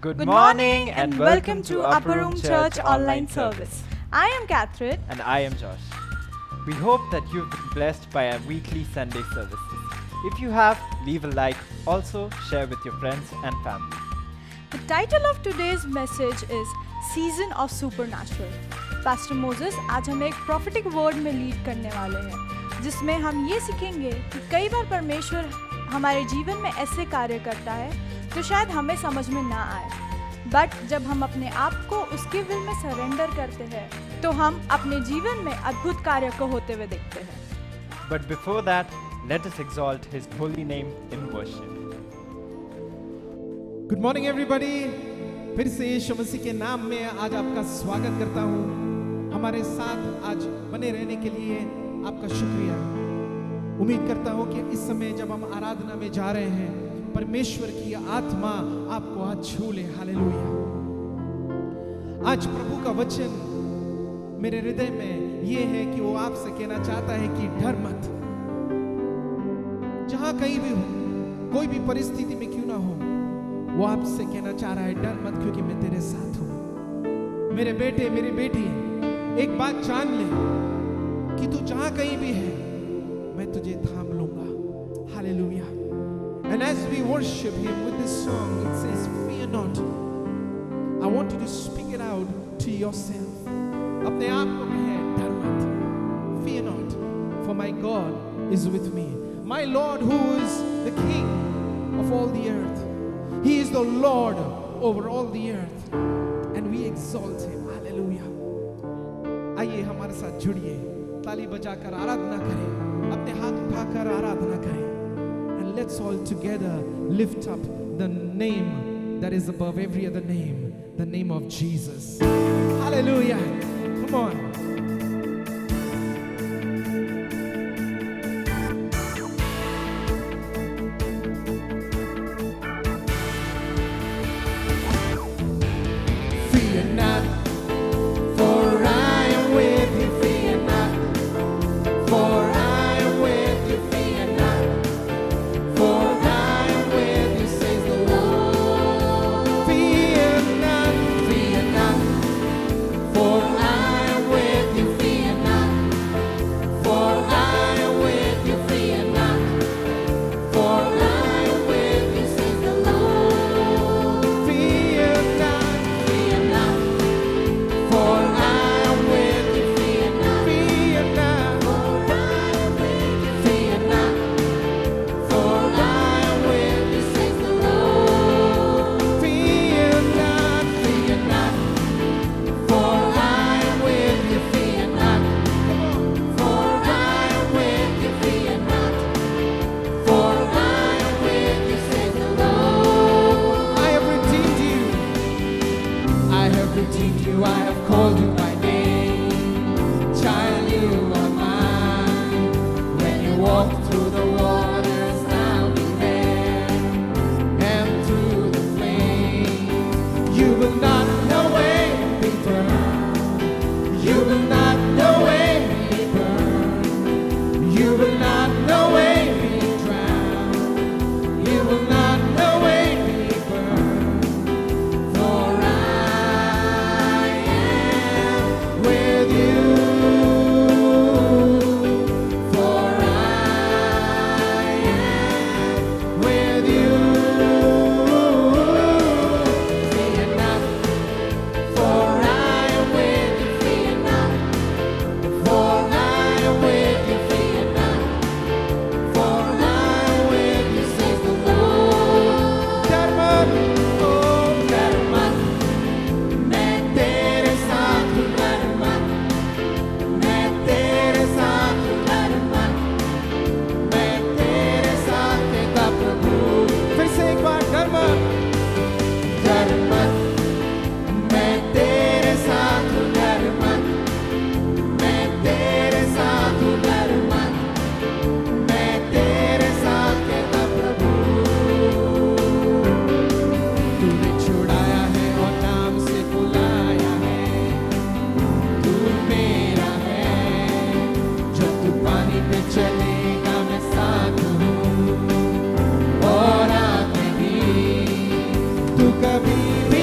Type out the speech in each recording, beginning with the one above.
Good morning and welcome to Upper Room Church online service. I am Catherine. And I am Josh. We hope that you've been blessed by our weekly Sunday services. If you have, leave a like. Also, share with your friends and family. The title of today's message is Season of Supernatural. Pastor Moses आज हमें एक prophetic word में lead करने वाले हैं, जिसमें हम ये सीखेंगे कि कई बार परमेश्वर हमारे जीवन में ऐसे कार्य करता है जो शायद हमें समझ में ना आए, बट जब हम अपने आप को उसके विल में सरेंडर करते हैं तो हम अपने जीवन में अद्भुत कार्य को होते हुए देखते हैं. But before that, let us exalt His holy name in worship. Good morning everybody. फिर से यीशु मसीह के नाम में आज आपका स्वागत करता हूँ. हमारे साथ आज बने रहने के लिए आपका शुक्रिया. उम्मीद करता हूँ कि इस समय जब हम आराधना में जा रहे हैं, परमेश्वर की आत्मा आपको आज छू ले. हालेलुया. आज प्रभु का वचन मेरे हृदय में ये है कि वो आपसे कहना चाहता है कि डर मत. जहां कहीं भी हो, कोई भी परिस्थिति में क्यों ना हो, वो आपसे कहना चाह रहा है डर मत, क्योंकि मैं तेरे साथ हूं. मेरे बेटे, मेरी बेटी, एक बात जान ले कि तू जहां कहीं भी है, मैं तुझे थाम लूंगा. Hallelujah. And as we worship Him with this song, it says, "Fear not." I want you to speak it out to yourself. अपने आप को कहे, डर मत. Fear not, for my God is with me. My Lord, who is the King of all the earth. He is the Lord over all the earth, and we exalt Him. Hallelujah. आइए हमारे साथ जुड़िए, ताली बजाकर आराधना करें, अपने हाथ उठाकर आराधना करें. And let's all together lift up the name that is above every other name, the name of Jesus. Hallelujah. Come on. Fear not, for I am with you. Fear not, for I am with you. Fear not, for I am with you, says the Lord. Fear not, for I am with you. Fear not, for I am with you. Fear not, for I am with you, says the Lord. Fear not, for I am with you. Fear not, fear not, for I am with you. Fear not, for I am with you, says the Lord. Fear not, for I am with you. Fear not, for I am with you. Fear not, for I am with you, says the Lord. I have redeemed you. I have redeemed you. I have called you by name. Child, you are mine. When you walk through the waters, I'll be there. And through the flame, you will not know way be burned. You will not know way be burned. You will not know way be drowned. You will not know way be burned. For I am with you. For I am with you. Fear not, for I am with you. Fear not, for I am with you. Fear not, for I am with you, says the Lord. डर मत, oh डर मत, मैं तेरे साथ हूँ. डर मत, मैं तेरे साथ हूँ. डर मत, मैं तेरे साथ कहता प्रभु. फिर से एक बार, डर मत, मैं तेरे साथ हूँ. डर मत, मैं तेरे साथ हूँ. डर मत, मैं तेरे साथ कहता प्रभु. तूने छुड़ाया है और नाम से बुलाया है. तू मेरा है. जब तू पानी पे चलेगा, मैं साथ हूँ. और आगे भी तू कभी भी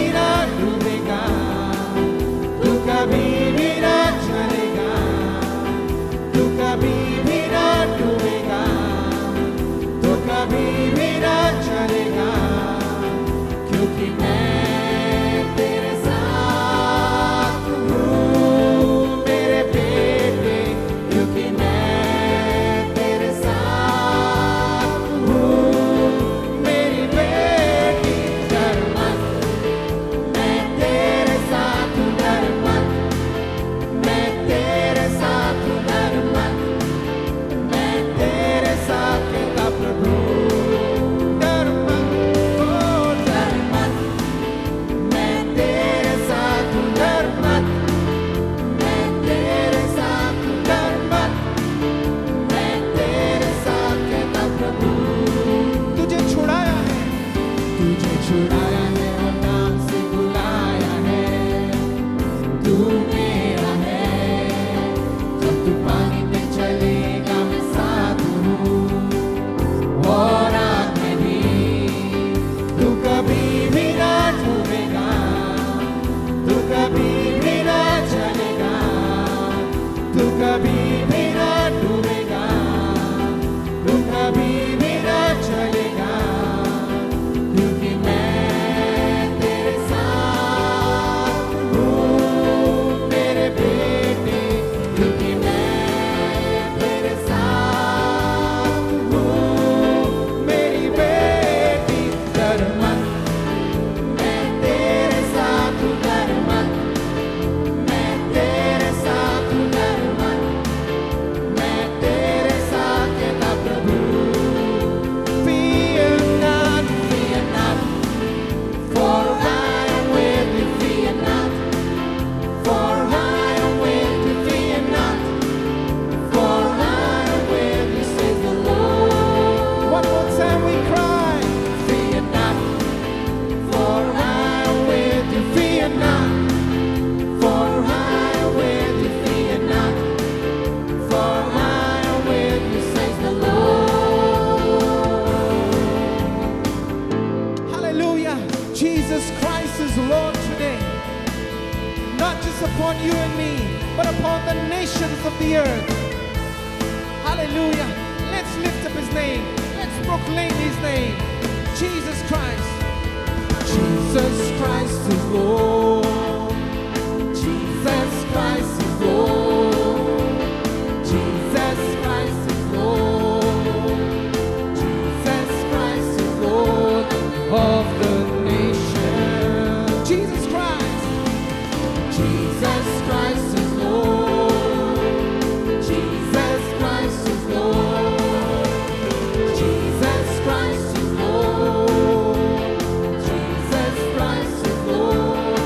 छुड़ाया है और नाम से बुलाया है। तू मेरा है, जब तू पानी पे चलेगा मैं साथ हूँ, और आग में भी तू कभी भी ना डूबेगा, तू कभी भी ना चलेगा, तू कभी भी ना डूबेगा, तू कभी भी ना चलेगा, क्योंकि मैं तेरे साथ हूँ मेरे बेटे, क्योंकि मैं तेरे साथ हूँ मेरी बेटी। डर मत, मैं तेरे साथ हूँ, डर मत, मैं तेरे साथ हूँ, डर मत, मैं तेरे साथ कहता प्रभु। Fear not, fear not, for I am with you. Fear not, for I am with you. Fear not, for I am with you, says the Lord. One more time we cry. Fear not, for I am with you. Fear not, for I am with you. Fear not, for I am with you, says the Lord. Hallelujah. Jesus Christ is Lord today. Not just upon you and me, but upon the nations of the earth. Hallelujah. Let's lift up his name. Let's proclaim his name. Jesus Christ. Jesus Christ is Lord. Jesus Christ is Lord. Jesus Christ is Lord. Jesus Christ is Lord of the nation. Jesus Christ. Jesus Christ is Lord. Jesus Christ is Lord. Jesus Christ is Lord. Jesus Christ is Lord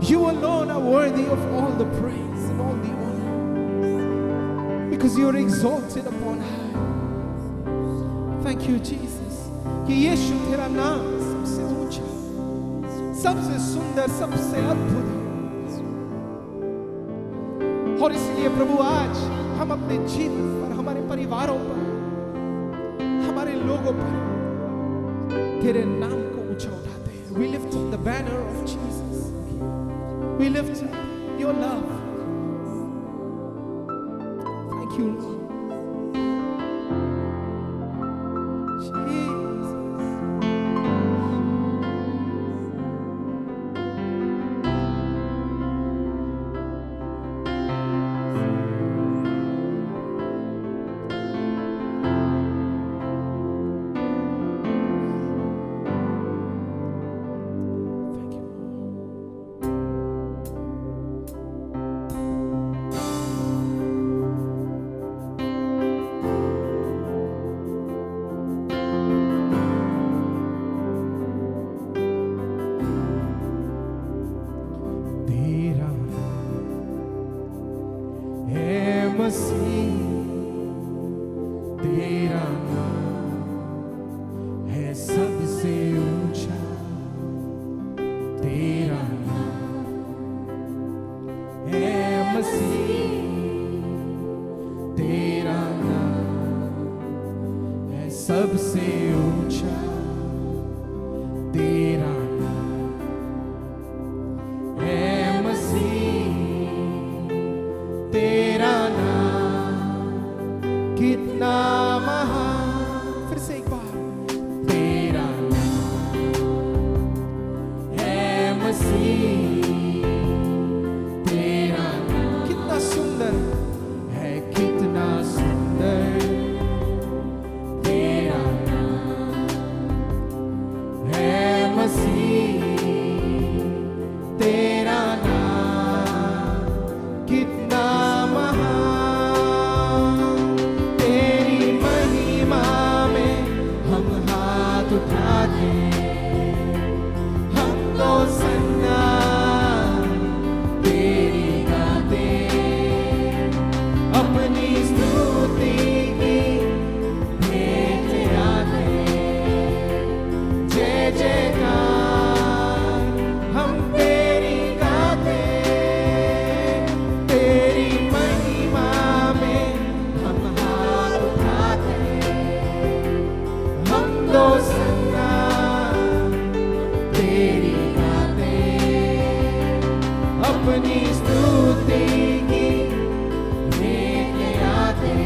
You alone are worthy of all the praise and all the honor, because you are exalted upon high. Thank you, Jesus, कि यीशु तेरा नाम सबसे ऊंचा, सबसे सुंदर, सबसे अद्भुत है। और इसलिए प्रभु आज हम अपने जीवन पर, हमारे परिवारों पर, हमारे लोगों पर तेरे नाम को ऊंचा उठाते हैं। We lift up the banner of Jesus. We lift up your love. Thank you, Lord. Jesus. Thank you, Lord. तेरा है मसीह, तेरा नाम है सबसे ऊंचा, तेरा नाम है मसीह, तेरा नाम है सबसे ऊंचा, तेरा है मसीह, तेरा नाम कितना महान। फिर से एक बार, तेरा नाम है मसीह, तेरा नाम कितना सुंदर है, कितना सुंदर, तेरा नाम है मसीह, तेरा नाम कितना महान। तेरी महिमा में हम हाथ उठाते, हम तो सन्ना तेरी गाते, अपनी स्तुति की भेंट आते, जय जयकार हम तेरी गाते, तेरी महिमा में हम हाथ उठाते, हम तो सन्ना तेरी गाते, अपनी स्तुति की भेंट आते,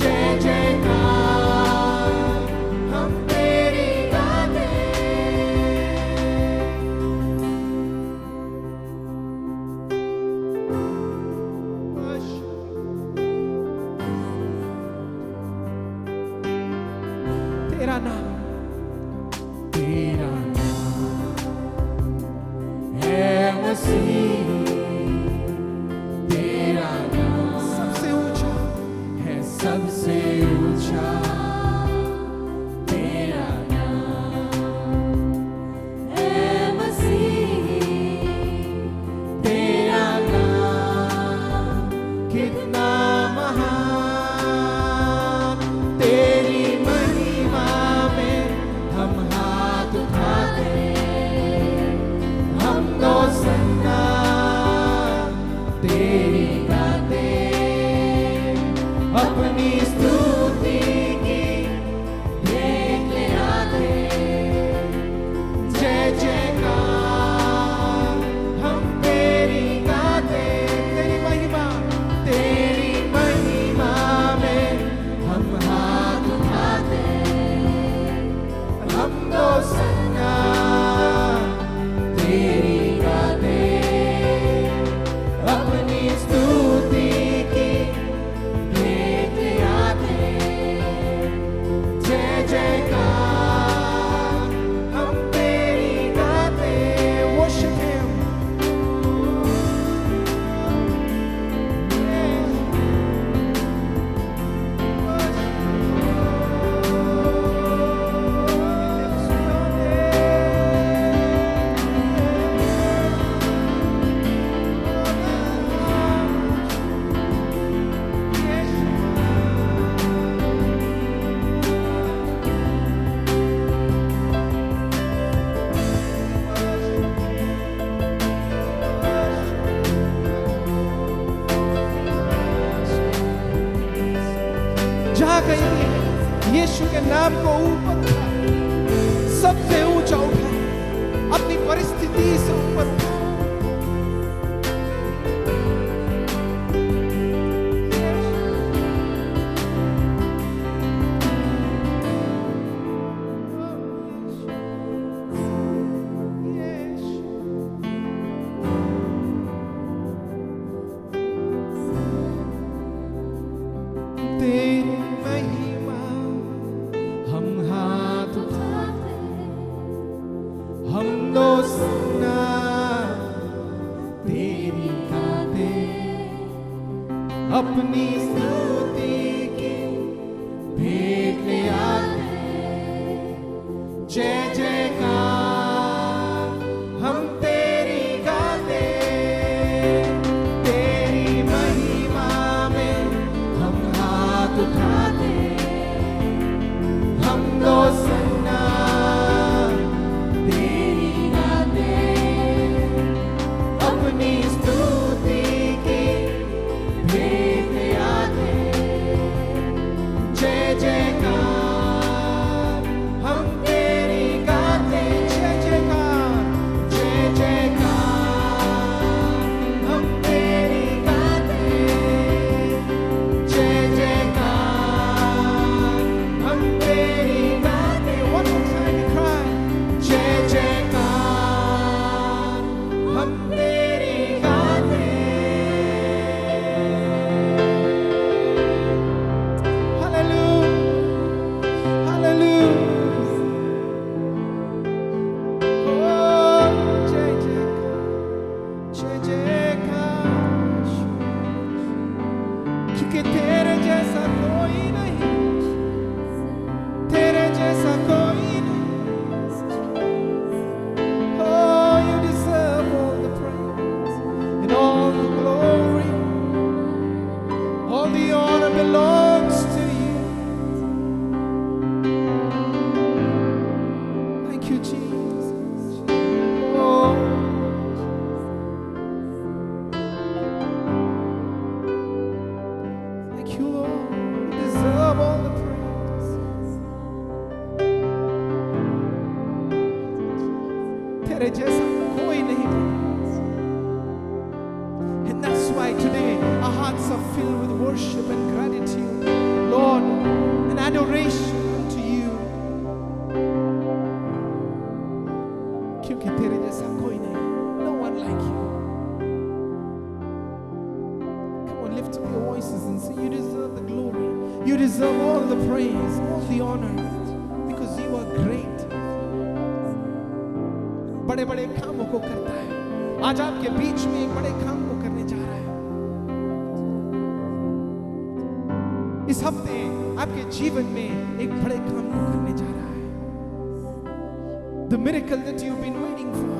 जय जयकार हम तेरी गाते। तेरा नाम, तेरा नाम है मसीह, तेरा नाम सबसे ऊंचा है, सबसे ऊंचा, तेरा नाम है मसीह, तेरा नाम कितना महान। तेरी महिमा में हम हाथ उठाते, हम तो सन्ना तेरी गाते, अपनी स्तुति की भेंट आते, जय जयकार हम तेरी गाते। तेरी महिमा में हम हाथ उठाते, हम तो सन्ना तेरी गाते, अपनी स्तुति की भेंट आते, जय जयकार हम तेरी गाते। Worship Him. कहीं भी है, यीशु के नाम को ऊपर उठा, सबसे ऊंचा उठा, अपनी परिस्थिति से ऊपर उठा। तेरी महिमा हम हाथ उठाते, हम दोस्तना तेरी गाते, अपनी स्तुति की भेंट ले आते, जय जयकार हम तेरी गाते, तेरी महिमा में हम हाथ उठाते, हम दोस्तना तेरी गाते, अपनी स्तुति की भेंट ले आते, जय जयकार हम तेरी गाते, जय जयकार, जय जयकार हम तेरी गाते, जय जयकार हम तेरी गाते। One more time we cry, जय जयकार हम तेरी गाते। Hallelujah, hallelujah। Oh, जय जयकार, क्योंकि तेरे जैसा कोई नहीं, तेरे जैसा कोई नहीं। Oh, you deserve all the praise and all the glory, all the honor belongs to you. Thank you, Jesus. Oh, thank you, Lord. You deserve all the praise. तेरे जैसा कोई नहीं। And that's why today our hearts are filled with worship and gratitude, Lord, and adoration unto you. क्योंकि तेरे जैसा कोई नहीं, no one like you. Come on, lift up your voices and say, you deserve the glory, you deserve all the praise, all the honor, because you are great. बड़े बड़े कामों को करता है। आज आपके बीच में एक बड़े काम को करने जा रहा है। इस हफ्ते आपके जीवन में एक बड़े काम को करने जा रहा है। The miracle that you've been waiting for.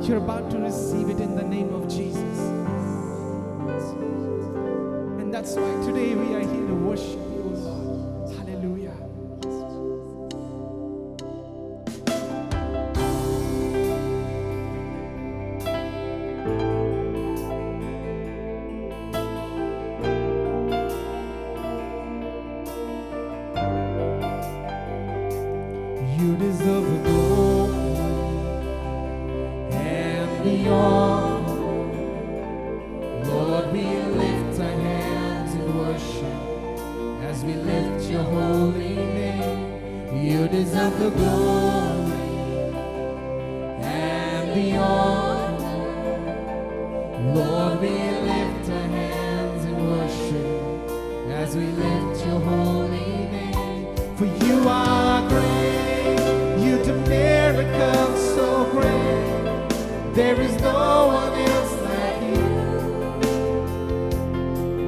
You're about to receive it in the name of Jesus. And that's why today we are here to worship you, Lord. Hallelujah. You deserve the glory and the honor. Lord, we lift our hands in worship as we lift your holy name. You deserve the glory and the honor. Lord, we lift our hands in worship as we lift your holy name. For you are great. You do miracles so great. There is no one else like you.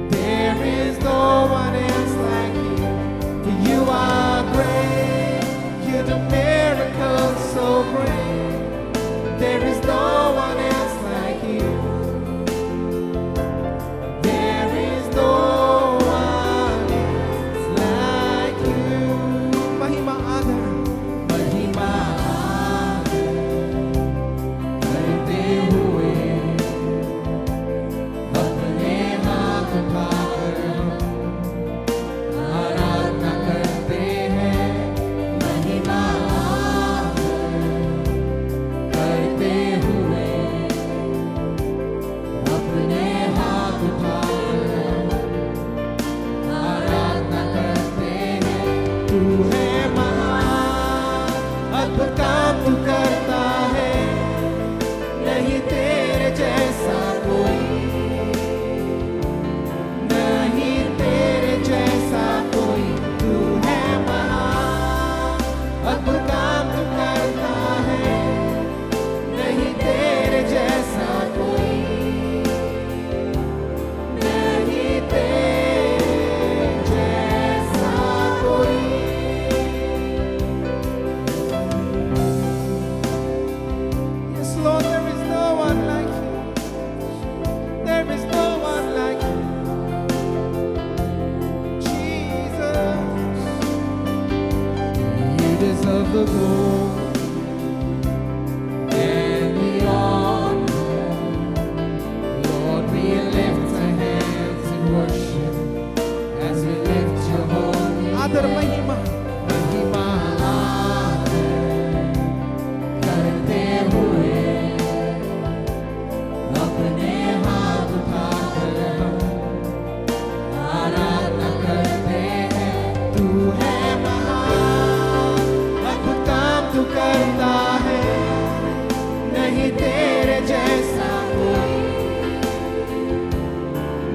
There is no one else like you. For you are great. You do miracles so great. There is no one else like you. There is no one else like you. Mahima Adar. Mahima Adar. Karte hue the glory and the honor. Lord, we lift our hands in worship as we lift your holy name. आदर महिमा महिमा करते हुए अपने हाथ उठाकर हम आराधना करते हैं। तू है महान, अद्भुत काम तू करता है, नहीं तेरे जैसा कोई,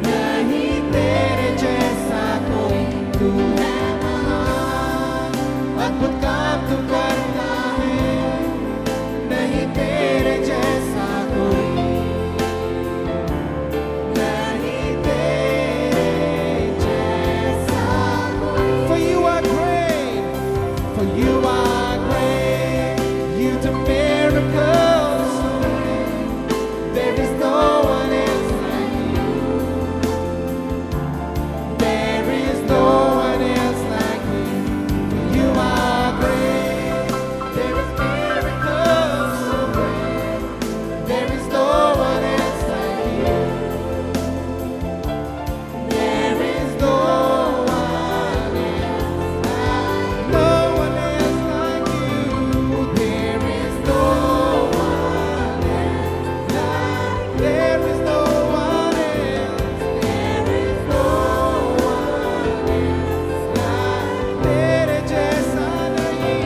नहीं तेरे जैसा कोई। तू है महान, अद्भुत काम तू करता है, नहीं तेरे जैसा कोई, नहीं तेरे जैसा कोई। For you are great, for you are great, you do miracles so great. There is no one else like you. There is no one else like you. For you are great, there is miracles so great. There is no one else like you. There is no one else like, no one else like you. There is no one else like, there is no one else, there is no one else like, तेरे जैसा नहीं,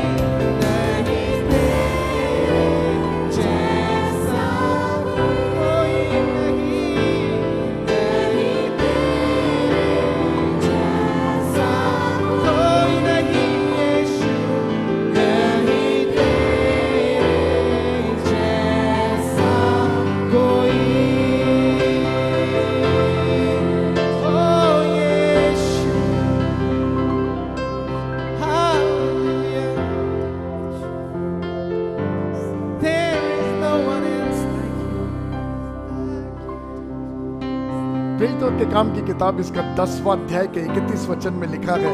नहीं तेरे जैसा कोई नहीं, नहीं तेरे जैसा कोई नहीं यीशु, नहीं तेरे जैसा कोई। Oh Yeshu, hallelujah. There is no one else like you. प्रेरितों के काम की किताब इसका 10वां अध्याय के 31 वचन में लिखा है,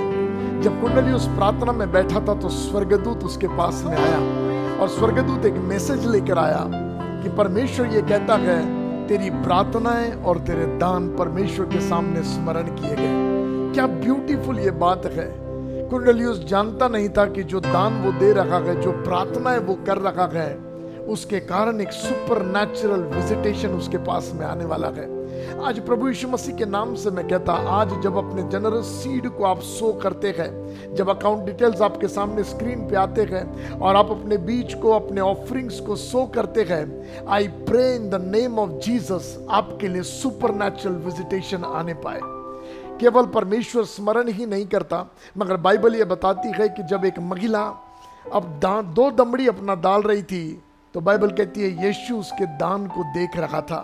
जब कुंडली उस प्रार्थना में बैठा था तो स्वर्गदूत उसके पास में आया और स्वर्गदूत एक मैसेज लेकर आया कि परमेश्वर ये कहता है तेरी प्रार्थनाएं और तेरे दान परमेश्वर के सामने स्मरण किए गए। क्या ब्यूटीफुल ये बात है। कुंडलियुस जानता नहीं था कि जो दान वो दे रहा है, जो प्रार्थनाएं वो कर रहा है, उसके कारण एक सुपरनैचुरल विजिटेशन उसके पास में आने वाला है। आज प्रभु यीशु मसीह के नाम से मैं कहता, आज जब अपने जनरस सीड को आप सो करते हैं, जब अकाउंट डिटेल्स आपके सामने स्क्रीन पे आते हैं और आप अपने बीज को, अपने ऑफरिंग्स को सो करते हैं, I pray in the name of Jesus आपके लिए सुपरनैचुरल विजिटेशन आने पाए। केवल परमेश्वर स्मरण ही नहीं करता, मगर बाइबल ये बताती है कि जब एक महिला अब 2 दमड़ी अपना डाल रही थी, तो बाइबल कहती है यीशु उसके दान को देख रहा था।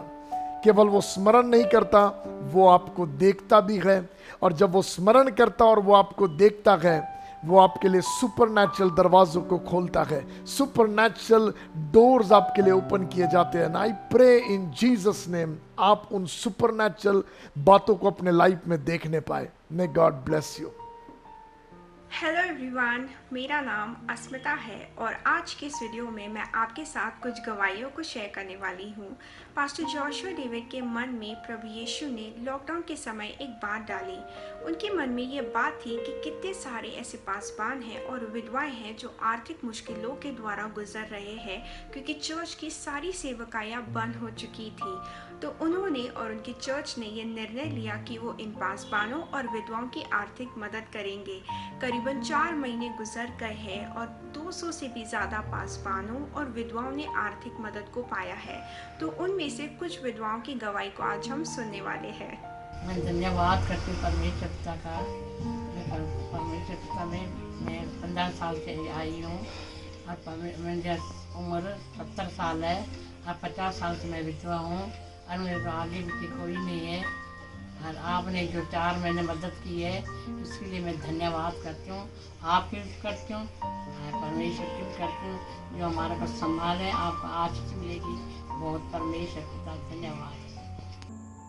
केवल वो स्मरण नहीं करता, वो आपको देखता भी है, और जब वो स्मरण करता और वो आपको देखता है, वो आपके लिए सुपरनैचुरल दरवाजों को खोलता है, सुपरनैचुरल डोर्स आपके लिए ओपन किए जाते हैं। I pray in Jesus name आप उन सुपरनैचुरल बातों को अपने लाइफ में देखने पाए। May God bless you. Hello everyone, मेरा नाम अस्मिता है और आज के इस वीडियो में मैं आपके साथ कुछ गवाहियों को शेयर करने वाली हूँ। पास्टर जोशुआ डेविड के मन में प्रभु यीशु ने लॉकडाउन के समय एक बात डाली। उनके मन में ये बात थी कि कितने सारे ऐसे पासबान हैं और विधवाएं हैं जो आर्थिक मुश्किलों के द्वारा गुजर रहे हैं, क्योंकि चर्च की सारी सेवकायाँ बंद हो चुकी थी। तो उन्होंने और उनकी चर्च ने यह निर्णय लिया कि वो इन पासबानों और विधवाओं की आर्थिक मदद करेंगे। करीबन 4 महीने गुजर गए हैं और 200 से भी ज़्यादा पासबानों और विधवाओं ने आर्थिक मदद को पाया है। तो उनमें से कुछ विधवाओं की गवाही को आज हम सुनने वाले हैं। मैं धन्यवाद करती हूँ परमेश्वर पिता का। परमेश्वर पिता में मैं 15 साल से आई हूँ और मेरी उम्र 70 साल है और 50 साल से मैं विधवा हूँ और मेरे तो आगे भी कोई नहीं है। और आपने जो 4 महीने मदद की है उसके लिए मैं धन्यवाद करती हूँ, आपकी भी करती हूँ और परमेश्वर की भी करती हूँ। जो हमारा कुछ संभाल है आपको आशीष मिलेगी। बहुत परमेश्वर पिता धन्यवाद।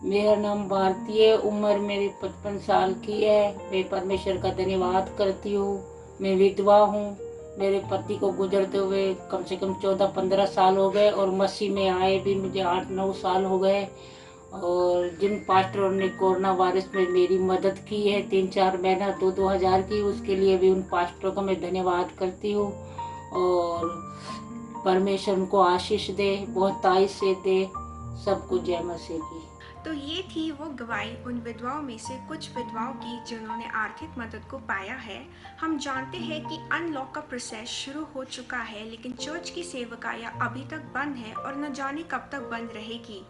मेरा नाम भारती है, उम्र मेरी 55 साल की है। मैं परमेश्वर का धन्यवाद करती हूँ। मैं विधवा हूँ, मेरे पति को गुजरते हुए कम से कम 14-15 साल हो गए और मसीह में आए भी मुझे 8-9 साल हो गए। और जिन पास्टरों ने कोरोना वायरस में मेरी मदद की है 3-4 महीना 2-2 हज़ार की, उसके लिए भी उन पास्टरों का मैं धन्यवाद करती हूँ। और परमेश्वर उनको आशीष दे, बहुतायत से दे। सब कुछ जय मसीह की। तो ये थी वो गवाही उन विधवाओं में से कुछ विधवाओं की जिन्होंने आर्थिक मदद को पाया है। हम जानते हैं कि अनलॉक का प्रोसेस शुरू हो चुका है, लेकिन चर्च की सेवकाया अभी तक बंद है और न जाने कब तक बंद रहेगी।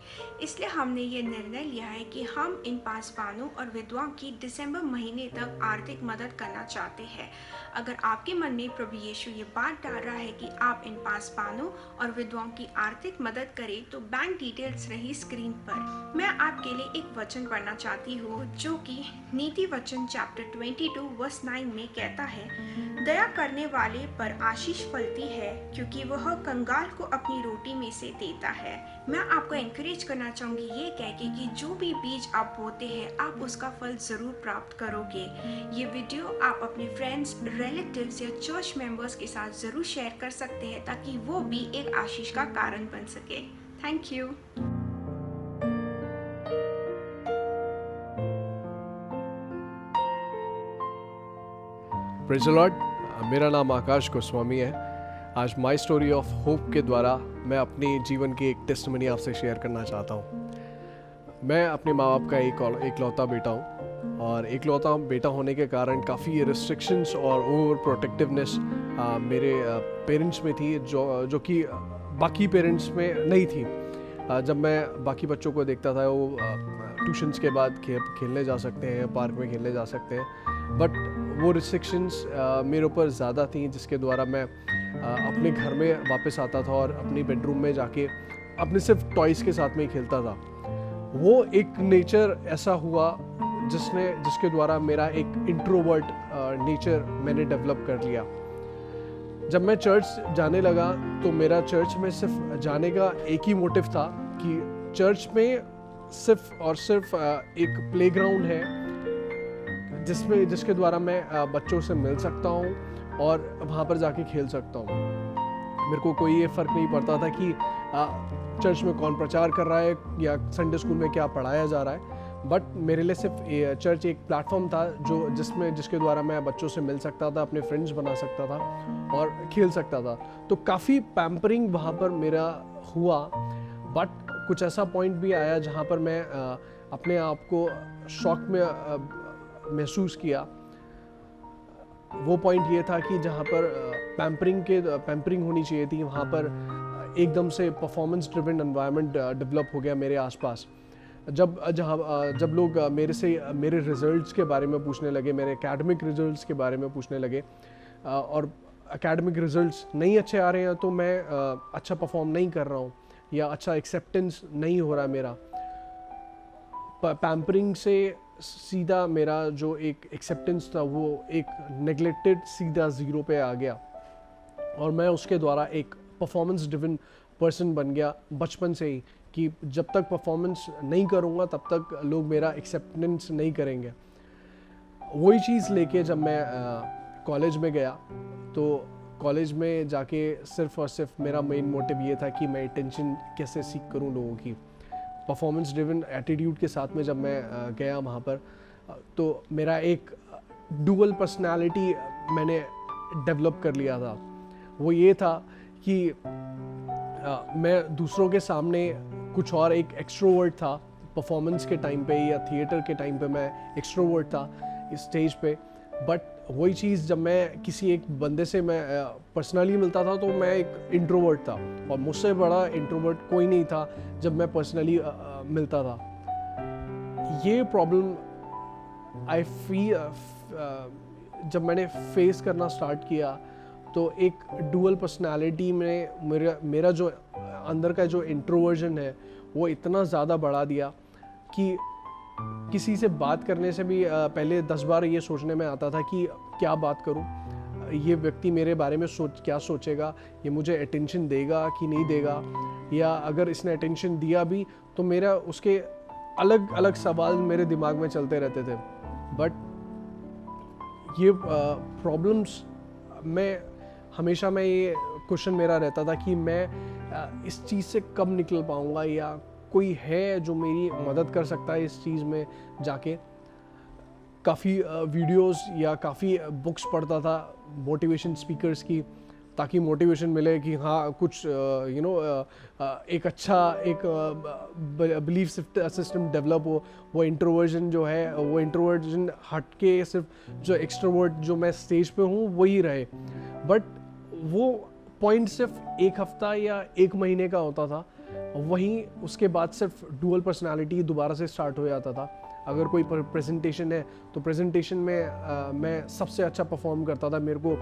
इसलिए हमने ये निर्णय लिया है कि हम इन पासवानों और विधवाओं की दिसंबर महीने तक आर्थिक मदद करना चाहते हैं। अगर आपके मन में प्रभु यीशु ये बात डाल रहा है कि आप इन पासवानों और विधवाओं की आर्थिक मदद करें, तो बैंक डिटेल्स रही स्क्रीन पर। मैं आपके लिए एक वचन पढ़ना चाहती हूँ जो कि नीति वचन चैप्टर 22 वर्स 9 में कहता है, दया करने वाले पर आशीष फलती है क्योंकि वह कंगाल को अपनी रोटी में से देता है। मैं आपको एनकरेज करना चाहूँगी ये कह के कि जो भी बीज आप बोते हैं आप उसका फल ज़रूर प्राप्त करोगे। ये वीडियो आप अपने फ्रेंड्स, रिलेटिव्स या चर्च मेंबर्स के साथ ज़रूर शेयर कर सकते हैं ताकि वो भी एक आशीष का कारण बन सके। Thank you. Praise the Lord. मेरा नाम आकाश गोस्वामी है। आज माई स्टोरी ऑफ होप के द्वारा मैं अपनी जीवन की एक टेस्टिमनी आपसे शेयर करना चाहता हूँ। मैं अपने माँ बाप का एकलौता बेटा हूँ और एकलौता बेटा होने के कारण काफ़ी रिस्ट्रिक्शंस और ओवर प्रोटेक्टिवनेस मेरे पेरेंट्स में थी जो कि बाकी पेरेंट्स में नहीं थी। जब मैं बाकी बच्चों को देखता था वो ट्यूशन्स के बाद खेलने जा सकते हैं, पार्क में खेलने जा सकते हैं, बट वो रिस्ट्रिक्शंस मेरे ऊपर ज़्यादा थी, जिसके द्वारा मैं अपने घर में वापस आता था और अपनी बेडरूम में जाके अपने सिर्फ टॉयज़ के साथ में ही खेलता था। वो एक नेचर ऐसा हुआ जिसके द्वारा मेरा एक इंट्रोवर्ट नेचर मैंने डेवलप कर लिया। जब मैं चर्च जाने लगा तो मेरा चर्च में सिर्फ जाने का एक ही मोटिव था कि चर्च में सिर्फ और सिर्फ एक प्लेग्राउंड है जिसके द्वारा मैं बच्चों से मिल सकता हूँ और वहाँ पर जाके खेल सकता हूँ। मेरे को कोई ये फ़र्क नहीं पड़ता था कि चर्च में कौन प्रचार कर रहा है या संडे स्कूल में क्या पढ़ाया जा रहा है, बट मेरे लिए सिर्फ चर्च एक प्लेटफॉर्म था जिसके द्वारा मैं बच्चों से मिल सकता था, अपने फ्रेंड्स बना सकता था और खेल सकता था। तो काफ़ी पैम्परिंग वहाँ पर मेरा हुआ, बट कुछ ऐसा पॉइंट भी आया जहाँ पर मैं अपने आप को शॉक में महसूस किया। वो पॉइंट ये था कि जहाँ पर पैम्परिंग होनी चाहिए थी, वहाँ पर एकदम से परफॉर्मेंस ड्रिवन एनवायरनमेंट डेवलप हो गया मेरे आसपास। जब लोग मेरे रिजल्ट्स के बारे में पूछने लगे, मेरे एकेडमिक रिजल्ट्स के बारे में पूछने लगे और एकेडमिक रिजल्ट्स नहीं अच्छे आ रहे हैं तो मैं अच्छा परफॉर्म नहीं कर रहा हूँ या अच्छा एक्सेप्टेंस नहीं हो रहा मेरा। पैम्परिंग से सीधा मेरा जो एक एक्सेप्टेंस था वो एक नेग्लेक्टेड सीधा ज़ीरो पे आ गया और मैं उसके द्वारा एक परफॉर्मेंस ड्रिवन पर्सन बन गया बचपन से ही, कि जब तक परफॉर्मेंस नहीं करूँगा तब तक लोग मेरा एक्सेप्टेंस नहीं करेंगे। वही चीज़ लेके जब मैं कॉलेज में गया तो कॉलेज में जाके सिर्फ और सिर्फ मेरा मेन मोटिव ये था कि मैं अटेंशन कैसे सीख करूँ लोगों की। परफॉर्मेंस ड्रिवन एटीट्यूड के साथ में जब मैं गया वहाँ पर तो मेरा एक डुअल पर्सनालिटी मैंने डेवलप कर लिया था। वो ये था कि मैं दूसरों के सामने कुछ और एक एक्सट्रोवर्ट था, परफॉर्मेंस के टाइम पे या थिएटर के टाइम पे मैं एक्सट्रोवर्ट था इस स्टेज पे, बट वही चीज़ जब मैं किसी एक बंदे से मैं पर्सनली मिलता था तो मैं एक इंट्रोवर्ट था और मुझसे बड़ा इंट्रोवर्ट कोई नहीं था जब मैं पर्सनली मिलता था। ये प्रॉब्लम जब मैंने फेस करना स्टार्ट किया तो एक डुअल पर्सनालिटी में मेरा जो अंदर का जो इंट्रोवर्जन है वो इतना ज़्यादा बढ़ा दिया कि किसी से बात करने से भी पहले 10 बार ये सोचने में आता था कि क्या बात करूं, ये व्यक्ति मेरे बारे में क्या सोचेगा, ये मुझे अटेंशन देगा कि नहीं देगा, या अगर इसने अटेंशन दिया भी तो मेरा उसके अलग अलग सवाल मेरे दिमाग में चलते रहते थे। बट ये प्रॉब्लम्स में हमेशा मैं ये क्वेश्चन मेरा रहता था कि मैं इस चीज़ से कब निकल पाऊँगा, या कोई है जो मेरी मदद कर सकता है इस चीज़ में जाके। काफ़ी वीडियोस या काफ़ी बुक्स पढ़ता था मोटिवेशन स्पीकर्स की, ताकि मोटिवेशन मिले कि हाँ कुछ एक अच्छा एक बिलीफ सिस्टम डेवलप हो। वो इंट्रोवर्जन जो है, वो इंट्रोवर्जन हट के सिर्फ जो एक्सट्रोवर्ट जो मैं स्टेज पे हूँ वही रहे। बट वो पॉइंट सिर्फ एक हफ्ता या एक महीने का होता था, वहीं उसके बाद सिर्फ डुअल पर्सनालिटी दोबारा से स्टार्ट हो जाता था। अगर कोई प्रेजेंटेशन है तो प्रेजेंटेशन में मैं सबसे अच्छा परफॉर्म करता था। मेरे को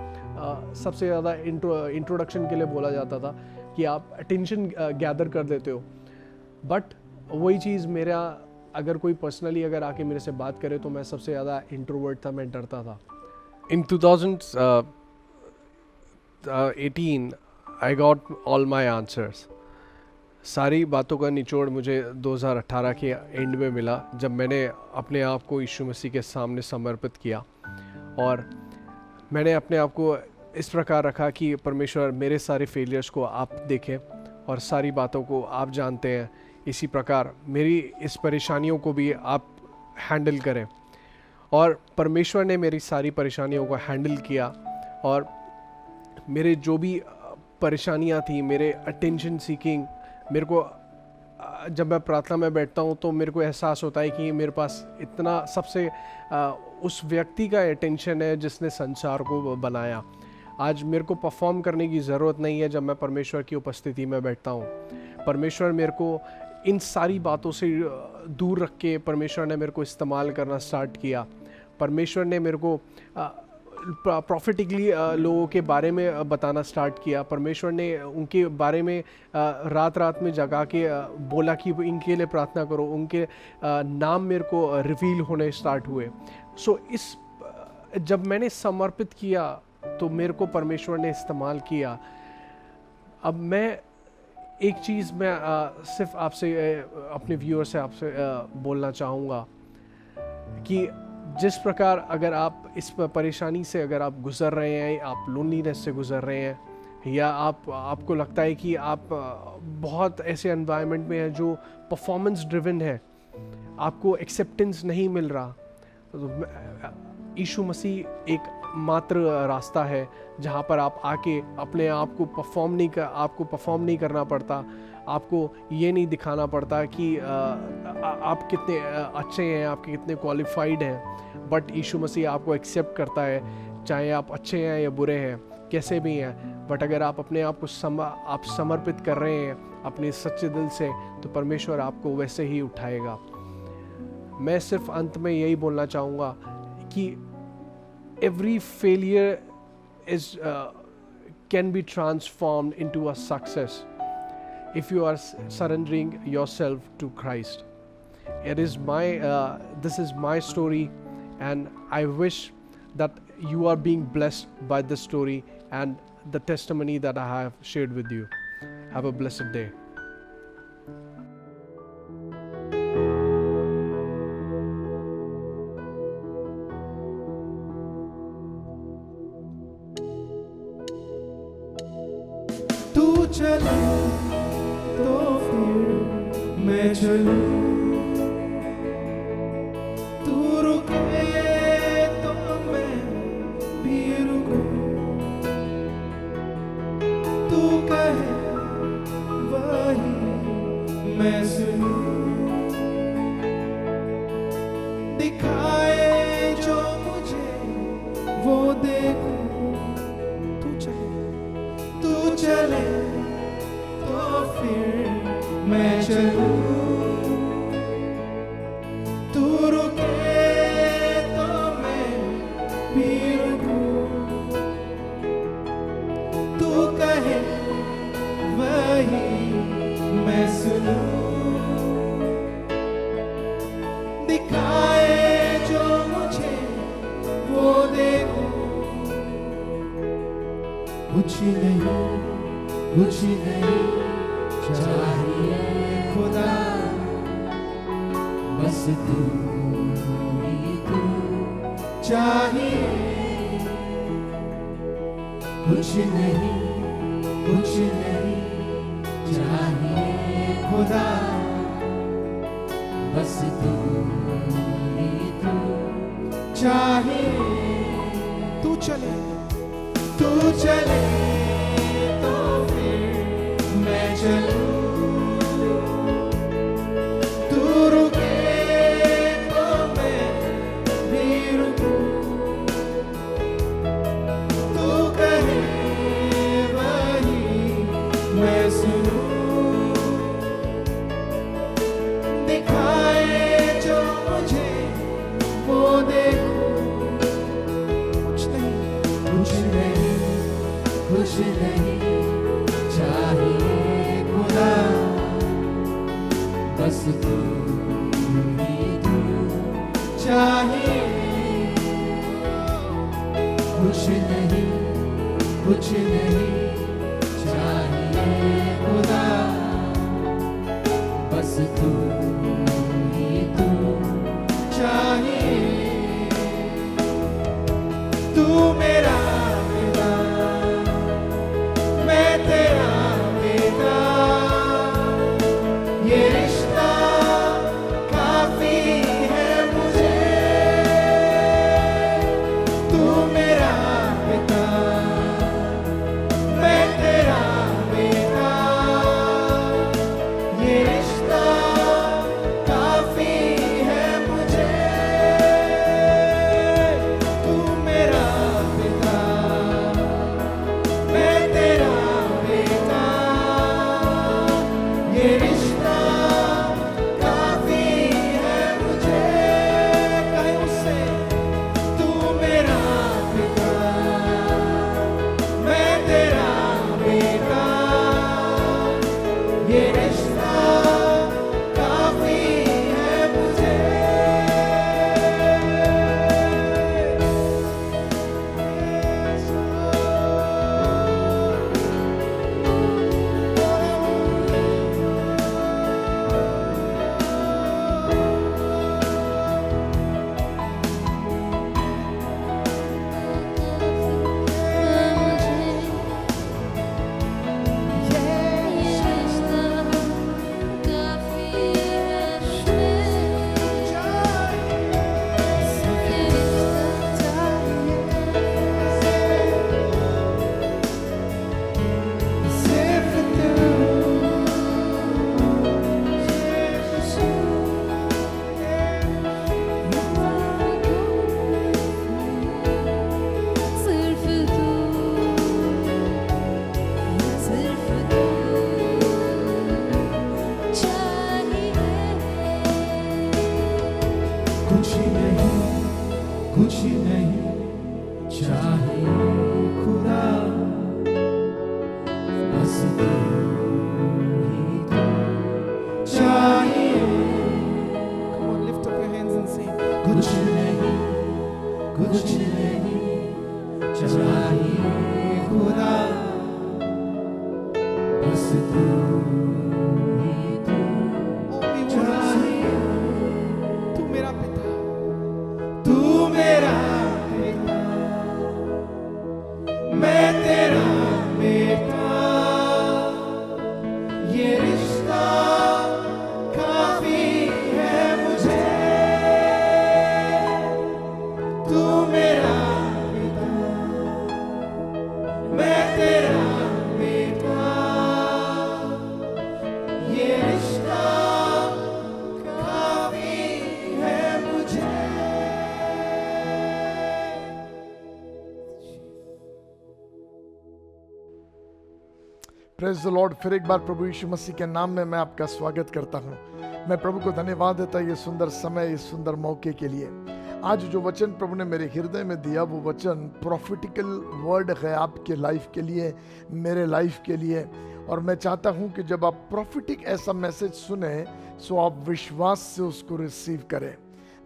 सबसे ज़्यादा इंट्रोडक्शन के लिए बोला जाता था कि आप अटेंशन गैदर कर देते हो। बट वही चीज़ मेरा, अगर कोई पर्सनली अगर आके मेरे से बात करे तो मैं सबसे ज़्यादा इंट्रोवर्ट था, मैं डरता था। इन 2018 I got all my answers. सारी बातों का निचोड़ मुझे 2018 के एंड में मिला, जब मैंने अपने आप को यीशु मसीह के सामने समर्पित किया। और मैंने अपने आप को इस प्रकार रखा कि परमेश्वर, मेरे सारे फेलियर्स को आप देखें और सारी बातों को आप जानते हैं। इसी प्रकार मेरी इस परेशानियों को भी आप हैंडल करें। और परमेश्वर ने मेरी सारी परेशानियों को हैंडल किया। और मेरे जो भी परेशानियां थी, मेरे अटेंशन सीकिंग, मेरे को जब मैं प्रार्थना में बैठता हूँ तो मेरे को एहसास होता है कि मेरे पास इतना सबसे उस व्यक्ति का अटेंशन है जिसने संसार को बनाया। आज मेरे को परफॉर्म करने की ज़रूरत नहीं है जब मैं परमेश्वर की उपस्थिति में बैठता हूँ। परमेश्वर मेरे को इन सारी बातों से दूर रख के परमेश्वर ने मेरे को इस्तेमाल करना स्टार्ट किया। परमेश्वर ने मेरे को प्रॉफिटिकली लोगों के बारे में बताना स्टार्ट किया। परमेश्वर ने उनके बारे में रात रात में जगा के बोला कि इनके लिए प्रार्थना करो। उनके नाम मेरे को रिवील होने स्टार्ट हुए। सो इस जब मैंने समर्पित किया तो मेरे को परमेश्वर ने इस्तेमाल किया। अब मैं एक चीज़ मैं सिर्फ आपसे अपने व्यूअर से आपसे बोलना चाहूँगा कि जिस प्रकार अगर आप इस परेशानी से अगर आप गुज़र रहे हैं, आप लोनलीनेस से गुज़र रहे हैं, या आपको लगता है कि आप बहुत ऐसे एनवायरनमेंट में हैं जो परफॉर्मेंस ड्रिवन है, आपको एक्सेप्टेंस नहीं मिल रहा, तो यीशु मसीह एक मात्र रास्ता है जहाँ पर आप आके अपने आप को आपको परफॉर्म नहीं करना पड़ता। आपको ये नहीं दिखाना पड़ता कि आप कितने अच्छे हैं, आप कितने क्वालिफाइड हैं। बट यीशु मसीह आपको एक्सेप्ट करता है, चाहे आप अच्छे हैं या बुरे हैं, कैसे भी हैं। बट अगर आप अपने आप को आप समर्पित कर रहे हैं अपने सच्चे दिल से, तो परमेश्वर आपको वैसे ही उठाएगा। मैं सिर्फ अंत में यही बोलना चाहूँगा कि every failure can be transformed into a success if you are surrendering yourself to Christ. This is my story, and I wish that you are being blessed by this story and the testimony that I have shared with you. Have a blessed day. तू चले तो फिर मैं चलूं, तू रुके तो मैं भी रुकूं, तू कहे वही मैं सुनूं, दिखाए जो मुझे वो देखूं। तू चले तो फिर मैं चलूं, तू रुके तो मैं भी रुकूं, तू कहे वही मैं सुनूं, दिखाए जो मुझे वो देखूं। कुछ नहीं चाहिए खुदा, बस तू ही तू चाहिए। कुछ नहीं चाहिए खुदा, बस तू ही तू चाहिए। तू चले तो फिर मैं चलूं, तू रुके तो मैं भी रुकूं, तू कहे वही मैं सुनूं, दिखाए जो मुझे वो देखूं। कुछ नहीं चाहिए खुदा, बस तू ही तू चाहिए। कुछ नहीं चाहिए खुदा, बस तू ही तू चाहिए। तू मेरा पिता, मैं तेरा बेटा, ये रिश्ता काफी है मुझे। तू मेरा पिता, मैं तेरा बेटा, ये रिश्ता काफी है मुझे। तू मेरा पिता, मैं तेरा बेटा, ये रिश्ता काफी है मुझे। कहीं उससे तू मेरा पिता, मैं तेरा बेटा, ये रिश्ता काफी है मुझे। सिर्फ कुछ नहीं चाहिए खुदा, बस तू ही तू चाहिए। Come on, lift up your hands and sing. कुछ नहीं चाहिए खुदा, बस तू ही तू चाहिए। तू मेरा पिता, तू मेरा पिता, मैं तेरा बेटा, ये रिश्ता काफी है मुझे। तू मेरा पिता, मैं तेरा बेटा, ये रिश्ता काफी है मुझे। Praise the Lord. फिर एक बार प्रभु यीशु मसीह के नाम में मैं आपका स्वागत करता हूं। मैं प्रभु को धन्यवाद देता ये सुंदर समय, इस सुंदर मौके के लिए। आज जो वचन प्रभु ने मेरे हृदय में दिया, वो वचन प्रॉफिटिकल वर्ड है आपके लाइफ के लिए, मेरे लाइफ के लिए। और मैं चाहता हूं कि जब आप प्रॉफिटिक ऐसा मैसेज सुने, सो आप विश्वास से उसको रिसीव करें।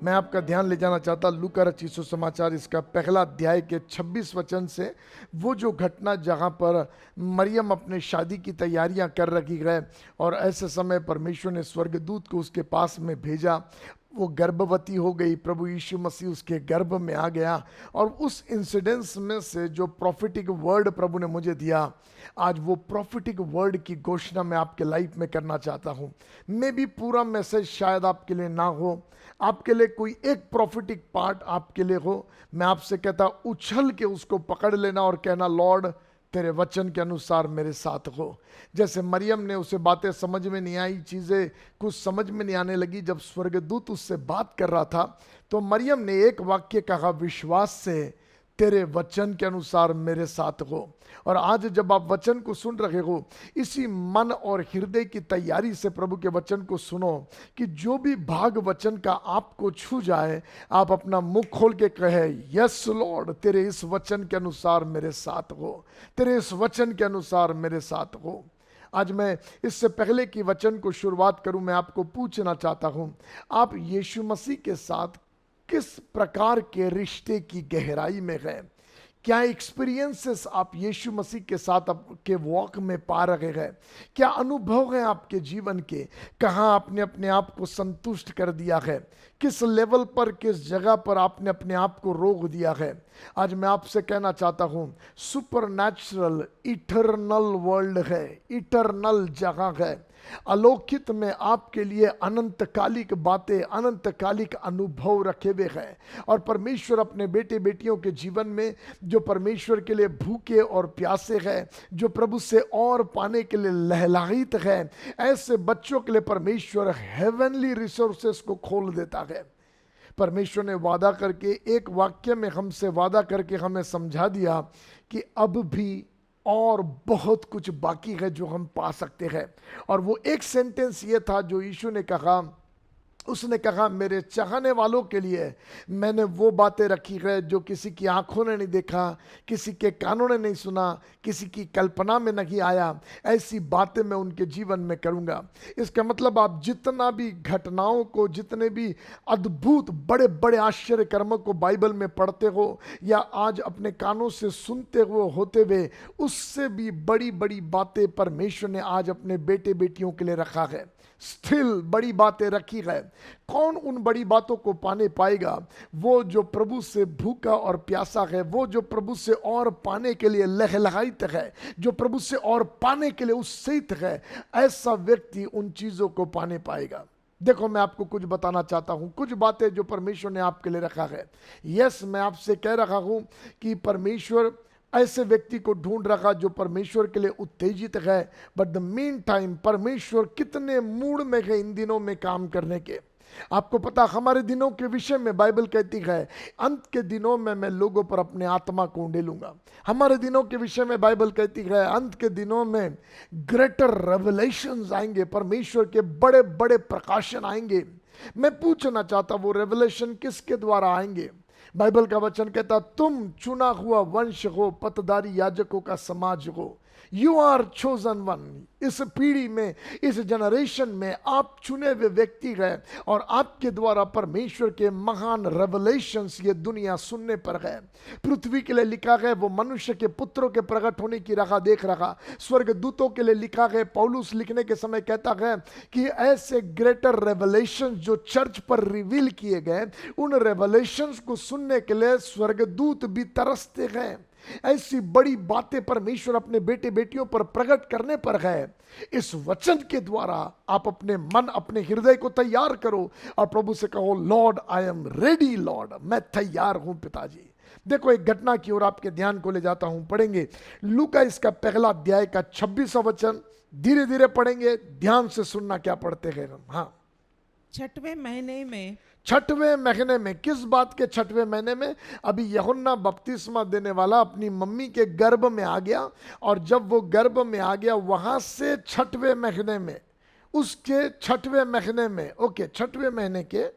मैं आपका ध्यान ले जाना चाहता लूका रचित सुसमाचार इसका पहला अध्याय के 26 वचन से। वो जो घटना जहाँ पर मरियम अपने शादी की तैयारियां कर रखी है और ऐसे समय परमेश्वर ने स्वर्गदूत को उसके पास में भेजा। वो गर्भवती हो गई, प्रभु यीशु मसीह उसके गर्भ में आ गया। और उस इंसिडेंस में से जो प्रॉफिटिक वर्ड प्रभु ने मुझे दिया, आज वो प्रॉफिटिक वर्ड की घोषणा मैं आपके लाइफ में करना चाहता हूँ। मे भी पूरा मैसेज शायद आपके लिए ना हो, आपके लिए कोई एक प्रॉफिटिक पार्ट आपके लिए हो। मैं आपसे कहता उछल के उसको पकड़ लेना और कहना, लॉर्ड तेरे वचन के अनुसार मेरे साथ हो। जैसे मरियम ने, उसे बातें समझ में नहीं आई, चीज़ें कुछ समझ में नहीं आने लगी। जब स्वर्गदूत उससे बात कर रहा था तो मरियम ने एक वाक्य कहा, विश्वास से तेरे वचन के अनुसार मेरे साथ हो। और आज जब आप वचन को सुन रहे हो, इसी मन और हृदय की तैयारी से प्रभु के वचन को सुनो कि जो भी भाग वचन का आपको छू जाए, आप अपना मुंह खोल के कहे, यस लॉर्ड तेरे इस वचन के अनुसार मेरे साथ हो, तेरे इस वचन के अनुसार मेरे साथ हो। आज मैं इससे पहले कि वचन को शुरुआत करूं, मैं आपको पूछना चाहता हूं, आप यीशु मसीह के साथ किस प्रकार के रिश्ते की गहराई में हैं? क्या एक्सपीरियंसेस आप यीशु मसीह के साथ आपके वॉक में पा रहे हैं? क्या अनुभव है आपके जीवन के? कहाँ आपने अपने आप को संतुष्ट कर दिया है? किस लेवल पर, किस जगह पर आपने अपने आप को रोक दिया है? आज मैं आपसे कहना चाहता हूँ, सुपरनैचुरल इटरनल वर्ल्ड है, इटरनल जगह है। अलौकिक में आपके लिए अनंतकालिक बातें, अनंतकालिक अनुभव रखे हुए हैं। और परमेश्वर अपने बेटे बेटियों के जीवन में, जो परमेश्वर के लिए भूखे और प्यासे हैं, जो प्रभु से और पाने के लिए लहलायित हैं, ऐसे बच्चों के लिए परमेश्वर हेवनली रिसोर्सेस को खोल देता है। परमेश्वर ने वादा करके, एक वाक्य में हमसे वादा करके हमें समझा दिया कि अब भी और बहुत कुछ बाकी है जो हम पा सकते हैं। और वो एक सेंटेंस ये था जो यीशु ने कहा, उसने कहा, मेरे चाहने वालों के लिए मैंने वो बातें रखी है जो किसी की आंखों ने नहीं देखा, किसी के कानों ने नहीं सुना, किसी की कल्पना में नहीं आया, ऐसी बातें मैं उनके जीवन में करूंगा। इसका मतलब आप जितना भी घटनाओं को, जितने भी अद्भुत बड़े बड़े आश्चर्य कर्मों को बाइबल में पढ़ते हो या आज अपने कानों से सुनते हो होते हुए, उससे भी बड़ी बड़ी बातें परमेश्वर ने आज अपने बेटे बेटियों के लिए रखा है। स्टिल बड़ी बातें रखी है। कौन उन बड़ी बातों को पाने पाएगा? वो जो प्रभु से भूखा और प्यासा है, वो जो प्रभु से और पाने के लिए लहलहायित है, जो प्रभु से और पाने के लिए उत्साहित है, ऐसा व्यक्ति उन चीजों को पाने पाएगा। देखो, मैं आपको कुछ बताना चाहता हूं, कुछ बातें जो परमेश्वर ने आपके लिए रखा है। यस, मैं आपसे कह रहा हूं कि परमेश्वर ऐसे व्यक्ति को ढूंढ रखा जो परमेश्वर के लिए उत्तेजित है। बट द मीन टाइम परमेश्वर कितने मूड में है इन दिनों में काम करने के। आपको पता, हमारे दिनों के विषय में बाइबल कहती है, अंत के दिनों में मैं लोगों पर अपने आत्मा को उंडेलूंगा। हमारे दिनों के विषय में बाइबल कहती है, अंत के दिनों में ग्रेटर रेवलेशंस आएंगे, परमेश्वर के बड़े बड़े प्रकाशन आएंगे। मैं पूछना चाहता, वो रेवलेशन किसके द्वारा आएंगे? बाइबल का वचन कहता, तुम चुना हुआ वंश हो, पतदारी याजकों का समाज हो। You are chosen one. इस पीढ़ी में, इस जनरेशन में आप चुने हुए व्यक्ति हैं और आपके द्वारा परमेश्वर के महान रेवलेशंस ये दुनिया सुनने पर है। पृथ्वी के लिए लिखा है, वो मनुष्य के पुत्रों के प्रकट होने की राह देख रहा। स्वर्गदूतों के लिए लिखा है, पौलुस लिखने के समय कहता है कि ऐसे ग्रेटर रेवलेशंस जो चर्च पर रिवील किए गए, उन रेवलेशंस को सुनने के लिए स्वर्गदूत भी तरसते हैं। ऐसी बड़ी बातें परमेश्वर अपने बेटे बेटियों पर प्रकट करने पर है। इस वचन के द्वारा आप अपने मन, अपने हृदय को तैयार करो और प्रभु से कहो, Lord I am ready, Lord मैं तैयार हूं पिताजी। देखो, एक घटना की ओर आपके ध्यान को ले जाता हूं। पढ़ेंगे लूका इसका पहला अध्याय का 26वां वचन। धीरे धीरे पढ़ेंगे, ध्यान से सुनना क्या पढ़ते हैं हम। हाँ, छठवें महीने में। छठवें महीने में? किस बात के छठवें महीने में? अभी यूहन्ना बपतिस्मा देने वाला अपनी मम्मी के गर्भ में आ गया, और जब वो गर्भ में आ गया, वहां से छठवें महीने में, उसके छठवें महीने में, ओके, छठवें महीने में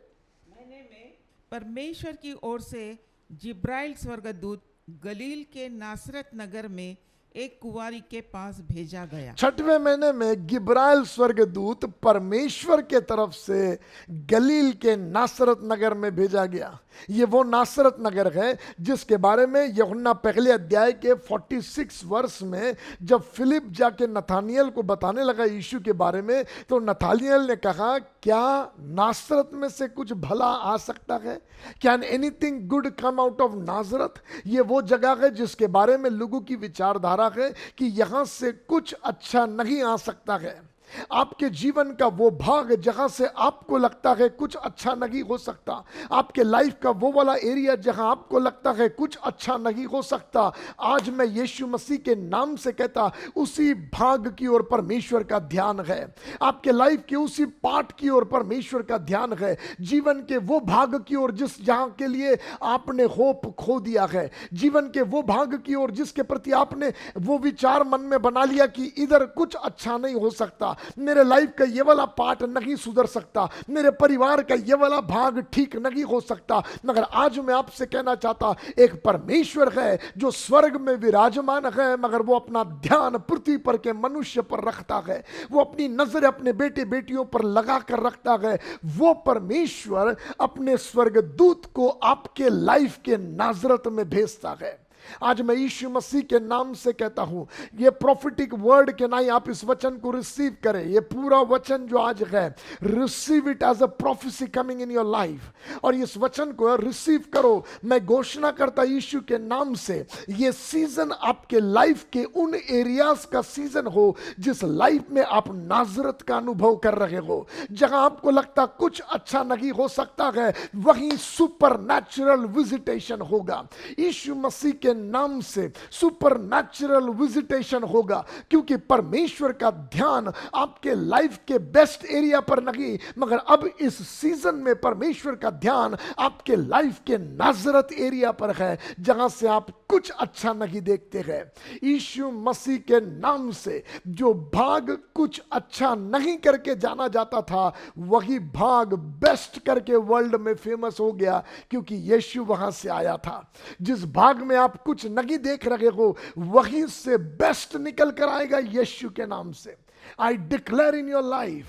परमेश्वर की ओर से जिब्राइल स्वर्गदूत गलील के नासरत नगर में एक कुंवारी के पास भेजा गया। 6वें महीने में गिब्राइल स्वर्गदूत परमेश्वर के तरफ से गलील के नासरत नगर में भेजा गया। ये वो नासरत नगर है जिसके बारे में यूहन्ना पहले अध्याय के 46 वर्ष में जब फिलिप जाके नथानियल को बताने लगा यीशु के बारे में, तो नथानियल ने कहा, क्या नासरत में से कुछ भला आ सकता है? Can anything good come out of Nazareth? ये वो जगह है जिसके बारे में लोगों की विचारधारा है कि यहां से कुछ अच्छा नहीं आ सकता है। आपके जीवन का वो भाग जहां से आपको लगता है कुछ अच्छा नहीं हो सकता, आपके लाइफ का वो वाला एरिया जहां आपको लगता है कुछ अच्छा नहीं हो सकता, आज मैं यीशु मसीह के नाम से कहता, उसी भाग की ओर परमेश्वर का ध्यान है। आपके लाइफ के उसी पार्ट की ओर परमेश्वर का ध्यान है। जीवन के वो भाग की ओर जिस जहां के लिए आपने होप खो दिया है, जीवन के वो भाग की ओर जिसके प्रति आपने वो विचार मन में बना लिया कि इधर कुछ अच्छा नहीं हो सकता, मेरे लाइफ का ये वाला पार्ट नहीं सुधर सकता, मेरे परिवार का ये वाला भाग ठीक नहीं हो सकता। मगर आज मैं आपसे कहना चाहता, एक परमेश्वर है जो स्वर्ग में विराजमान है, मगर वो अपना ध्यान पृथ्वी पर के मनुष्य पर रखता है। वो अपनी नजर अपने बेटे बेटियों पर लगा कर रखता है। वो परमेश्वर अपने स्वर्गदूत को आपके लाइफ के नाजरत में भेजता है। आज मैं यीशु मसीह के नाम से कहता हूं, ये प्रोफेटिक वर्ड के नहीं, आप इस वचन को रिसीव करें। ये पूरा वचन जो आज है, receive it as a prophecy coming in your life, और इस वचन को रिसीव करो। मैं घोषणा करता यीशु के नाम से, ये सीजन आपके लाइफ के उन एरियाज का सीजन हो जिस लाइफ में आप नाजरत का अनुभव कर रहे हो। जहां आपको लगता कुछ अच्छा नहीं हो सकता है, वहीं सुपर नेचुरल विजिटेशन होगा। यीशु मसीह के नाम से सुपरनैचुरल विजिटेशन होगा, क्योंकि परमेश्वर का ध्यान आपके लाइफ के बेस्ट एरिया पर नहीं, मगर अब इस सीजन में परमेश्वर का ध्यान आपके लाइफ के नाजरत एरिया पर है, जहां से आप कुछ अच्छा नहीं देखते हैं। यीशु मसीह के नाम से जो भाग कुछ अच्छा नहीं करके जाना जाता था, वही भाग बेस्ट करके वर्ल्ड में फेमस हो गया, क्योंकि यीशु वहां से आया था। जिस भाग में आप कुछ नहीं देख रहे हो, वहीं से बेस्ट निकल कर आएगा यीशु के नाम से। आई डिक्लेयर इन योर लाइफ,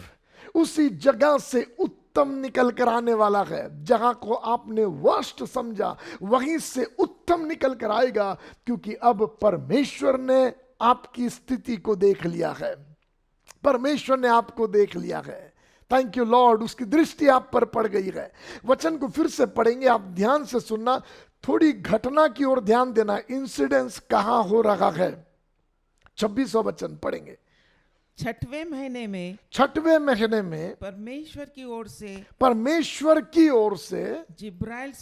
उसी जगह से उत्तम निकल कर आने वाला है। जहां को आपने वर्स्ट समझा, वहीं से उत्तम निकल कर आएगा, क्योंकि अब परमेश्वर ने आपकी स्थिति को देख लिया है। परमेश्वर ने आपको देख लिया है। थैंक यू लॉर्ड, उसकी दृष्टि आप पर पड़ गई है। वचन को फिर से पढ़ेंगे, आप ध्यान से सुनना, थोड़ी घटना की ओर ध्यान देना, इंसिडेंस कहां हो रहा है। 26वां वचन पढ़ेंगे। 6वें महीने में, 6वें महीने में परमेश्वर की ओर से जिब्राइल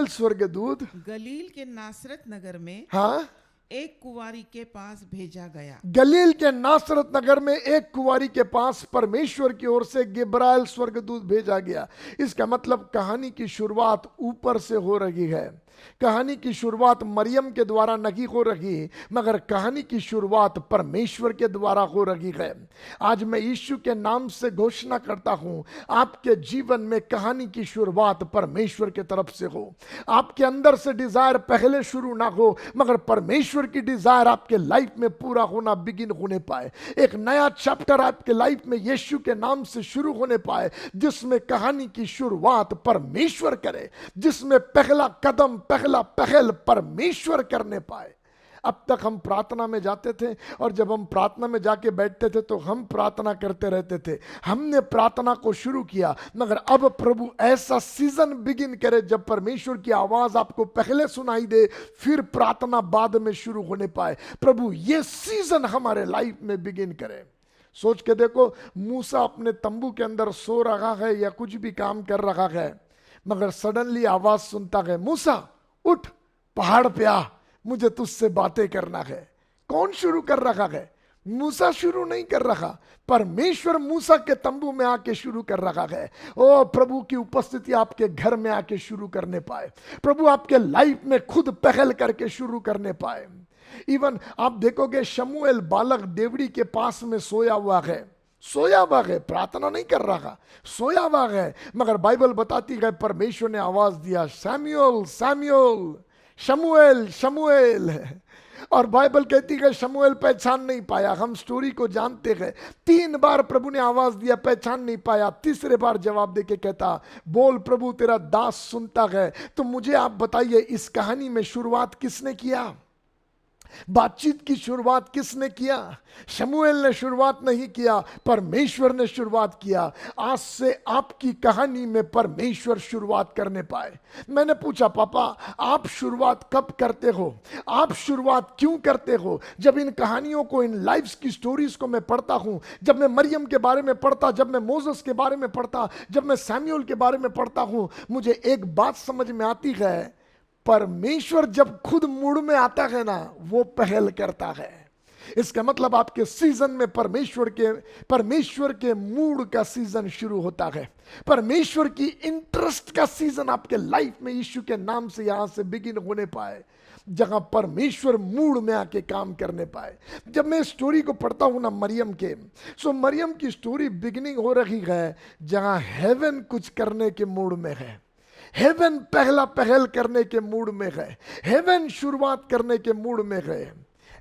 स्वर्गदूत गलील के नासरत नगर में, हाँ, एक कुंवारी के पास भेजा गया। गलील के नासरत नगर में एक कुंवारी के पास परमेश्वर की ओर से गिब्राइल स्वर्गदूत भेजा गया। इसका मतलब कहानी की शुरुआत ऊपर से हो रही है। कहानी की शुरुआत मरियम के द्वारा नहीं हो रही, मगर कहानी की शुरुआत परमेश्वर के द्वारा हो रही है। आज मैं यीशु के नाम से घोषणा करता हूं, आपके जीवन में कहानी की शुरुआत परमेश्वर के तरफ से हो। आपके अंदर से डिजायर पहले शुरू ना हो, मगर परमेश्वर की डिजायर आपके लाइफ में पूरा होना बिगिन होने पाए। एक नया चैप्टर आपके लाइफ में यीशु के नाम से शुरू होने पाए, जिसमें कहानी की शुरुआत परमेश्वर करे, जिसमें पहला कदम पहला पहल परमेश्वर करने पाए। अब तक हम प्रार्थना में जाते थे, और जब हम प्रार्थना में जाके बैठते थे तो हम प्रार्थना करते रहते थे। हमने प्रार्थना को शुरू किया, मगर अब प्रभु ऐसा सीजन बिगिन करे जब परमेश्वर की आवाज आपको पहले सुनाई दे, फिर प्रार्थना बाद में शुरू होने पाए। प्रभु ये सीजन हमारे लाइफ में बिगिन करे। सोच के देखो, मूसा अपने तंबू के अंदर सो रहा है या कुछ भी काम कर रहा है, मगर सडनली आवाज सुनता है, मूसा उठ, पहाड़ पे आ, मुझे तुझसे बातें करना है। कौन शुरू कर रहा है? मूसा शुरू नहीं कर रहा, परमेश्वर मूसा के तंबू में आके शुरू कर रहा है। ओ प्रभु की उपस्थिति आपके घर में आके शुरू करने पाए, प्रभु आपके लाइफ में खुद पहल करके शुरू करने पाए। इवन आप देखोगे, शमूएल बालक देवड़ी के पास में सोया हुआ है, प्रार्थना नहीं कर रहा, सोया हुआ है, मगर बाइबल बताती है परमेश्वर ने आवाज दिया, सैमुएल सैमुएल, शमूएल शमूएल। और बाइबल कहती है शमूएल पहचान नहीं पाया। हम स्टोरी को जानते हैं, 3 बार प्रभु ने आवाज दिया, पहचान नहीं पाया। तीसरे बार जवाब देके कहता, बोल प्रभु तेरा दास सुनता है। तो मुझे आप बताइए, इस कहानी में शुरुआत किसने किया? बातचीत की शुरुआत किसने किया? शमूएल ने शुरुआत नहीं किया, परमेश्वर ने शुरुआत किया। आज से आपकी कहानी में परमेश्वर शुरुआत करने पाए। मैंने पूछा, पापा आप शुरुआत कब करते हो? आप शुरुआत क्यों करते हो? जब इन कहानियों को, इन लाइफ्स की स्टोरीज को मैं पढ़ता हूं, जब मैं मरियम के बारे में पढ़ता, जब मैं मोसेस के बारे में पढ़ता, जब मैं सैमुएल के बारे में पढ़ता हूं, मुझे एक बात समझ में आती है, परमेश्वर जब खुद मूड में आता है ना, वो पहल करता है। इसका मतलब आपके सीजन में परमेश्वर के मूड का सीजन शुरू होता है। परमेश्वर की इंटरेस्ट का सीजन आपके लाइफ में यीशु के नाम से यहां से बिगिन होने पाए, जहां परमेश्वर मूड में आके काम करने पाए। जब मैं स्टोरी को पढ़ता हूं ना मरियम के, सो मरियम की स्टोरी बिगिनिंग हो रही है जहां हेवन कुछ करने के मूड में है। हेवन पहल करने के मूड में है। हेवन शुरुआत करने के मूड में है।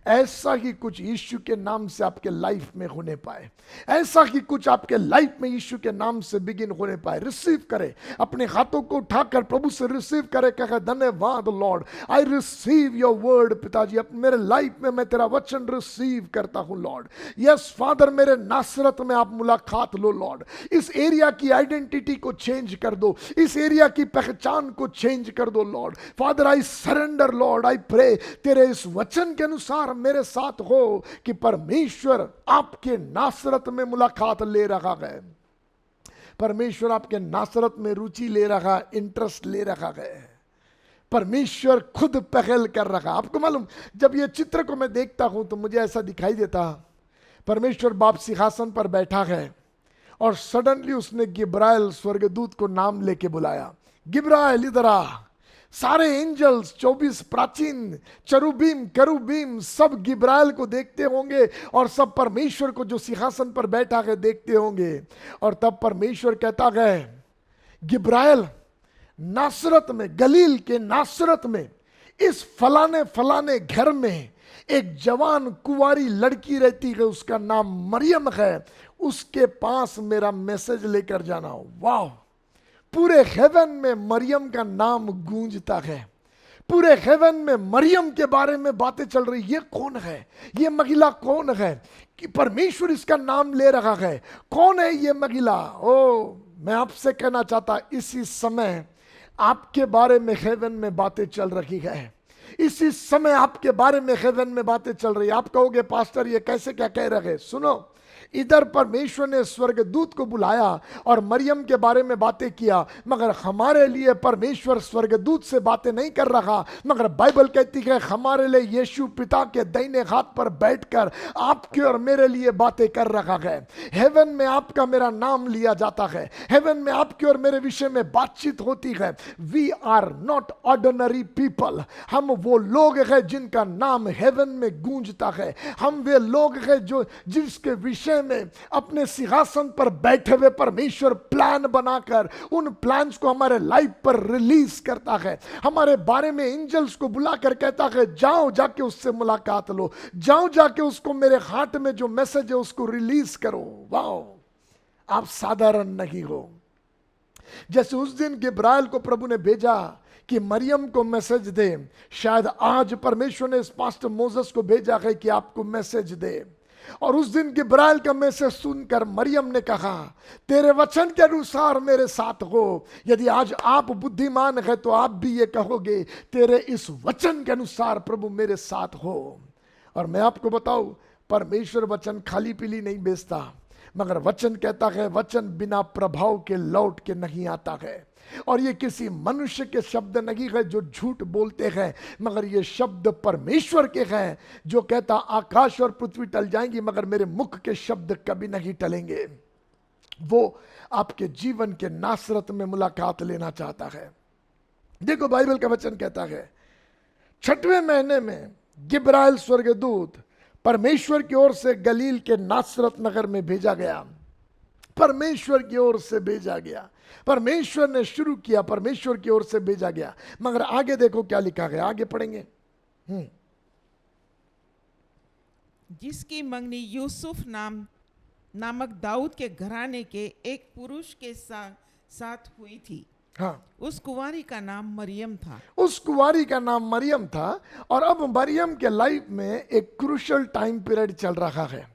ऐसा ही कुछ यीशु के नाम से आपके लाइफ में होने पाए। ऐसा ही कुछ आपके लाइफ में यीशु के नाम से बिगिन होने पाए। रिसीव करे, अपने हाथों को उठाकर प्रभु से रिसीव करे, कहे धन्यवाद Lord, I receive your word. पिताजी अब मेरे लाइफ में मैं तेरा वचन रिसीव करता हूं लॉर्ड। यस फादर, मेरे नासरत में आप मुलाकात लो लॉर्ड। इस एरिया की आइडेंटिटी को चेंज कर दो, इस एरिया की पहचान को चेंज कर दो Lord. Father I surrender Lord, I pray तेरे इस वचन के अनुसार मेरे साथ हो कि परमेश्वर आपके नासरत में मुलाकात ले रहा है। परमेश्वर आपके नासरत में रुचि ले रहा, इंटरेस्ट ले रहा है। परमेश्वर खुद पहल कर रहा। आपको मालूम, जब ये चित्र को मैं देखता हूं तो मुझे ऐसा दिखाई देता, परमेश्वर बाप सिंहासन पर बैठा है और सडनली उसने गिब्राइल स्वर्गदूत को नाम लेके बुलाया, गिब्राइल इधर आ। सारे एंजल्स 24 प्राचीन चरुबीम करुबीम सब गिब्राइल को देखते होंगे और सब परमेश्वर को जो सिंहासन पर बैठा है देखते होंगे। और तब परमेश्वर कहता है, गिब्राइल नासरत में, गलील के नासरत में, इस फलाने फलाने घर में एक जवान कुंवारी लड़की रहती है, उसका नाम मरियम है, उसके पास मेरा मैसेज लेकर जाना। वाह, पूरे हेवन में मरियम का नाम गूंजता है। पूरे हेवन में मरियम के बारे में बातें चल रही। ये कौन है? ये महिला कौन है कि परमेश्वर इसका नाम ले रहा है? कौन है ये महिला? ओ, मैं आपसे कहना चाहता, इसी समय आपके बारे में हेवन में बातें चल रही है। इसी समय आपके बारे में हेवन में बातें चल रही है। आप कहोगे पास्टर ये कैसे, क्या कह रहे? सुनो, इधर परमेश्वर ने स्वर्गदूत को बुलाया और मरियम के बारे में बातें किया, मगर हमारे लिए परमेश्वर स्वर्गदूत से बातें नहीं कर रहा, मगर बाइबल कहती है हमारे लिए यीशु पिता के दाहिने हाथ पर बैठकर आपके और मेरे लिए बातें कर रहा है। हेवन में आपका मेरा नाम लिया जाता है। हेवन में आपके और मेरे विषय में बातचीत होती है। We are not ordinary people. हम वो लोग हैं जिनका नाम हेवन में गूंजता है। हम वे लोग हैं जो जिसके विषय में अपने सिंहासन पर बैठे हुए परमेश्वर प्लान बनाकर उन प्लान्स को हमारे लाइफ पर रिलीज करता है। हमारे बारे में एंजल्स को बुलाकर कहता है, जाओ जाके उससे मुलाकात लो, जाओ जाके उसको मेरे हाथ में जो मैसेज है उसको रिलीज करो। वाह, आप साधारण नहीं हो। जैसे उस दिन गिब्राइल को प्रभु ने भेजा कि मरियम को मैसेज दे, शायद आज परमेश्वर ने इस पास्टर मोसेस को भेजा है कि आपको मैसेज दे। और उस दिन गिब्राइल का मैसेज सुनकर मरियम ने कहा, तेरे वचन के अनुसार मेरे साथ हो। यदि आज आप बुद्धिमान है तो आप भी ये कहोगे, तेरे इस वचन के अनुसार प्रभु मेरे साथ हो। और मैं आपको बताऊं, परमेश्वर वचन खाली पीली नहीं बेचता, मगर वचन कहता है वचन बिना प्रभाव के लौट के नहीं आता है। और ये किसी मनुष्य के शब्द नहीं है जो झूठ बोलते हैं, मगर ये शब्द परमेश्वर के हैं जो कहता आकाश और पृथ्वी टल जाएंगी मगर मेरे मुख के शब्द कभी नहीं टलेंगे। वो आपके जीवन के नासरत में मुलाकात लेना चाहता है। देखो बाइबल का वचन कहता है 6वें महीने में गिब्राइल स्वर्गदूत परमेश्वर की ओर से गलील के नासरत नगर में भेजा गया। परमेश्वर की ओर से भेजा गया, परमेश्वर ने शुरू किया, परमेश्वर की ओर से भेजा गया। मगर आगे देखो क्या लिखा गया, आगे पढ़ेंगे। जिसकी मंगनी यूसुफ नामक दाऊद के घराने के एक पुरुष के साथ हुई थी। हाँ, उस कुंवारी का नाम मरियम था। उस कुंवारी का नाम मरियम था। और अब मरियम के लाइफ में एक क्रूशियल टाइम पीरियड चल रहा है।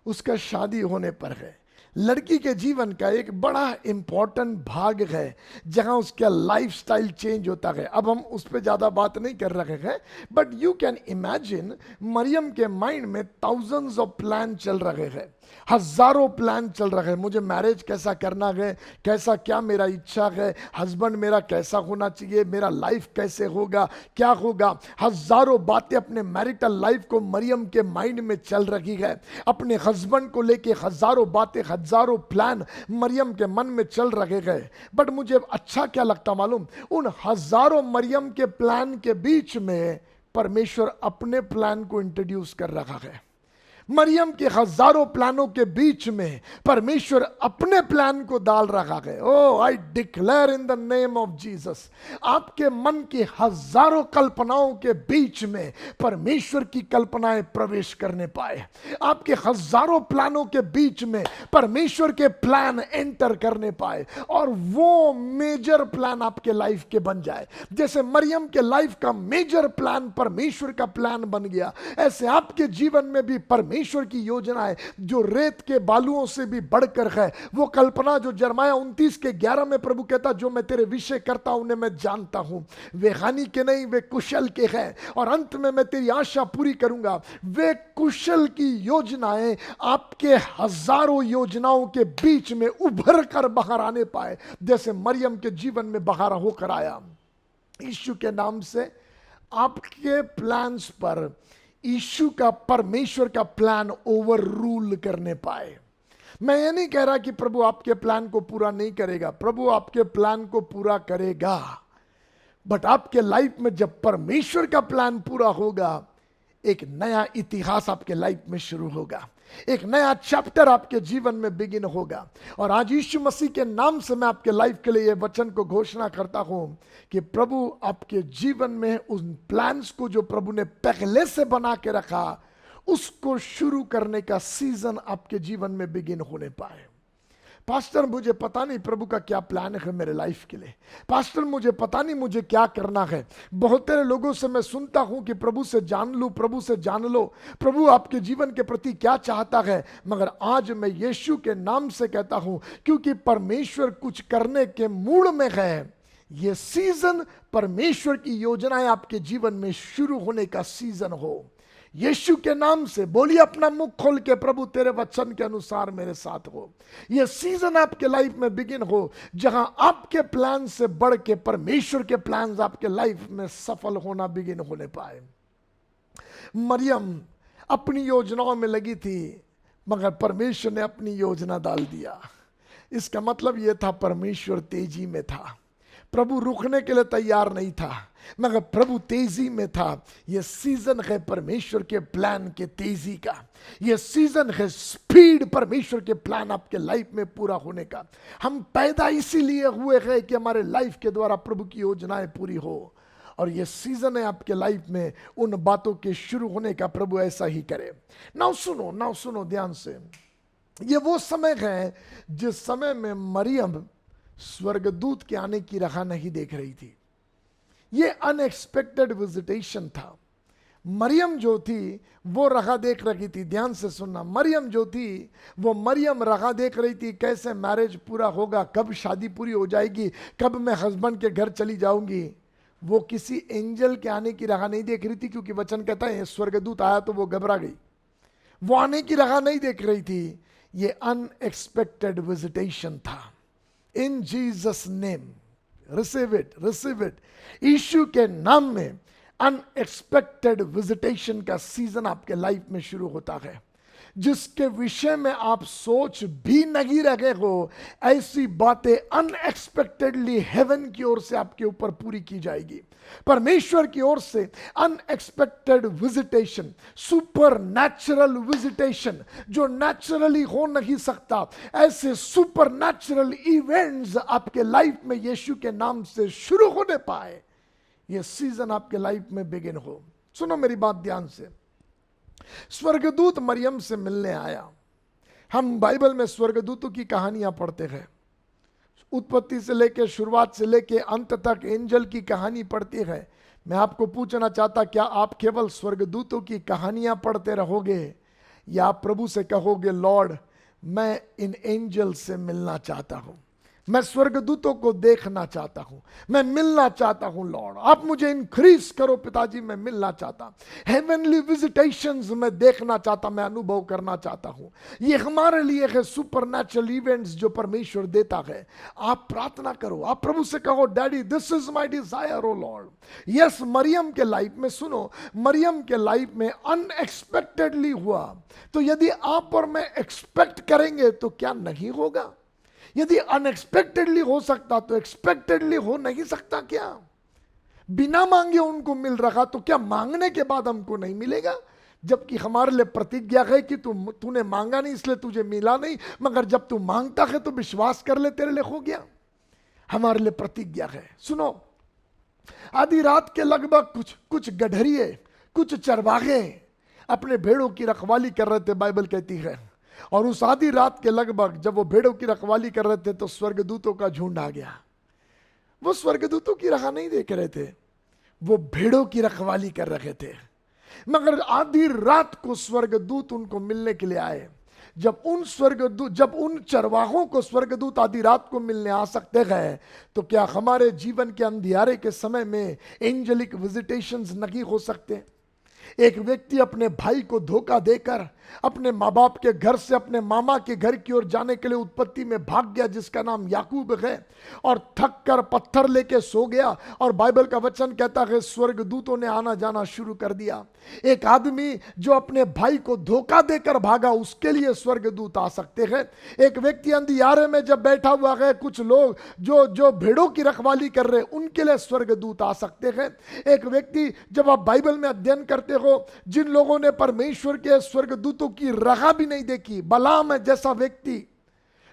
उसका शादी होने पर है। लड़की के जीवन का एक बड़ा इंपॉर्टेंट भाग है जहां उसका लाइफस्टाइल चेंज होता है। अब हम उस पर ज्यादा बात नहीं कर रहे हैं, but you can imagine Mariam के माइंड में थाउजेंड्स ऑफ प्लान चल रहे हैं, हजारों प्लान चल रहे हैं। मुझे मैरिज कैसा करना है, कैसा क्या मेरा इच्छा है, हस्बैंड मेरा कैसा होना चाहिए, मेरा लाइफ कैसे होगा, क्या होगा। हजारों बातें अपने मैरिटल लाइफ को मरियम के माइंड में चल रही है। अपने हस्बैंड को लेके हजारों बातें, हजारों प्लान मरियम के मन में चल रहे हैं। बट मुझे अच्छा क्या लगता मालूम, उन हजारों मरियम के प्लान के बीच में परमेश्वर अपने प्लान को इंट्रोड्यूस कर रहा है। मरियम के हजारों प्लानों के बीच में परमेश्वर अपने प्लान को डाल रहा है। Oh I declare in the name of Jesus, आपके मन की हजारों कल्पनाओं के बीच में परमेश्वर की कल्पनाएं प्रवेश करने पाए। आपके हजारों प्लानों के बीच में परमेश्वर के प्लान एंटर करने पाए और वो मेजर प्लान आपके लाइफ के बन जाए। जैसे मरियम के लाइफ का मेजर प्लान परमेश्वर का प्लान बन गया, ऐसे आपके जीवन में भी परमेश्वर की योजना है जो रेत के बालुओं से भी बढ़कर है। वो कल्पना जो यिर्मयाह 29:11 में प्रभु कहता, जो मैं तेरे विषय करता हूं उन्हें मैं जानता हूं, वे हानि के नहीं वे कुशल के हैं, और अंत में मैं तेरी आशा पूरी करूंगा। वे कुशल की योजनाएं आपके हजारों योजनाओं के बीच में उभर कर बाहर आने पाए, जैसे मरियम के जीवन में बाहर होकर आया। यीशु के नाम से आपके प्लान्स पर यीशु का, परमेश्वर का प्लान ओवर रूल करने पाए। मैं ये नहीं कह रहा कि प्रभु आपके प्लान को पूरा नहीं करेगा, प्रभु आपके प्लान को पूरा करेगा। बट आपके लाइफ में जब परमेश्वर का प्लान पूरा होगा, एक नया इतिहास आपके लाइफ में शुरू होगा, एक नया चैप्टर आपके जीवन में बिगिन होगा। और आज यीशु मसीह के नाम से मैं आपके लाइफ के लिए ये वचन को घोषणा करता हूं कि प्रभु आपके जीवन में उन प्लान्स को जो प्रभु ने पहले से बना के रखा, उसको शुरू करने का सीजन आपके जीवन में बिगिन होने पाए। पास्टर मुझे पता नहीं प्रभु का क्या प्लान है मेरे लाइफ के लिए, पास्टर मुझे पता नहीं मुझे क्या करना है। बहुत सारे लोगों से मैं सुनता हूं कि प्रभु से जान लूं, प्रभु से जान लो, प्रभु आपके जीवन के प्रति क्या चाहता है। मगर आज मैं यीशु के नाम से कहता हूं, क्योंकि परमेश्वर कुछ करने के मूड में है, ये सीजन परमेश्वर की योजनाएं आपके जीवन में शुरू होने का सीजन हो। यीशु के नाम से बोलिए, अपना मुख खोल के, प्रभु तेरे वचन के अनुसार मेरे साथ हो। यह सीजन आपके लाइफ में बिगिन हो जहां आपके प्लान से बढ़ के परमेश्वर के प्लान्स आपके लाइफ में सफल होना बिगिन होने पाए। मरियम अपनी योजनाओं में लगी थी, मगर परमेश्वर ने अपनी योजना डाल दिया। इसका मतलब यह था परमेश्वर तेजी में था, प्रभु रुकने के लिए तैयार नहीं था, मगर प्रभु तेजी में था। यह सीजन है परमेश्वर के प्लान के तेजी का, यह सीजन है स्पीड परमेश्वर के प्लान आपके लाइफ में पूरा होने का। हम पैदा इसीलिए हुए हैं कि हमारे लाइफ के द्वारा प्रभु की योजनाएं पूरी हो, और यह सीजन है आपके लाइफ में उन बातों के शुरू होने का। प्रभु ऐसा ही करे। नाउ सुनो ध्यान से। ये वो समय है जिस समय में मरियम स्वर्गदूत के आने की राह नहीं देख रही थी। ये अनएक्सपेक्टेड विजिटेशन था। मरियम जो थी वो राह देख रही थी। ध्यान से सुनना, मरियम जो थी वो मरियम राह देख रही थी, कैसे मैरिज पूरा होगा, कब शादी पूरी हो जाएगी, कब मैं हस्बैंड के घर चली जाऊंगी। वो किसी एंजल के आने की राह नहीं देख रही थी, क्योंकि वचन कहता है स्वर्गदूत आया तो वो घबरा गई। वो आने की राह नहीं देख रही थी। ये अनएक्सपेक्टेड विजिटेशन था। In Jesus name, receive it. यीशु के नाम में अनएक्सपेक्टेड विजिटेशन का सीजन आपके लाइफ में शुरू होता है, जिसके विषय में आप सोच भी नहीं रहे हो। ऐसी बातें अनएक्सपेक्टेडली हेवन की ओर से आपके ऊपर पूरी की जाएगी। परमेश्वर की ओर से unexpected visitation, super natural visitation, जो नेचुरली हो नहीं सकता, ऐसे सुपर नेचुरल इवेंट्स आपके लाइफ में यीशु के नाम से शुरू होने पाए। यह सीजन आपके लाइफ में बिगिन हो। सुनो मेरी बात ध्यान से। स्वर्गदूत मरियम से मिलने आया। हम बाइबल में स्वर्गदूतों की कहानियां पढ़ते हैं, उत्पत्ति से लेकर शुरुआत से लेकर अंत तक एंजल की कहानी पढ़ती है। मैं आपको पूछना चाहता, क्या आप केवल स्वर्गदूतों की कहानियां पढ़ते रहोगे या आप प्रभु से कहोगे, लॉर्ड मैं इन एंजल से मिलना चाहता हूं, मैं स्वर्गदूतों को देखना चाहता हूं, मैं मिलना चाहता हूं। लॉर्ड आप मुझे इंक्रीज करो पिताजी, मैं मिलना चाहता, हेवनली विजिटेशंस मैं देखना चाहता, मैं अनुभव करना चाहता हूं। ये हमारे लिए है सुपरनैचुरल इवेंट्स जो परमेश्वर देता है। आप प्रार्थना करो, आप प्रभु से कहो, daddy this is my desire O Lord. Yes, Mariam के लाइफ में सुनो, मरियम के लाइफ में अनएक्सपेक्टेडली हुआ, तो यदि आप और मैं एक्सपेक्ट करेंगे तो क्या नहीं होगा? यदि अनएक्सपेक्टेडली हो सकता तो एक्सपेक्टेडली हो नहीं सकता क्या? बिना मांगे उनको मिल रहा तो क्या मांगने के बाद हमको नहीं मिलेगा? जबकि हमारे लिए प्रतिज्ञा है कि तूने मांगा नहीं इसलिए तुझे मिला नहीं, मगर जब तू मांगता है तो विश्वास कर ले तेरे लिए हो गया। हमारे लिए प्रतिज्ञा है। सुनो, आधी रात के लगभग कुछ गधरिए, कुछ चरवाहे अपने भेड़ों की रखवाली कर रहे थे, बाइबल कहती है। और उस आधी रात के लगभग जब वो भेड़ों की रखवाली कर रहे थे तो स्वर्गदूतों का झुंड आ गया। वो स्वर्गदूतों की राह नहीं देख रहे थे, वो भेड़ों की रखवाली कर रहे थे। मगर आधी रात को स्वर्गदूत उनको मिलने के लिए आए। जब उन चरवाहों को स्वर्गदूत आधी रात को मिलने आ सकते हैं, तो क्या हमारे जीवन के अंधियारे के समय में एंजेलिक विजिटेशंस नहीं हो सकते? एक व्यक्ति अपने भाई को धोखा देकर अपने माँ बाप के घर से अपने मामा के घर की ओर जाने के लिए उत्पत्ति में भाग गया, जिसका नाम याकूब है, और थक कर पत्थर लेके सो गया। और बाइबल का वचन कहता है स्वर्गदूतों ने आना जाना शुरू कर दिया। एक आदमी जो अपने भाई को धोखा देकर भागा, उसके लिए स्वर्गदूत आ सकते हैं। एक व्यक्ति अंधियारे में जब बैठा हुआ है, कुछ लोग जो भेड़ों की रखवाली कर रहे, उनके लिए स्वर्गदूत आ सकते हैं। एक व्यक्ति, जब आप बाइबल में अध्ययन करते हो, जिन लोगों ने परमेश्वर के स्वर्गदूतों की राह भी नहीं देखी, बलाम जैसा व्यक्ति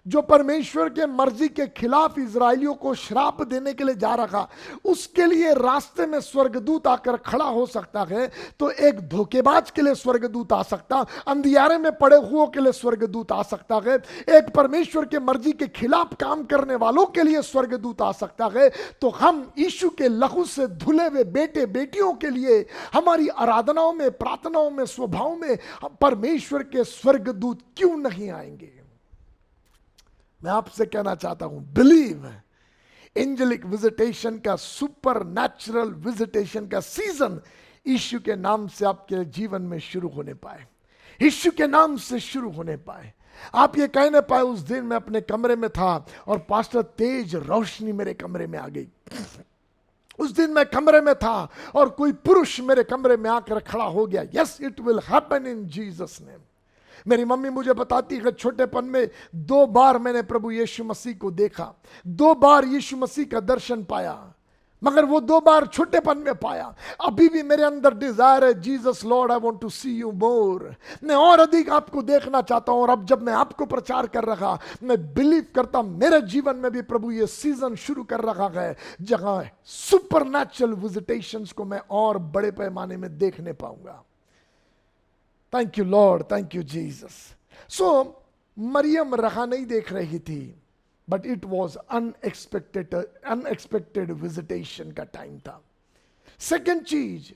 जो परमेश्वर के मर्जी के खिलाफ इजराइलियों को श्राप देने के लिए जा रहा, उसके लिए रास्ते में स्वर्गदूत आकर खड़ा हो सकता है। तो एक धोखेबाज के लिए स्वर्गदूत आ सकता, अंधियारे में पड़े हुओं के लिए स्वर्गदूत आ सकता है, एक परमेश्वर के मर्जी के खिलाफ काम करने वालों के लिए स्वर्गदूत आ सकता है। तो हम यीशु के लहू से धुले हुए बेटे बेटियों के लिए हमारी आराधनाओं में, प्रार्थनाओं में, स्वभाव में परमेश्वर के स्वर्गदूत क्यों नहीं आएंगे? मैं आपसे कहना चाहता हूं, बिलीव एंजेलिक विजिटेशन का, सुपर नेचुरल विजिटेशन का सीजन यीशु के नाम से आपके जीवन में शुरू होने पाए, यीशु के नाम से शुरू होने पाए। आप ये कहने पाए, उस दिन मैं अपने कमरे में था और पास्टर तेज रोशनी मेरे कमरे में आ गई। उस दिन मैं कमरे में था और कोई पुरुष मेरे कमरे में आकर खड़ा हो गया। Yes, it will happen in Jesus name. मेरी मम्मी मुझे बताती है, छोटेपन में 2 बार मैंने प्रभु यीशु मसीह को देखा, 2 बार यीशु मसीह का दर्शन पाया, मगर वो 2 बार छोटेपन में पाया। अभी भी मेरे अंदर डिजायर है, Jesus Lord I want to see you more, मैं और अधिक आपको देखना चाहता हूं। और अब जब मैं आपको प्रचार कर रहा, मैं बिलीव करता मेरे जीवन में भी प्रभु ये सीजन शुरू कर रहा है जहां सुपरनैचुरल विजिटेशंस को मैं और बड़े पैमाने में देखने पाऊंगा। Thank you lord, thank you Jesus. So मरियम राह नहीं देख रही थी, but it was unexpected visitation का टाइम था। सेकेंड चीज,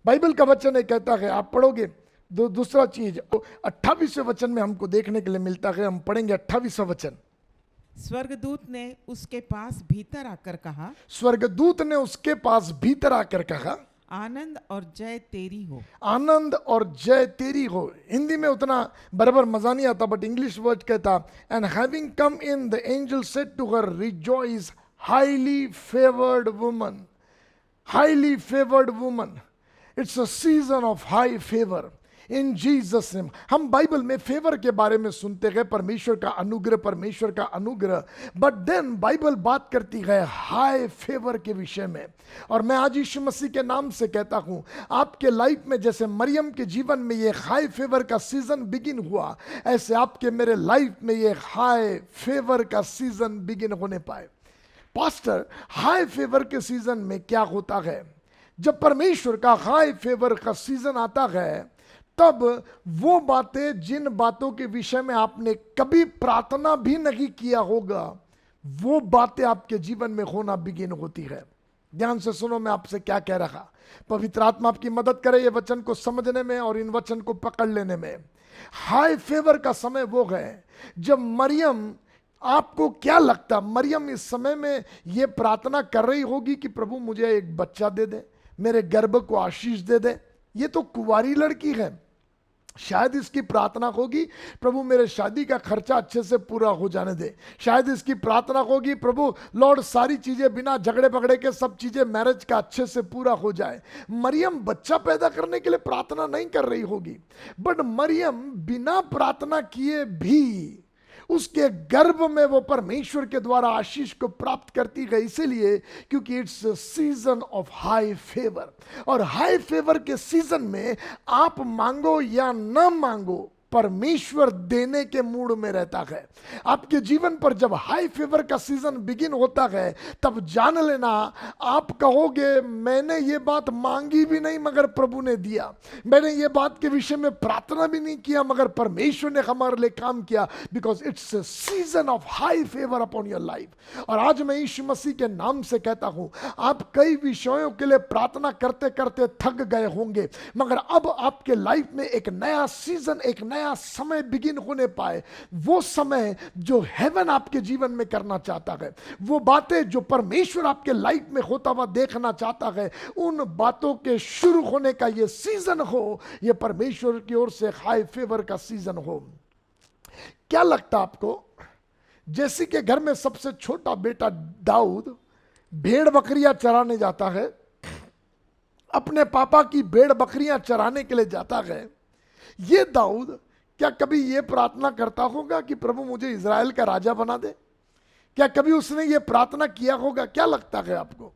बाइबल का वचन है, कहता है, आप पढ़ोगे दूसरा चीज 28वें वचन में हमको देखने के लिए मिलता है। हम पढ़ेंगे 28वां वचन। स्वर्गदूत ने उसके पास भीतर आकर कहा, स्वर्गदूत ने उसके पास भीतर आकर कहा, आनंद और जय तेरी हो, आनंद और जय तेरी हो। हिंदी में उतना बराबर मजा नहीं आता, बट इंग्लिश वर्ड कहता, and having come in the angel said to her, rejoice highly favoured woman, highly favoured woman. It's a season of high favour in Jesus name. हम बाइबल में फेवर के बारे में सुनते हैं, परमेश्वर का अनुग्रह, परमेश्वर का अनुग्रह, बट देन बाइबल बात करती है हाई फेवर के विषय में। और मैं आज यीशु मसीह के नाम से कहता हूं, आपके लाइफ में जैसे मरियम के जीवन में ये हाई फेवर का सीजन बिगिन हुआ, ऐसे आपके मेरे लाइफ में ये हाई फेवर का सीजन बिगिन होने पाए। पास्टर, हाई फेवर के सीजन में क्या होता है? जब परमेश्वर का हाई फेवर का सीजन आता है तब वो बातें, जिन बातों के विषय में आपने कभी प्रार्थना भी नहीं किया होगा, वो बातें आपके जीवन में होना बिगिन होती है। ध्यान से सुनो मैं आपसे क्या कह रहा। पवित्र आत्मा आपकी मदद करे ये वचन को समझने में और इन वचन को पकड़ लेने में। हाई फेवर का समय वो है जब मरियम, आपको क्या लगता मरियम इस समय में ये प्रार्थना कर रही होगी कि प्रभु मुझे एक बच्चा दे दे, मेरे गर्भ को आशीष दे दे। ये तो कुंवारी लड़की है, शायद इसकी प्रार्थना होगी प्रभु मेरे शादी का खर्चा अच्छे से पूरा हो जाने दे। शायद इसकी प्रार्थना होगी प्रभु लॉर्ड सारी चीजें बिना झगड़े बगड़े के सब चीजें मैरिज का अच्छे से पूरा हो जाए। मरियम बच्चा पैदा करने के लिए प्रार्थना नहीं कर रही होगी, बट मरियम बिना प्रार्थना किए भी उसके गर्भ में वो परमेश्वर के द्वारा आशीष को प्राप्त करती है, इसीलिए क्योंकि it's season of high favour. और हाई फेवर के सीजन में आप मांगो या न मांगो, परमेश्वर देने के मूड में रहता है। आपके जीवन पर जब हाई फेवर का सीजन बिगिन होता है तब जान लेना आप कहोगे मैंने ये बात मांगी भी नहीं मगर प्रभु ने दिया, मैंने ये बात के विषय में प्रार्थना भी नहीं किया मगर परमेश्वर ने हमारे लिए काम किया, because it's season of high favour upon your life. और आज मैं यीशु मसीह के नाम से कहता हूं, आप कई विषयों के लिए प्रार्थना करते करते थक गए होंगे, मगर अब आपके लाइफ में एक नया सीजन, एक नया समय बिगिन होने पाए। वो समय जो हेवन आपके जीवन में करना चाहता है, वो बातें जो परमेश्वर आपके लाइफ में होता हुआ देखना चाहता है, उन बातों के शुरू होने का ये सीजन हो, ये परमेश्वर की ओर से हाई फेवर का सीजन हो। क्या लगता आपको, जैसे कि घर में सबसे छोटा बेटा दाऊद भेड़ बकरियां चराने जाता है, अपने पापा की भेड़ बकरियां चराने के लिए जाता है, ये दाऊद क्या कभी ये प्रार्थना करता होगा कि प्रभु मुझे इज़राइल का राजा बना दे? क्या कभी उसने ये प्रार्थना किया होगा? क्या लगता है आपको?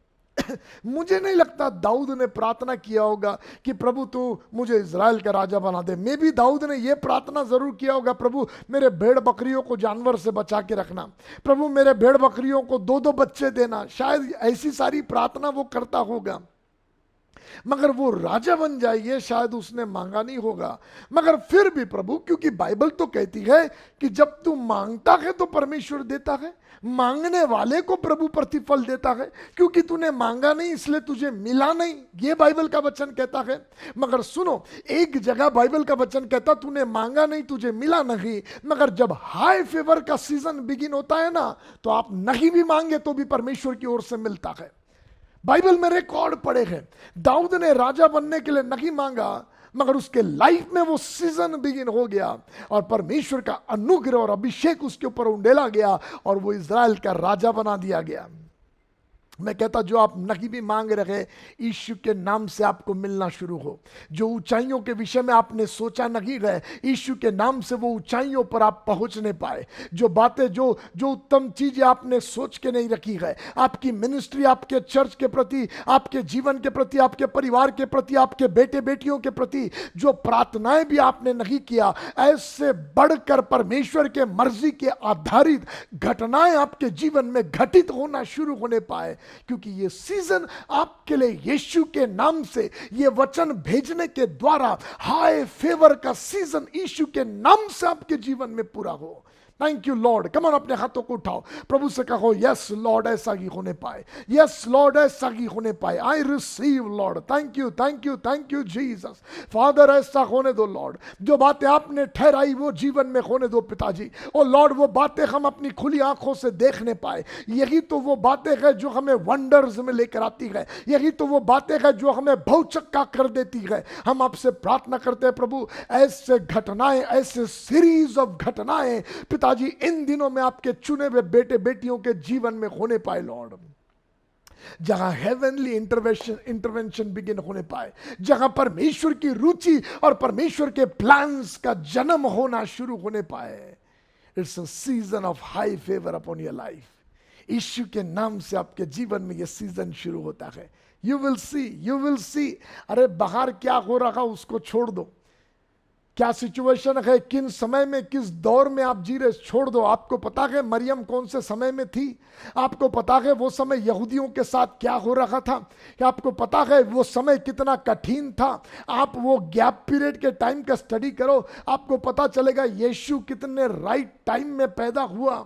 मुझे नहीं लगता दाऊद ने प्रार्थना किया होगा कि प्रभु तू मुझे इज़राइल का राजा बना दे। मे भी दाऊद ने ये प्रार्थना जरूर किया होगा, प्रभु मेरे भेड़ बकरियों को जानवर से बचा के रखना, प्रभु मेरे भेड़ बकरियों को 2-2 बच्चे देना। शायद ऐसी सारी प्रार्थना वो करता होगा, मगर वो राजा बन जाए ये शायद उसने मांगा नहीं होगा। मगर फिर भी प्रभु, क्योंकि बाइबल तो कहती है कि जब तू मांगता है तो परमेश्वर देता है, मांगने वाले को प्रभु प्रतिफल देता है। क्योंकि तूने मांगा नहीं इसलिए तुझे मिला नहीं, ये बाइबल का वचन कहता है। मगर सुनो, एक जगह बाइबल का वचन कहता तूने मांगा नहीं तुझे मिला नहीं, मगर जब हाई फेवर का सीजन बिगिन होता है ना, तो आप नहीं भी मांगे तो भी परमेश्वर की ओर से मिलता है। बाइबल में रिकॉर्ड पड़े हैं, दाऊद ने राजा बनने के लिए नहीं मांगा, मगर उसके लाइफ में वो सीजन बिगिन हो गया और परमेश्वर का अनुग्रह और अभिषेक उसके ऊपर उंडेला गया और वो इज़राइल का राजा बना दिया गया। मैं कहता जो आप नहीं भी मांग रहे, यीशु के नाम से आपको मिलना शुरू हो। जो ऊंचाइयों के विषय में आपने सोचा नहीं रहे, यीशु के नाम से वो ऊंचाइयों पर आप पहुंच नहीं पाए। जो बातें, जो उत्तम चीजें आपने सोच के नहीं रखी है, आपकी मिनिस्ट्री, आपके चर्च के प्रति, आपके जीवन के प्रति, आपके परिवार के प्रति, आपके बेटे बेटियों के प्रति जो प्रार्थनाएं भी आपने नहीं किया, ऐसे बढ़कर परमेश्वर के मर्जी के आधारित घटनाएं आपके जीवन में घटित होना शुरू होने पाए। क्योंकि ये सीजन आपके लिए यीशु के नाम से ये वचन भेजने के द्वारा हाई फेवर का सीजन यीशु के नाम से आपके जीवन में पूरा हो। Thank you Lord. Come on, अपने हाथों को उठाओ, प्रभु से कहो यस लॉर्ड ऐसा ही होने पाए, यस लॉर्ड ऐसा ही होने पाए। I receive Lord, thank you thank you thank you Jesus. Father ऐसा होने दो लॉर्ड, जो बातें आपने ठहराई वो जीवन में होने दो पिताजी। ओ लॉर्ड, वो बातें हम अपनी खुली आंखों से देखने पाए। यही तो वो बातें हैं जो हमें वंडर्स में लेकर आती है, यही तो वो बातें हैं जो हमें भौचक्का कर देती है। हम आपसे प्रार्थना करते हैं प्रभु, ऐसे घटनाएं, ऐसे सीरीज ऑफ घटनाएं पिताजी इन दिनों में आपके चुने हुए बेटे बेटियों के जीवन में होने पाए लॉर्ड। जहां हेवनली इंटरवेंशन बिगिन होने पाए, जहां परमेश्वर की रुचि और परमेश्वर के प्लान्स का जन्म होना शुरू होने पाए। It's a season of high favour upon your life. यीशु के नाम से आपके जीवन में यह सीजन शुरू होता है। You will see, you will see. अरे बाहर क्या हो रहा उसको छोड़ दो, क्या सिचुएशन है, किन समय में, किस दौर में आप जी रहे, छोड़ दो। आपको पता है मरियम कौन से समय में थी? आपको पता है वो समय यहूदियों के साथ क्या हो रहा था? क्या आपको पता है वो समय कितना कठिन था? आप वो गैप पीरियड के टाइम का स्टडी करो, आपको पता चलेगा यीशु कितने राइट टाइम में पैदा हुआ,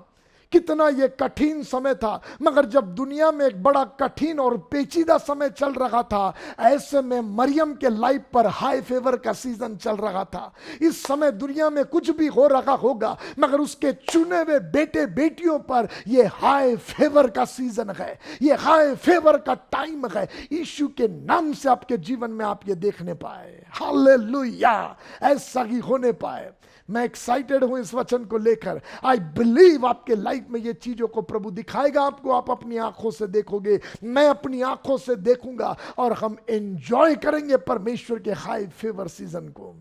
कितना ये कठिन समय था। मगर जब दुनिया में एक बड़ा कठिन और पेचीदा समय चल रहा था, ऐसे में मरियम के लाइफ पर हाई फेवर का सीजन चल रहा था। इस समय दुनिया में कुछ भी हो रहा होगा, मगर उसके चुने हुए बेटे बेटियों पर ये हाई फेवर का सीजन है, ये हाई फेवर का टाइम है। यीशु के नाम से आपके जीवन में आप ये देखने पाए, हालेलुया, ऐसा ही होने पाए। मैं एक्साइटेड हूं इस वचन को लेकर। आई बिलीव आपके लाइफ में ये चीजों को प्रभु दिखाएगा आपको, आप अपनी आंखों से देखोगे, मैं अपनी आंखों से देखूंगा, और हम एंजॉय करेंगे परमेश्वर के हाई फेवर सीजन को।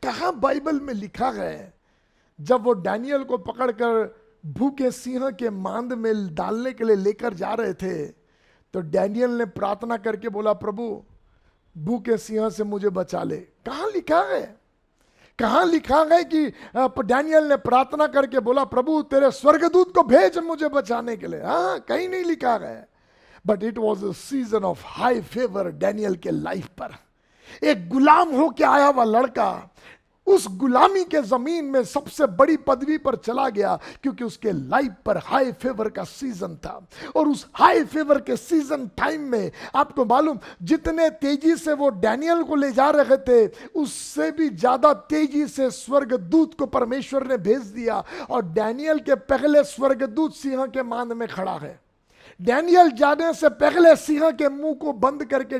कहां बाइबल में लिखा है, जब वो डैनियल को पकड़कर भूखे सिंह के मांद में डालने के लिए लेकर जा रहे थे, तो डैनियल ने प्रार्थना करके बोला, प्रभु भूखे सिंह से मुझे बचा ले। कहां लिखा है? कहां लिखा है कि डैनियल ने प्रार्थना करके बोला, प्रभु तेरे स्वर्गदूत को भेज मुझे बचाने के लिए? हाँ, कहीं नहीं लिखा है। But it was a season of high favour Daniel के लाइफ पर। एक गुलाम होके आया हुआ लड़का उस गुलामी के जमीन में सबसे बड़ी पदवी पर चला गया, क्योंकि उसके लाइफ पर हाई फेवर का सीजन था। और उस हाई फेवर के सीजन टाइम में आपको मालूम, जितने तेजी से वो डैनियल को ले जा रहे थे, उससे भी ज्यादा तेजी से स्वर्गदूत को परमेश्वर ने भेज दिया, और डैनियल के पहले स्वर्गदूत सिंह के मांद में खड़ा है। डैनियल जाने से पहले सिंह के मुंह को बंद करके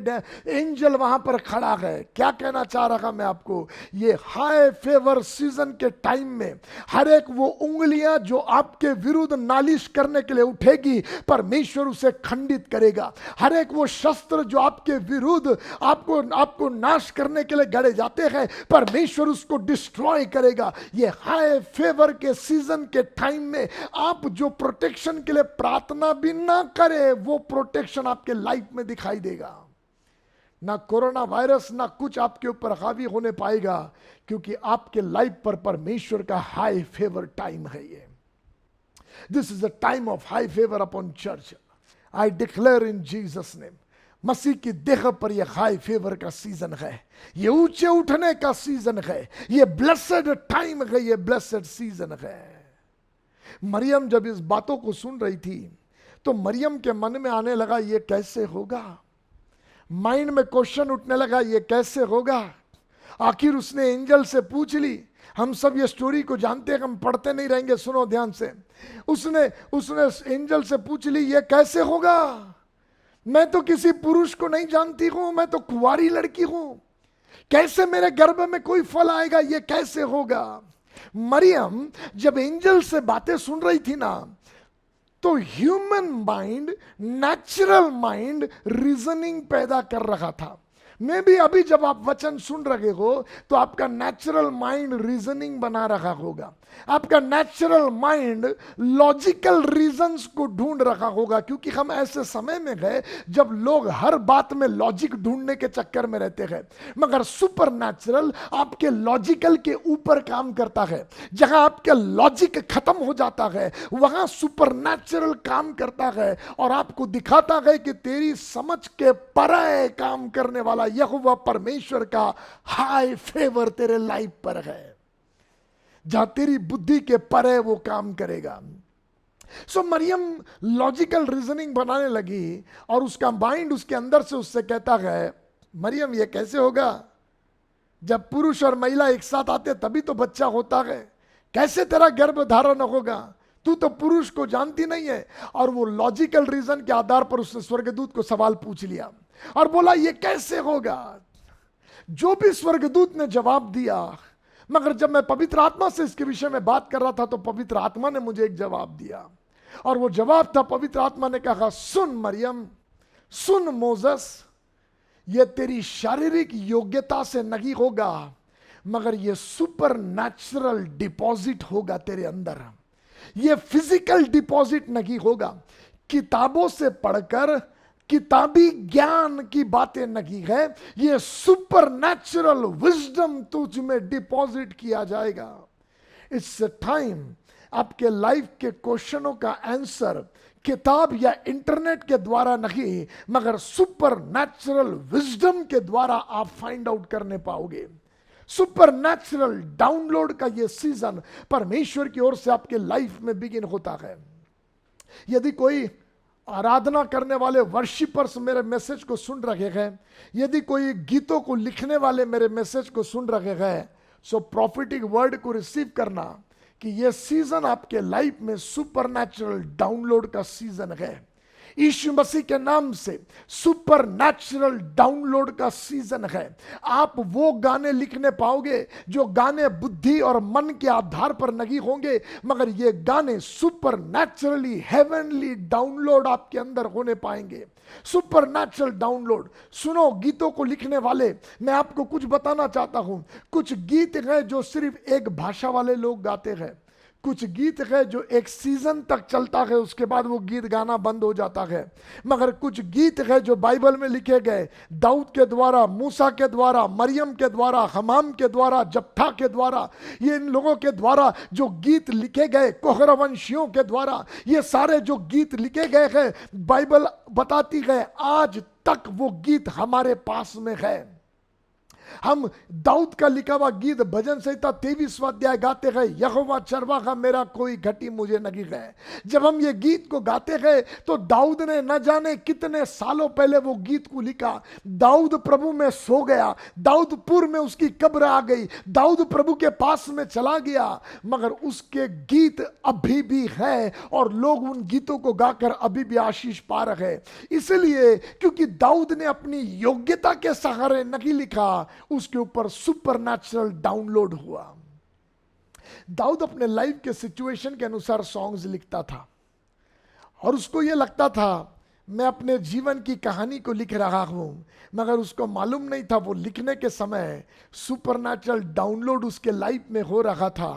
एंजल वहां पर खड़ा है। क्या कहना चाह रहा मैं आपको, ये हाई फेवर सीजन के टाइम में हर एक वो उंगलियां जो आपके विरुद्ध नालिश करने के लिए उठेगी, परमेश्वर उसे खंडित करेगा। हर एक वो शस्त्र जो आपके विरुद्ध आपको नाश करने के लिए गड़े जाते हैं, परमेश्वर उसको डिस्ट्रॉय करेगा। ये हाई फेवर के सीजन के टाइम में आप जो प्रोटेक्शन के लिए प्रार्थना भी ना करे, वो प्रोटेक्शन आपके लाइफ में दिखाई देगा। ना कोरोना वायरस ना कुछ आपके ऊपर हावी होने पाएगा, क्योंकि आपके लाइफ पर परमेश्वर का हाई फेवर टाइम है। ये this is a time of high favour upon church. I declare in Jesus name, मसीह की देह पर यह हाई फेवर का सीजन है, ये ऊंचे उठने का सीजन है, ये ब्लेसेड टाइम है, ये ब्लेसेड सीजन है। मरियम जब इस बातों को सुन रही थी, तो मरियम के मन में आने लगा, ये कैसे होगा? माइंड में क्वेश्चन उठने लगा, ये कैसे होगा? आखिर उसने एंजल से पूछ ली। हम सब ये स्टोरी को जानते हैं, हम पढ़ते नहीं रहेंगे, सुनो ध्यान से। उसने एंजल से पूछ ली, ये कैसे होगा? मैं तो किसी पुरुष को नहीं जानती हूं, मैं तो कुंवारी लड़की हूं, कैसे मेरे गर्भ में कोई फल आएगा? ये कैसे होगा? मरियम जब एंजल से बातें सुन रही थी ना, तो human mind, natural mind reasoning पैदा कर रहा था। मे भी अभी जब आप वचन सुन रहे हो, तो आपका नेचुरल माइंड रीजनिंग बना रहा होगा, आपका नेचुरल माइंड लॉजिकल रीजंस को ढूंढ रहा होगा। क्योंकि हम ऐसे समय में गए जब लोग हर बात में लॉजिक ढूंढने के चक्कर में रहते हैं, मगर सुपर नेचुरल आपके लॉजिकल के ऊपर काम करता है। जहां आपका लॉजिक खत्म हो जाता है, वहां सुपर नेचुरल काम करता है और आपको दिखाता है कि तेरी समझ के परे काम करने वाला यहोवा परमेश्वर का हाई फेवर तेरे लाइफ पर है, जहां तेरी बुद्धि के परे वो काम करेगा। सो मरियम लॉजिकल रीजनिंग बनाने लगी, और उसका माइंड उसके अंदर से उससे कहता है, मरियम ये कैसे होगा? जब पुरुष और महिला एक साथ आते तभी तो बच्चा होता है, कैसे तेरा गर्भ धारण होगा? तू तो पुरुष को जानती नहीं है। और वो लॉजिकल रीजन के आधार पर उसने स्वर्गदूत को सवाल पूछ लिया और बोला, ये कैसे होगा? जो भी स्वर्गदूत ने जवाब दिया, मगर जब मैं पवित्र आत्मा से इसके विषय में बात कर रहा था, तो पवित्र आत्मा ने मुझे एक जवाब दिया, और वो जवाब था, पवित्र आत्मा ने कहा, सुन मरियम, सुन मोसेस, ये तेरी शारीरिक योग्यता से नहीं होगा, मगर ये सुपर नेचुरल डिपॉजिट होगा तेरे अंदर। ये फिजिकल डिपॉजिट नहीं होगा। किताबों से पढ़कर किताबी ज्ञान की बातें नहीं है, ये सुपर नेचुरल विजडम तुझ में डिपॉजिट किया जाएगा। इट्स टाइम आपके लाइफ के क्वेश्चनों का आंसर किताब या इंटरनेट के द्वारा नहीं, मगर सुपर नेचुरल विजडम के द्वारा आप फाइंड आउट करने पाओगे। सुपर नेचुरल डाउनलोड का ये सीजन परमेश्वर की ओर से आपके लाइफ में बिगिन होता है। यदि कोई आराधना करने वाले वर्शिपर्स मेरे मैसेज को सुन रहे हैं, यदि कोई गीतों को लिखने वाले मेरे मैसेज को सुन रहे हैं, सो प्रॉफिटिक वर्ड को रिसीव करना कि यह सीजन आपके लाइफ में सुपरनैचुरल डाउनलोड का सीजन है। यीशु मसीह के नाम से सुपर नेचुरल डाउनलोड का सीजन है। आप वो गाने लिखने पाओगे जो गाने बुद्धि और मन के आधार पर नहीं होंगे, मगर ये गाने सुपर नेचुरली हेवनली डाउनलोड आपके अंदर होने पाएंगे। Super natural download. सुनो, गीतों को लिखने वाले, मैं आपको कुछ बताना चाहता हूं। कुछ गीत हैं जो सिर्फ एक भाषा वाले लोग गाते हैं, कुछ गीत है जो एक सीजन तक चलता है, उसके बाद वो गीत गाना बंद हो जाता है। मगर कुछ गीत है जो बाइबल में लिखे गए, दाऊद के द्वारा, मूसा के द्वारा, मरियम के द्वारा, हमाम के द्वारा, जप्था के द्वारा, ये इन लोगों के द्वारा जो गीत लिखे गए, कोहरावंशियों के द्वारा, ये सारे जो गीत लिखे गए हैं, बाइबल बताती है आज तक वो गीत हमारे पास में है। हम दाऊद का लिखा हुआ गीत भजन संहिता 23 अध्याय गाते हैं, यहोवा चरवाहा मेरा कोई घटी मुझे नहीं है। जब हम ये गीत को गाते हैं तो दाऊद ने न जाने कितने सालों पहले वो गीत को लिखा। दाऊद प्रभु में सो गया, दाऊदपुर में उसकी कब्र आ गई, दाऊद प्रभु के पास में चला गया, मगर उसके गीत अभी भी है और लोग उन गीतों को गाकर अभी भी आशीष पा रहे। इसलिए क्योंकि दाऊद ने अपनी योग्यता के सहारे नहीं लिखा, उसके ऊपर सुपरनैचुरल डाउनलोड हुआ। दाऊद अपने लाइफ के सिचुएशन के अनुसार सॉन्ग्स लिखता था और उसको यह लगता था मैं अपने जीवन की कहानी को लिख रहा हूं, मगर उसको मालूम नहीं था वो लिखने के समय सुपरनैचुरल डाउनलोड उसके लाइफ में हो रहा था,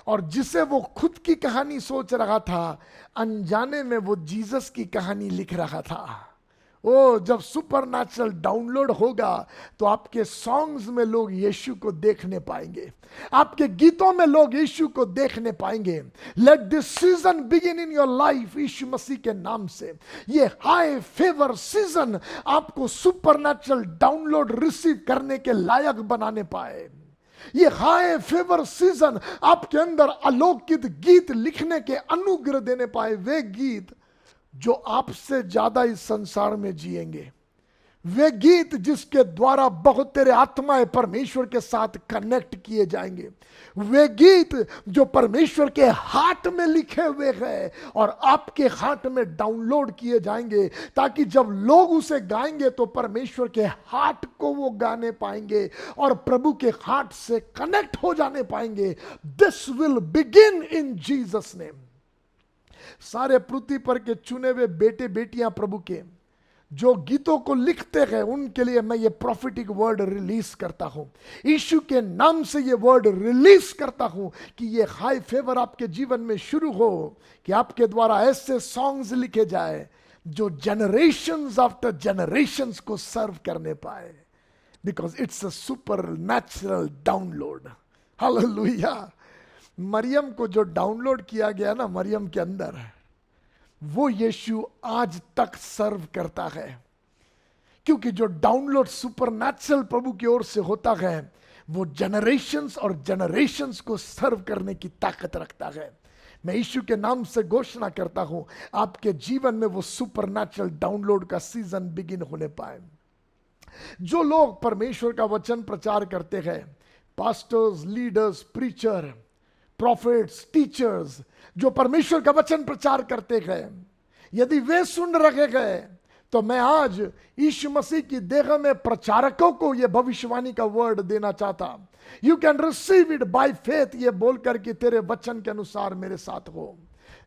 और जिसे वो खुद की कहानी सोच रहा था, अनजाने में वो जीसस की कहानी लिख रहा था। ओ, जब सुपरनैचुरल डाउनलोड होगा तो आपके सॉन्ग्स में लोग यीशु को देखने पाएंगे, आपके गीतों में लोग यीशु को देखने पाएंगे। Let this season begin in your life, यीशु मसीह के नाम से। ये हाई फेवर सीजन आपको सुपरनैचुरल डाउनलोड रिसीव करने के लायक बनाने पाए। ये हाई फेवर सीजन आपके अंदर अलौकिक गीत लिखने के अनुग्रह देने पाए, वे गीत जो आपसे ज्यादा इस संसार में जिएंगे, वे गीत जिसके द्वारा बहुत तेरे आत्माएं परमेश्वर के साथ कनेक्ट किए जाएंगे, वे गीत जो परमेश्वर के हार्ट में लिखे हुए हैं और आपके हार्ट में डाउनलोड किए जाएंगे, ताकि जब लोग उसे गाएंगे तो परमेश्वर के हार्ट को वो गाने पाएंगे और प्रभु के हार्ट से कनेक्ट हो जाने पाएंगे। This will begin in Jesus name. सारे पृथ्वी पर के चुने हुए बेटे बेटियां प्रभु के जो गीतों को लिखते हैं, उनके लिए मैं ये प्रॉफिटिक वर्ड रिलीज करता हूं, यीशु के नाम से ये वर्ड रिलीज करता हूं कि ये हाई फेवर आपके जीवन में शुरू हो, कि आपके द्वारा ऐसे सॉन्ग्स लिखे जाए जो जनरेशंस आफ्टर जनरेशंस को सर्व करने पाए, because it's a supernatural download. Hallelujah. Mariam को जो डाउनलोड किया गया ना मरियम के अंदर, वो यीशु आज तक सर्व करता है, क्योंकि जो डाउनलोड सुपरनैचुरल प्रभु की ओर से होता है वो जनरेशंस और जनरेशंस को सर्व करने की ताकत रखता है। मैं यीशु के नाम से घोषणा करता हूं आपके जीवन में वो सुपरनैचुरल डाउनलोड का सीजन बिगिन होने पाए। जो लोग परमेश्वर का वचन प्रचार करते हैं, pastors, leaders, preacher, profits, teachers, जो परमेश्वर का वचन प्रचार करते हैं, यदि वे सुन रहे गए तो मैं आज यीशु मसीह की देह में प्रचारकों को यह भविष्यवाणी का वर्ड देना चाहता। You can receive it by faith, ये बोलकर कि तेरे वचन के अनुसार मेरे साथ हो।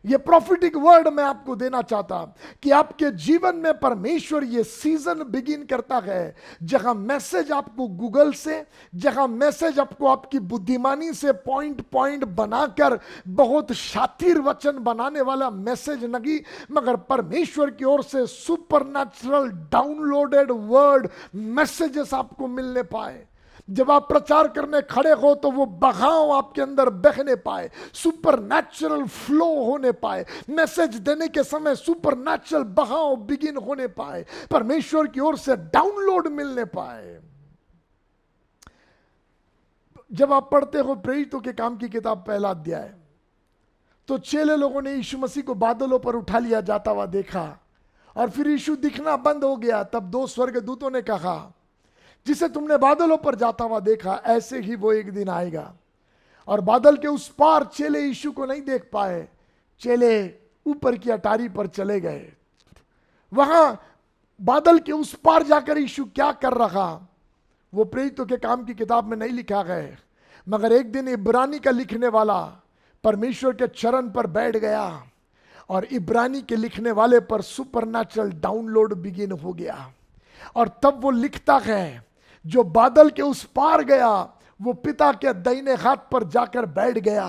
ये प्रॉफिटिक वर्ड मैं आपको देना चाहता कि आपके जीवन में परमेश्वर ये सीजन बिगिन करता है जहां मैसेज आपको गूगल से, जहां मैसेज आपको आपकी बुद्धिमानी से पॉइंट पॉइंट बनाकर बहुत शातिर वचन बनाने वाला मैसेज नहीं, मगर परमेश्वर की ओर से सुपरनैचुरल डाउनलोडेड वर्ड मैसेजेस आपको मिलने पाए। जब आप प्रचार करने खड़े हो तो वो बहाव आपके अंदर बहने पाए, सुपरनैचुरल फ्लो होने पाए, मैसेज देने के समय सुपरनैचुरल बहाव बिगिन होने पाए, परमेश्वर की ओर से डाउनलोड मिलने पाए। जब आप पढ़ते हो प्रेरितों के काम की किताब पहला अध्याय, तो चेले लोगों ने यीशु मसीह को बादलों पर उठा लिया जाता हुआ देखा और फिर यीशु दिखना बंद हो गया। तब दो स्वर्गदूतों ने कहा, जिसे तुमने बादलों पर जाता हुआ देखा, ऐसे ही वो एक दिन आएगा। और बादल के उस पार चेले यीशु को नहीं देख पाए, चेले ऊपर की अटारी पर चले गए। वहां बादल के उस पार जाकर यीशु क्या कर रहा वो प्रेरितों के काम की किताब में नहीं लिखा गया, मगर एक दिन इब्रानी का लिखने वाला परमेश्वर के चरण पर बैठ गया और इब्रानी के लिखने वाले पर सुपरनैचुरल डाउनलोड बिगिन हो गया। और तब वो लिखता है, जो बादल के उस पार गया वो पिता के दाहिने हाथ पर जाकर बैठ गया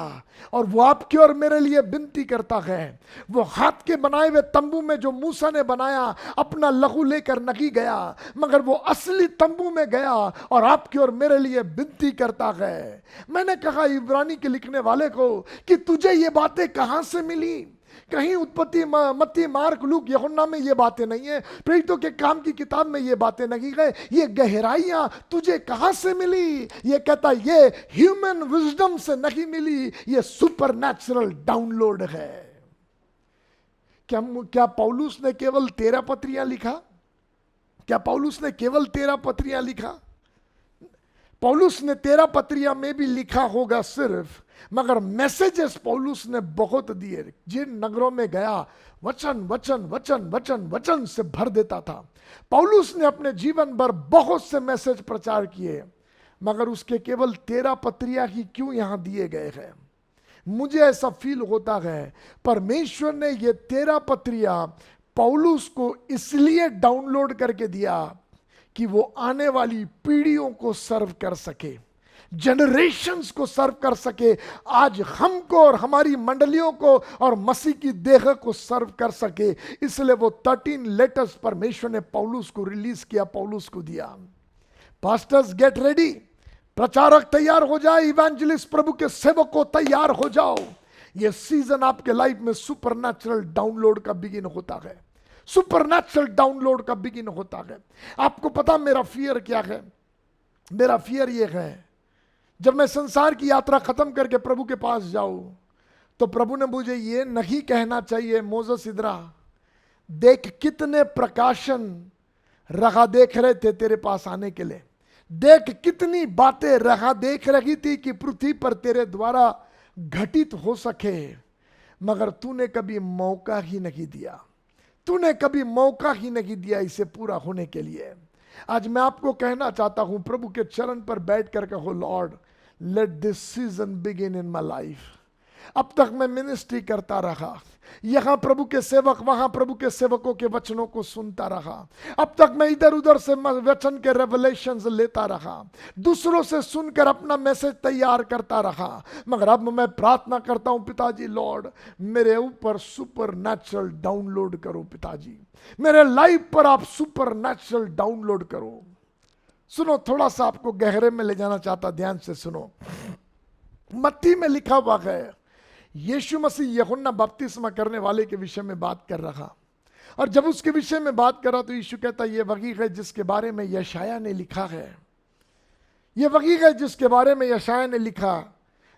और वो आपके और मेरे लिए विनती करता है। वो हाथ के बनाए हुए तंबू में जो मूसा ने बनाया अपना लहू लेकर नहीं गया, मगर वो असली तंबू में गया और आपके और मेरे लिए विनती करता है। मैंने कहा इब्रानी के लिखने वाले को कि तुझे ये बातें कहां से मिली? कहीं उत्पत्ति, मत्ती, मार्क, लूक, यूहन्ना में ये बातें नहीं है, प्रेरितों के काम की किताब में ये बातें नहीं है। ये गहराइयां तुझे कहां से मिली? ये कहता ये ह्यूमन विजडम से नहीं मिली, ये सुपरनैचुरल डाउनलोड है। क्या पौलुस ने केवल 13 पत्रियां लिखा? क्या पौलुस ने केवल 13 पत्रियां लिखा? पौलुस ने 13 पत्रियां में भी लिखा होगा सिर्फ, मगर मैसेजेस पौलुस ने बहुत दिए। जिन नगरों में गया वचन वचन वचन वचन वचन से भर देता था। पौलुस ने अपने जीवन भर बहुत से मैसेज प्रचार किए, मगर उसके केवल 13 पत्रियां ही क्यों यहां दिए गए हैं? मुझे ऐसा फील होता है परमेश्वर ने ये 13 पत्रियां पौलुस को इसलिए डाउनलोड करके दिया कि वो आने वाली पीढ़ियों को सर्व कर सके, जनरेशंस को सर्व कर सके, आज हमको और हमारी मंडलियों को और मसीह की देह को सर्व कर सके। इसलिए वो 13 लेटर्स परमेश्वर ने पौलुस को रिलीज किया, पौलुस को दिया। पास्टर्स गेट रेडी, प्रचारक तैयार हो जाए, इवेंजलिस्ट प्रभु के सेवक को तैयार हो जाओ। ये सीजन आपके लाइफ में सुपरनैचुरल डाउनलोड का बिगिन होता है, सुपरनैचुरल डाउनलोड का बिगिन होता है। आपको पता मेरा फियर क्या है? मेरा फियर ये है, जब मैं संसार की यात्रा खत्म करके प्रभु के पास जाऊं तो प्रभु ने मुझे ये नहीं कहना चाहिए, मोसेस इधरा देख कितने प्रकाशन रहा देख रहे थे तेरे पास आने के लिए, देख कितनी बातें रहा देख रही थी कि पृथ्वी पर तेरे द्वारा घटित हो सके, मगर तूने कभी मौका ही नहीं दिया, तूने कभी मौका ही नहीं दिया इसे पूरा होने के लिए। आज मैं आपको कहना चाहता हूं, प्रभु के चरण पर बैठ कर कहो, Lord late this season begin in my life. अब तक मैं मिनिस्ट्री करता रहा, यहां प्रभु के सेवक, वहां प्रभु के सेवकों के वचनों को सुनता रहा। अब तक मैं इधर उधर से वचन के रेवलेशंस लेता रहा, दूसरों से सुनकर अपना मैसेज तैयार करता रहा। मगर अब मैं प्रार्थना करता हूं, पिताजी लॉर्ड मेरे ऊपर सुपरनैचुरल डाउनलोड करो, पिताजी मेरे लाइफ पर आप सुपरनैचुरल डाउनलोड करो। सुनो, थोड़ा सा आपको गहरे में ले जाना चाहता, ध्यान से सुनो। मत्ती में लिखा हुआ है, यीशु मसीह यूहन्ना बपतिस्मा करने वाले के विषय में बात कर रहा, और जब उसके विषय में बात कर रहा तो यीशु कहता ये वही है जिसके बारे में यशाया ने लिखा है, ये वही है जिसके बारे में यशाया ने लिखा।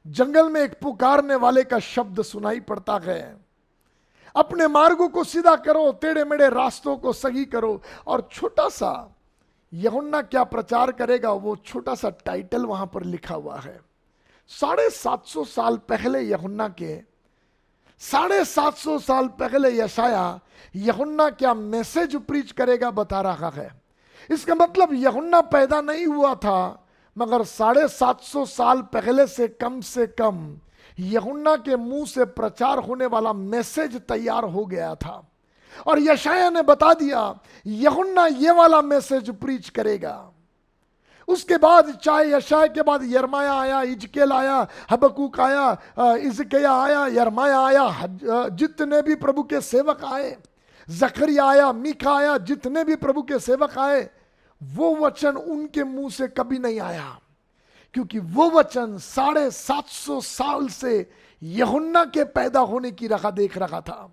जंगल में एक पुकारने वाले का शब्द सुनाई पड़ता है, अपने मार्गों को सीधा करो, टेढ़े मेढ़े रास्तों को सही करो। और छोटा सा यूहन्ना क्या प्रचार करेगा, वो छोटा सा टाइटल वहां पर लिखा हुआ है। 750 साल पहले यूहन्ना के, 750 साल पहले यशाया यूहन्ना क्या मैसेज प्रीच करेगा बता रहा है। इसका मतलब यूहन्ना पैदा नहीं हुआ था, मगर 750 साल पहले से कम यूहन्ना के मुंह से प्रचार होने वाला मैसेज तैयार हो गया था और यशायाह ने बता दिया यूहन्ना ये वाला मैसेज प्रीच करेगा। उसके बाद चाहे यशायाह के बाद यिर्मयाह आया, हिजकेल आया, हबक्कूक आया, हिजकिय्याह आया, यिर्मयाह आया, जितने भी प्रभु के सेवक आए, जकरिया आया, मीका आया, जितने भी प्रभु के सेवक आए, वो वचन उनके मुंह से कभी नहीं आया, क्योंकि वो वचन 750 साल से यूहन्ना के पैदा होने की राह देख रहा था।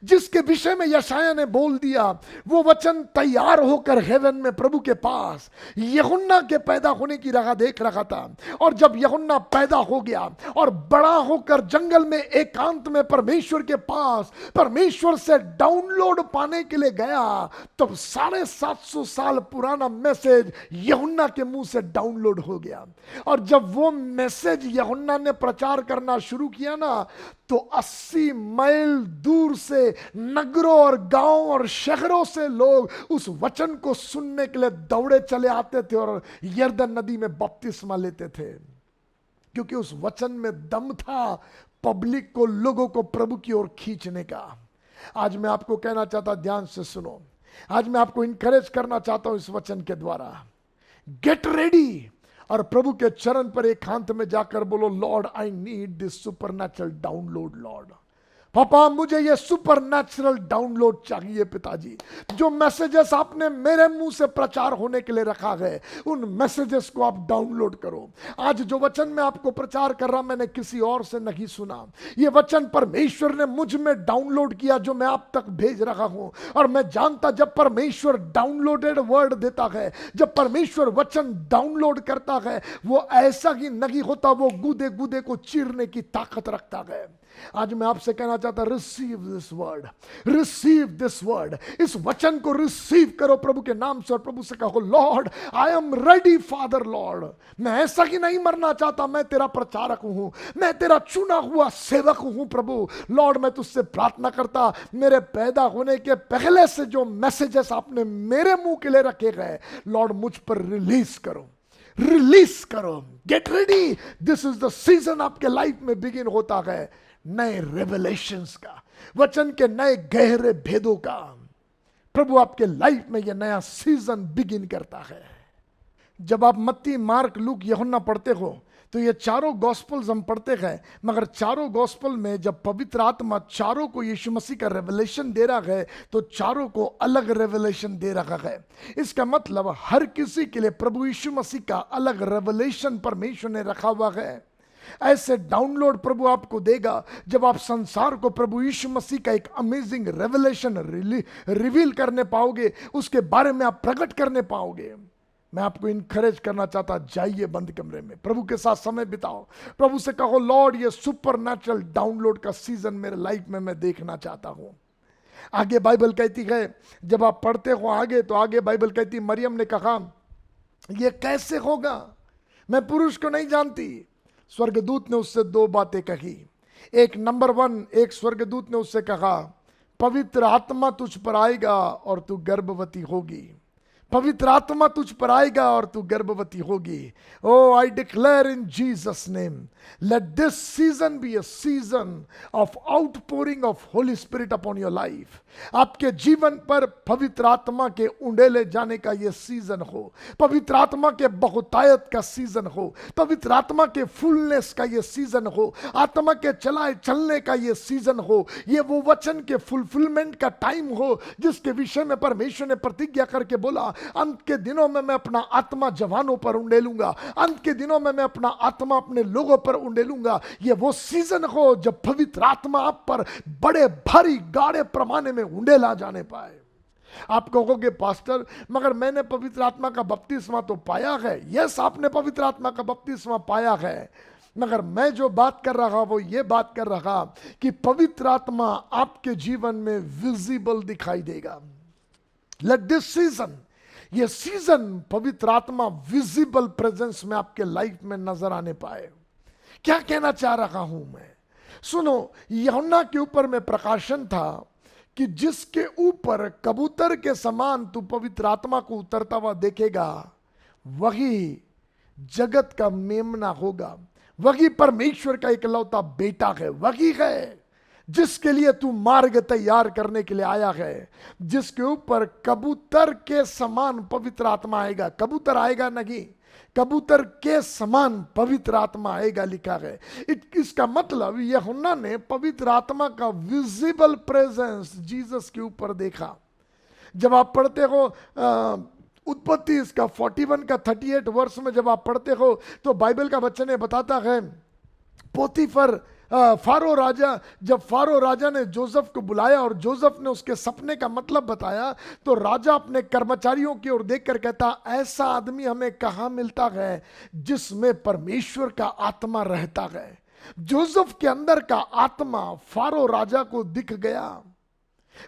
जिसके विषय में यशायाह ने बोल दिया वो वचन तैयार होकर हेवन में प्रभु के पास यूहन्ना के पैदा होने की राह देख रहा था। और जब यूहन्ना पैदा हो गया और बड़ा होकर जंगल में एकांत में परमेश्वर के पास परमेश्वर से डाउनलोड पाने के लिए गया, तब 750 साल पुराना मैसेज यूहन्ना के मुंह से डाउनलोड हो गया। और जब वो मैसेज यूहन्ना ने प्रचार करना शुरू किया ना, तो 80 मील दूर से नगरों और गांवों और शहरों से लोग उस वचन को सुनने के लिए दौड़े चले आते थे और यरदन नदी में बपतिस्मा लेते थे, क्योंकि उस वचन में दम था पब्लिक को, लोगों को प्रभु की ओर खींचने का। आज मैं आपको कहना चाहता, ध्यान से सुनो, आज मैं आपको इनकरेज करना चाहता हूं इस वचन के द्वारा, गेट रेडी और प्रभु के चरण पर एकांत में जाकर बोलो, Lord I need this supernatural download. Lord पापा, मुझे ये सुपरनैचुरल डाउनलोड चाहिए पिताजी। जो मैसेजेस आपने मेरे मुंह से प्रचार होने के लिए रखा है, उन मैसेजेस को आप डाउनलोड करो। आज जो वचन मैं आपको प्रचार कर रहा, मैंने किसी और से नहीं सुना, ये वचन परमेश्वर ने मुझ में डाउनलोड किया, जो मैं आप तक भेज रहा हूं। और मैं जानता, जब परमेश्वर डाउनलोडेड वर्ड देता है, जब परमेश्वर वचन डाउनलोड करता है, वो ऐसा ही नहीं होता, वो गूदे गूदे को चीरने की ताकत रखता है। आज मैं आपसे कहना चाहता, receive this word, receive this word. इस वचन को रिसीव करो प्रभु के नाम से और प्रभु से कहो, Lord I am ready father. Lord, मैं ऐसा ही नहीं मरना चाहता, मैं तेरा प्रचारक हूं, मैं तेरा चुना हुआ सेवक हूं प्रभु। लॉर्ड, मैं तुझसे प्रार्थना करता, मेरे पैदा होने के पहले से जो मैसेजेस आपने मेरे मुंह के लिए रखे गए, लॉर्ड मुझ पर रिलीज करो, रिलीज करो। Get ready, this is the season आपके लाइफ में बिगिन होता है नए रेवलेशंस का, वचन के नए गहरे भेदों का। प्रभु आपके लाइफ में यह नया सीजन बिगिन करता है। जब आप मत्ती, मार्क, लूक, यूहन्ना पढ़ते हो तो ये चारों गॉस्पल्स हम पढ़ते हैं, मगर चारों गॉस्पल में जब पवित्र आत्मा चारों को यीशु मसीह का रेवलेशन दे रहा है, तो चारों को अलग रेवलेशन दे रहा है। इसका मतलब हर किसी के लिए प्रभु यीशु मसीह का अलग रेवलेशन परमेश्वर ने रखा हुआ है। ऐसे डाउनलोड प्रभु आपको देगा जब आप संसार को प्रभु यीशु मसीह का एक अमेजिंग रेवलेशन रिवील करने पाओगे, उसके बारे में आप प्रकट करने पाओगे। मैं आपको इनकरेज करना चाहता, जाइए बंद कमरे में, प्रभु के साथ समय बिताओ, प्रभु से कहो, लॉर्ड ये सुपरनैचुरल डाउनलोड का सीजन मेरे लाइफ में मैं देखना चाहता हूं। आगे बाइबल कहती है, जब आप पढ़ते हो आगे, तो आगे बाइबल कहती, मरियम ने कहा यह कैसे होगा, मैं पुरुष को नहीं जानती। स्वर्गदूत ने उससे दो बातें कही। एक, नंबर 1, एक स्वर्गदूत ने उससे कहा, पवित्र आत्मा तुझ पर आएगा और तू गर्भवती होगी। पवित्र आत्मा तुझ पर आएगा और तू गर्भवती होगी। Oh I declare in Jesus name, let this season be a season of outpouring of Holi spirit upon your life. आपके जीवन पर पवित्र आत्मा के उंडेले जाने का यह सीजन हो, पवित्र आत्मा के बहुतायत का सीजन हो, पवित्र आत्मा के फुलनेस का यह सीजन हो, आत्मा के चलाए चलने का यह सीजन हो। यह वो वचन के फुलफिलमेंट का टाइम हो जिसके विषय में परमेश्वर ने प्रतिज्ञा करके बोला, अंत के दिनों में मैं अपना आत्मा जवानों पर उंडेलूंगा, अंत के दिनों में मैं अपना आत्मा अपने लोगों पर उंडेलूंगा। यह वो सीजन हो जब पवित्र आत्मा आप पर बड़े भारी गाढ़े पैमाने में उंडेला जाने पाए। आप कहोगे, पास्टर मगर मैंने पवित्र आत्मा का बपतिस्मा तो पाया है। यस, आपने पवित्र आत्मा का बपतिस्मा पाया है, मगर मैं जो बात कर रहा वो ये बात कर रहा कि पवित्र आत्मा आपके जीवन में विजिबल दिखाई देगा। लेट दिस सीजन, ये सीजन पवित्र आत्मा विजिबल प्रेजेंस में आपके लाइफ में नजर आने पाए। क्या कहना चाह रहा हूं मैं? सुनो, यूहन्ना के ऊपर में प्रकाशन था कि जिसके ऊपर कबूतर के समान तू पवित्र आत्मा को उतरता हुआ देखेगा, वही जगत का मेमना होगा, वही परमेश्वर का इकलौता बेटा है, वही है जिसके लिए तू मार्ग तैयार करने के लिए आया है, जिसके ऊपर कबूतर के समान पवित्र आत्मा आएगा। कबूतर आएगा नहीं, कबूतर के समान पवित्र आत्मा आएगा लिखा है। इसका मतलब यूहन्ना ने पवित्र आत्मा का विजिबल प्रेजेंस जीसस के ऊपर देखा। जब आप पढ़ते हो उत्पत्ति इसका 41 का 38 वर्ष में जब आप पढ़ते हो तो बाइबल का वचन ये बताता है, पोतीफर फारो राजा, जब फारो राजा ने जोसेफ को बुलाया और जोसेफ ने उसके सपने का मतलब बताया, तो राजा अपने कर्मचारियों की ओर देखकर कहता, ऐसा आदमी हमें कहाँ मिलता है जिसमें परमेश्वर का आत्मा रहता है। जोसेफ के अंदर का आत्मा फारो राजा को दिख गया।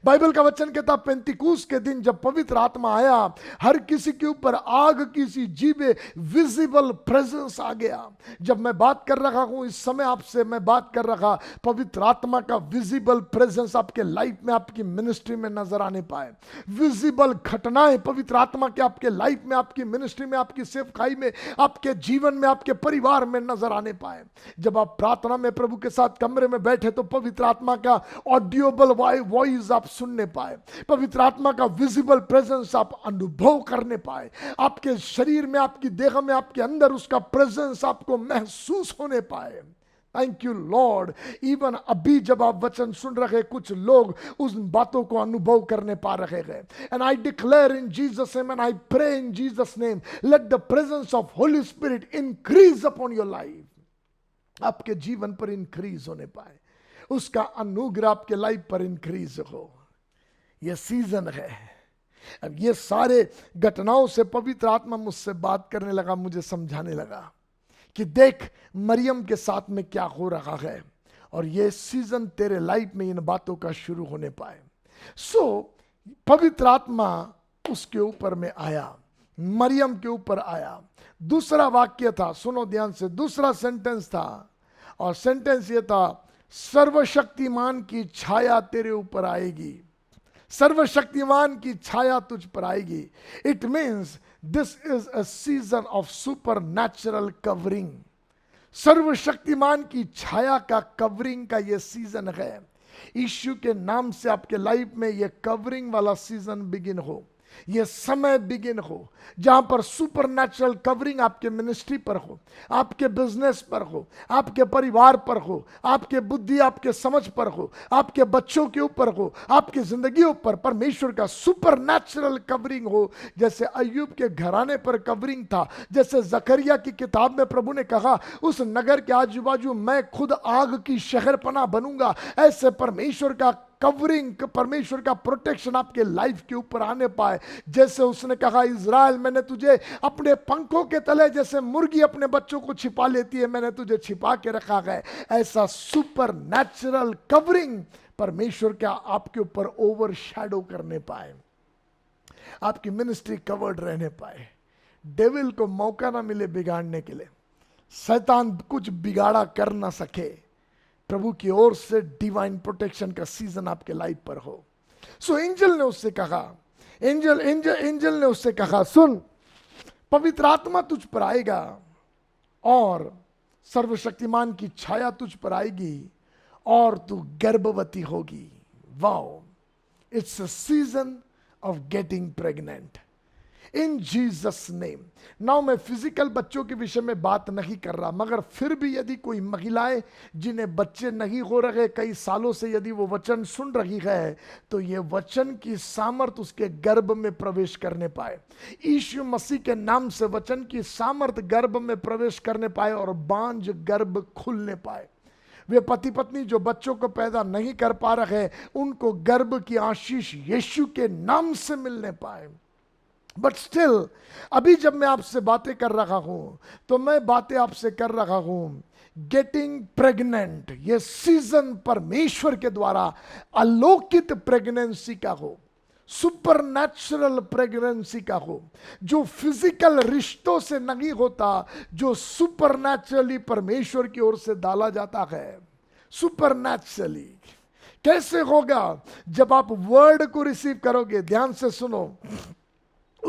बाइबल का वचन कहता, पेंतिकुस के दिन जब पवित्र आत्मा आया, हर किसी के ऊपर आग की सी जीवे विजिबल प्रेजेंस आ गया। जब मैं बात कर रहा हूं इस समय आपसे, मैं बात कर रहा पवित्र आत्मा का विजिबल प्रेजेंस आपके लाइफ में, आपकी मिनिस्ट्री में नजर आने पाए। विजिबल घटनाएं पवित्र आत्मा के आपके लाइफ में, आपकी मिनिस्ट्री में, आपकी सेवकाई में, आपके जीवन में, आपके परिवार में नजर आने पाए। जब आप प्रार्थना में प्रभु के साथ कमरे में बैठे तो पवित्र आत्मा का ऑडियोबल वॉइस आप सुनने पाए, पवित्र आत्मा का विजिबल प्रेजेंस आप अनुभव करने पाए, आपके शरीर में, आपकी देह में, आपके अंदर उसका प्रेजेंस आपको महसूस होने पाए। Thank you Lord. इवन अभी जब आप वचन सुन रहे, कुछ लोग उस बातों को अनुभव करने पा रहे हैं। And I declare in Jesus name and I pray in Jesus name, let the presence of Holi Spirit increase upon your life. आपके जीवन पर इंक्रीज होने पाए, उसका अनुग्रह आपके लाइफ पर इंक्रीज हो। यह सीजन है। अब ये सारे घटनाओं से पवित्र आत्मा मुझसे बात करने लगा, मुझे समझाने लगा कि देख मरियम के साथ में क्या हो रहा है, और ये सीजन तेरे लाइफ में इन बातों का शुरू होने पाए। सो पवित्र आत्मा उसके ऊपर में आया, मरियम के ऊपर आया। दूसरा वाक्य था, सुनो ध्यान से, दूसरा सेंटेंस था, और सेंटेंस ये था, सर्वशक्तिमान की छाया तेरे ऊपर आएगी। सर्वशक्तिमान की छाया तुझ पर आएगी। It means this is a season of super natural covering. सर्वशक्तिमान की छाया का, कवरिंग का यह सीजन है। यीशु के नाम से आपके लाइफ में यह कवरिंग वाला सीजन बिगिन हो, यह समय बिगिन हो, जहां पर सुपरनैचुरल कवरिंग आपके मिनिस्ट्री पर हो, आपके बिजनेस पर हो, आपके परिवार पर हो, आपके बुद्धि, आपके समझ पर हो, आपके बच्चों के ऊपर हो, आपकी जिंदगियों पर परमेश्वर का सुपरनैचुरल कवरिंग हो। जैसे अय्यूब के घराने पर कवरिंग था, जैसे जकरिया की किताब में प्रभु ने कहा, उस नगर के आजू बाजू मैं खुद आग की शहरपनाह बनूंगा। ऐसे परमेश्वर का कवरिंग, परमेश्वर का प्रोटेक्शन आपके लाइफ के ऊपर आने पाए। जैसे उसने कहा, इज़राइल मैंने तुझे अपने पंखों के तले, जैसे मुर्गी अपने बच्चों को छिपा लेती है, मैंने तुझे छिपा के रखा है। ऐसा सुपर नेचुरल कवरिंग परमेश्वर का आपके ऊपर ओवर शैडो करने पाए, आपकी मिनिस्ट्री कवर्ड रहने पाए, डेविल को मौका ना मिले बिगाड़ने के लिए, शैतान कुछ बिगाड़ा कर ना सके, प्रभु की ओर से डिवाइन प्रोटेक्शन का सीजन आपके लाइफ पर हो। सो एंजल ने उससे कहा, एंजल ने उससे कहा, सुन पवित्र आत्मा तुझ पर आएगा और सर्वशक्तिमान की छाया तुझ पर आएगी और तू गर्भवती होगी। Wow, it's a season of getting pregnant in Jesus name. Now मैं फिजिकल बच्चों के विषय में बात नहीं कर रहा, मगर फिर भी यदि कोई महिलाएं जिन्हें बच्चे नहीं हो रहे, कई सालों से यदि वो वचन सुन रही है, तो ये वचन की सामर्थ उसके गर्भ में प्रवेश करने पाए। यीशु मसीह के नाम से वचन की सामर्थ गर्भ में प्रवेश करने पाए और बांझ गर्भ खुलने पाए। वे पति पत्नी जो बच्चों को पैदा नहीं कर पा रहे, उनको गर्भ की आशीष यीशु के नाम से मिलने पाए। बट स्टिल अभी जब मैं आपसे बातें कर रहा हूं, तो मैं बातें आपसे कर रहा हूं गेटिंग प्रेग्नेंट। ये सीजन परमेश्वर के द्वारा अलौकिक प्रेगनेंसी का हो, सुपरनैचुरल प्रेगनेंसी का हो, जो फिजिकल रिश्तों से नहीं होता, जो सुपरनैचुरली परमेश्वर की ओर से डाला जाता है। सुपरनैचुरली कैसे होगा? जब आप वर्ड को रिसीव करोगे, ध्यान से सुनो,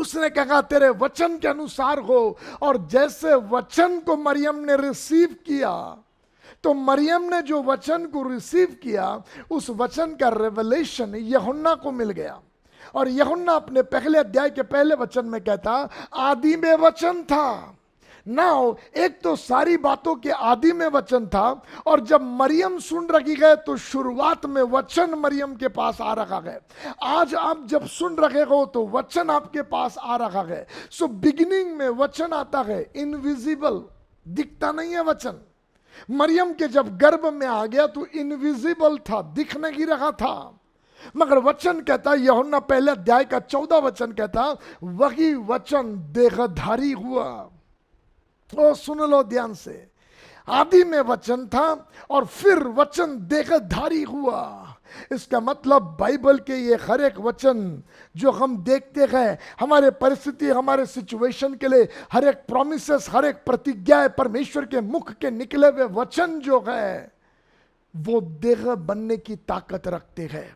उसने कहा तेरे वचन के अनुसार हो। और जैसे वचन को मरियम ने रिसीव किया, तो मरियम ने जो वचन को रिसीव किया, उस वचन का रेवलेशन यूहन्ना को मिल गया। और यूहन्ना अपने पहले अध्याय के पहले वचन में कहता, आदि में वचन था। नाउ एक तो सारी बातों के आदि में वचन था, और जब मरियम सुन रखी गए तो शुरुआत में वचन मरियम के पास आ रखा गए। आज आप जब सुन रखे हो तो वचन आपके पास आ रखा है। सो बिगिनिंग में वचन आता है, इनविजिबल, दिखता नहीं है वचन। मरियम के जब गर्भ में आ गया तो इनविजिबल था, दिख नहीं रहा था। मगर वचन कहता, यूहन्ना पहले अध्याय का 14 वचन कहता, वही वचन देहधारी हुआ। ओ सुन लो ध्यान से, आदि में वचन था और फिर वचन देहधारी हुआ। इसका मतलब बाइबल के ये हर एक वचन जो हम देखते हैं, हमारे परिस्थिति, हमारे सिचुएशन के लिए हर एक प्रॉमिसेस, हर एक प्रतिज्ञा, परमेश्वर के मुख के निकले हुए वचन जो है, वो देह बनने की ताकत रखते हैं,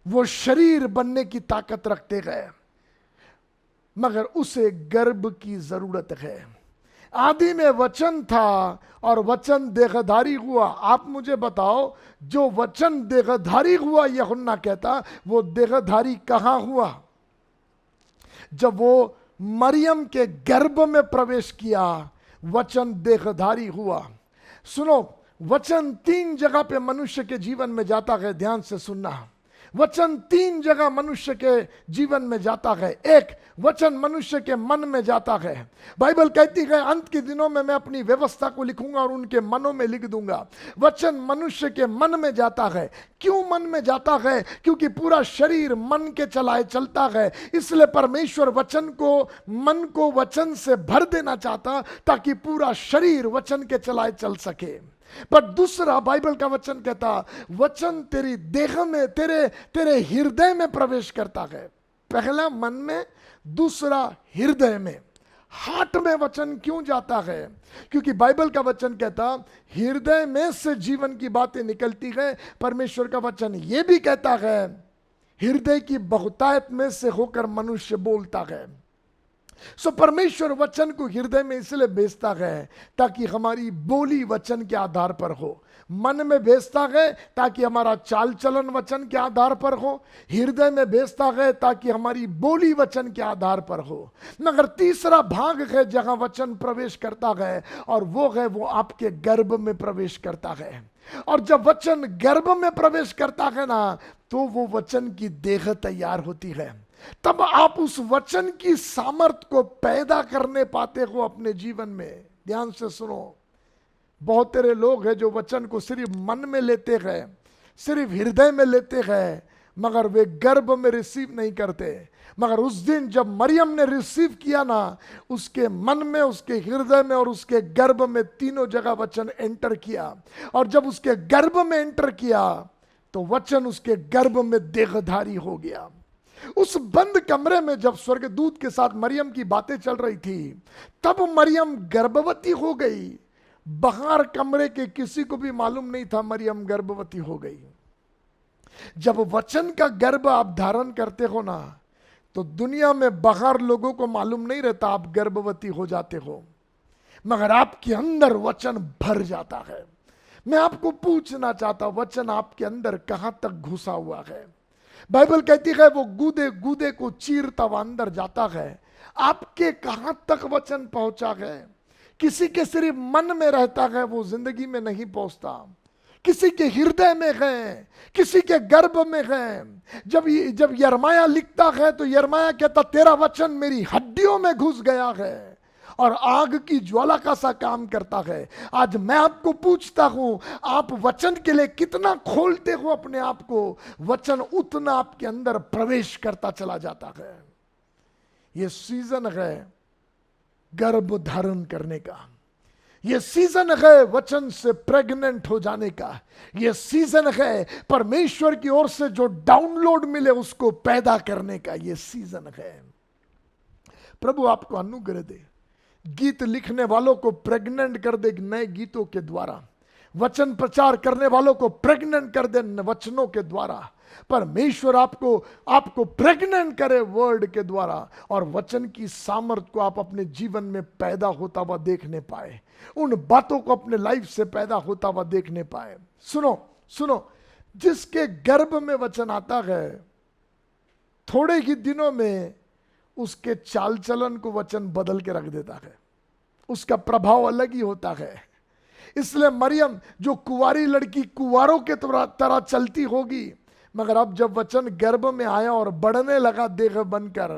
वो शरीर बनने की ताकत रखते हैं, मगर उसे गर्भ की जरूरत है। आदि में वचन था और वचन देहधारी हुआ। आप मुझे बताओ, जो वचन देहधारी हुआ यूहन्ना कहता, वो देहधारी कहां हुआ? जब वो मरियम के गर्भ में प्रवेश किया, वचन देहधारी हुआ। सुनो, वचन 3 जगह पे मनुष्य के जीवन में जाता है, ध्यान से सुनना। वचन 3 जगह मनुष्य के जीवन में जाता है। एक, वचन मनुष्य के मन में जाता है। बाइबल कहती है, अंत के दिनों में मैं अपनी व्यवस्था को लिखूंगा और उनके मनों में लिख दूंगा। वचन मनुष्य के मन में जाता है। क्यों मन में जाता है? क्योंकि पूरा शरीर मन के चलाए चलता है। इसलिए परमेश्वर वचन को, मन को वचन से भर देना चाहता, ताकि पूरा शरीर वचन के चलाए चल सके। पर दूसरा, बाइबल का वचन कहता, वचन तेरी देह में, तेरे हृदय में प्रवेश करता है। पहला मन में, दूसरा हृदय में। हार्ट में वचन क्यों जाता है? क्योंकि बाइबल का वचन कहता, हृदय में से जीवन की बातें निकलती है। परमेश्वर का वचन यह भी कहता है, हृदय की बहुतायत में से होकर मनुष्य बोलता है। सो परमेश्वर वचन को हृदय में इसलिए भेजता है ताकि हमारी बोली वचन के आधार पर हो। मन में भेजता है ताकि हमारा चाल चलन वचन के आधार पर हो। हृदय में भेजता है ताकि हमारी बोली वचन के आधार पर हो। मगर तीसरा भाग है जहां वचन प्रवेश करता है, और वो आपके गर्भ में प्रवेश करता है। और जब वचन गर्भ में प्रवेश करता है ना, तो वो वचन की देह तैयार होती है। तब आप उस वचन की सामर्थ को पैदा करने पाते हो अपने जीवन में। ध्यान से सुनो, बहुत तेरे लोग हैं जो वचन को सिर्फ मन में लेते हैं, सिर्फ हृदय में लेते हैं, मगर वे गर्भ में रिसीव नहीं करते। मगर उस दिन जब मरियम ने रिसीव किया ना, उसके मन में, उसके हृदय में और उसके गर्भ में, तीनों जगह वचन एंटर किया। और जब उसके गर्भ में एंटर किया तो वचन उसके गर्भ में देहधारी हो गया। उस बंद कमरे में जब स्वर्गदूत के साथ मरियम की बातें चल रही थी, तब मरियम गर्भवती हो गई। बाहर कमरे के किसी को भी मालूम नहीं था मरियम गर्भवती हो गई। जब वचन का गर्भ आप धारण करते हो ना, तो दुनिया में बाहर लोगों को मालूम नहीं रहता आप गर्भवती हो जाते हो, मगर आपके अंदर वचन भर जाता है। मैं आपको पूछना चाहता, वचन आपके अंदर कहां तक घुसा हुआ है? बाइबल कहती है वो गूदे गूदे को चीरता हुआ अंदर जाता है। आपके कहां तक वचन पहुंचा है? किसी के सिर्फ मन में रहता है, वो जिंदगी में नहीं पहुंचता। किसी के हृदय में है, किसी के गर्भ में है। जब यिर्मयाह लिखता है तो यिर्मयाह कहता, तेरा वचन मेरी हड्डियों में घुस गया है और आग की ज्वाला का सा काम करता है। आज मैं आपको पूछता हूं, आप वचन के लिए कितना खोलते हो अपने आप को? वचन उतना आपके अंदर प्रवेश करता चला जाता है। यह सीजन है गर्भ धारण करने का। यह सीजन है वचन से प्रेग्नेंट हो जाने का। यह सीजन है परमेश्वर की ओर से जो डाउनलोड मिले उसको पैदा करने का। यह सीजन है। प्रभु आपको अनुग्रह दे, गीत लिखने वालों को प्रेग्नेंट कर दे नए गीतों के द्वारा। वचन प्रचार करने वालों को प्रेग्नेंट कर दे वचनों के द्वारा। परमेश्वर आपको प्रेग्नेंट करे वर्ड के द्वारा, और वचन की सामर्थ को आप अपने जीवन में पैदा होता हुआ देखने पाए, उन बातों को अपने लाइफ से पैदा होता हुआ देखने पाए। सुनो सुनो, जिसके गर्भ में वचन आता है, थोड़े ही दिनों में उसके चाल चलन को वचन बदल के रख देता है, उसका प्रभाव अलग ही होता है। इसलिए मरियम जो कुंवारी लड़की कुंवारों के तरह चलती होगी, मगर अब जब वचन गर्भ में आया और बढ़ने लगा देह बनकर,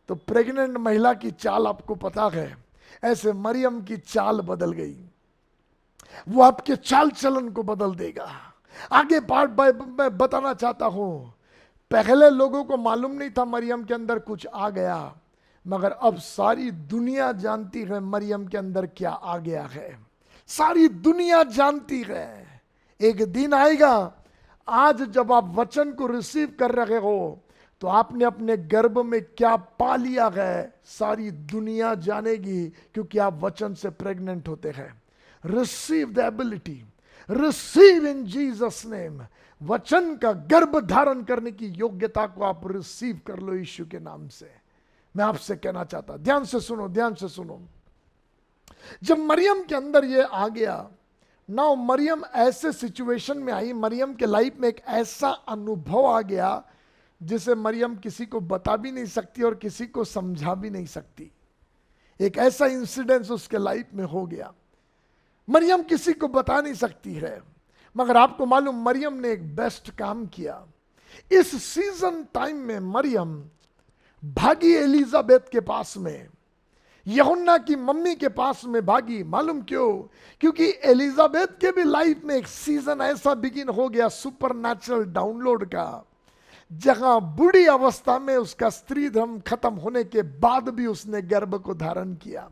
तो प्रेग्नेंट महिला की चाल आपको पता है, ऐसे मरियम की चाल बदल गई। वो आपके चाल चलन को बदल देगा। आगे पार्ट मैं बताना चाहता हूं, पहले लोगों को मालूम नहीं था मरियम के अंदर कुछ आ गया, मगर अब सारी दुनिया जानती है मरियम के अंदर क्या आ गया है। सारी दुनिया जानती है। एक दिन आएगा, आज जब आप वचन को रिसीव कर रहे हो, तो आपने अपने गर्भ में क्या पा लिया है सारी दुनिया जानेगी, क्योंकि आप वचन से प्रेग्नेंट होते हैं। Receive the ability, receive in Jesus name. वचन का गर्भ धारण करने की योग्यता को आप रिसीव कर लो यीशु के नाम से। मैं आपसे कहना चाहता, ध्यान से सुनो, ध्यान से सुनो। जब मरियम के अंदर ये आ गया, नाउ मरियम ऐसे सिचुएशन में आई, मरियम के लाइफ में एक ऐसा अनुभव आ गया जिसे मरियम किसी को बता भी नहीं सकती और किसी को समझा भी नहीं सकती। एक ऐसा इंसिडेंस उसके लाइफ में हो गया, मरियम किसी को बता नहीं सकती है। मगर आपको मालूम, मरियम ने एक बेस्ट काम किया। इस सीजन टाइम में मरियम भागी एलिजाबेथ के पास में, यूहन्ना की मम्मी के पास में भागी। मालूम क्यों? क्योंकि एलिजाबेथ के भी लाइफ में एक सीजन ऐसा बिगिन हो गया सुपरनैचुरल डाउनलोड का, जहां बुढ़ी अवस्था में उसका स्त्री धर्म खत्म होने के बाद भी उसने गर्भ को धारण किया।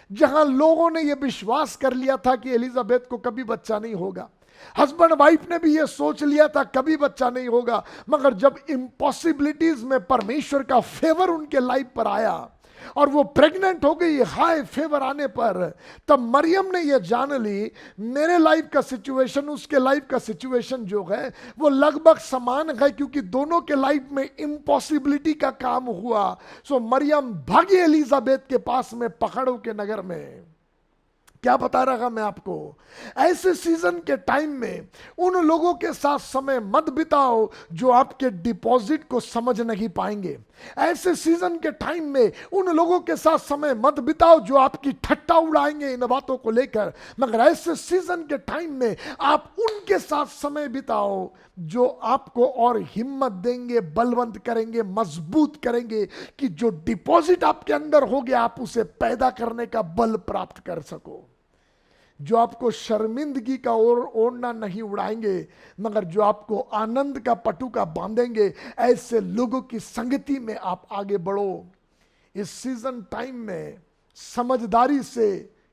जहां लोगों ने यह विश्वास कर लिया था कि एलिजाबेथ को कभी बच्चा नहीं होगा, हस्बैंड वाइफ ने भी यह सोच लिया था कभी बच्चा नहीं होगा, मगर जब इम्पॉसिबिलिटीज में परमेश्वर का फेवर उनके लाइफ पर आया और वो प्रेग्नेंट हो गई हाई फेवर आने पर, तब मरियम ने यह जान ली मेरे लाइफ का सिचुएशन उसके लाइफ का सिचुएशन जो है वो लगभग समान है, क्योंकि दोनों के लाइफ में इम्पॉसिबिलिटी का काम हुआ। सो मरियम भागी एलिजाबेथ के पास में, पहाड़ों के नगर में। क्या बता रहा मैं आपको, ऐसे सीजन के टाइम में उन लोगों के साथ समय मत बिताओ जो आपके डिपॉजिट को समझ नहीं पाएंगे। ऐसे सीजन के टाइम में उन लोगों के साथ समय मत बिताओ जो आपकी ठट्टा उड़ाएंगे इन बातों को लेकर, मगर ऐसे सीजन के टाइम में आप उनके साथ समय बिताओ जो आपको और हिम्मत देंगे, बलवंत करेंगे, मजबूत करेंगे कि जो डिपॉजिट आपके अंदर हो गया आप उसे पैदा करने का बल प्राप्त कर सको। जो आपको शर्मिंदगी का ओढ़ना नहीं उड़ाएंगे, मगर जो आपको आनंद का पटुका बांधेंगे, ऐसे लोगों की संगति में आप आगे बढ़ो। इस सीजन टाइम में समझदारी से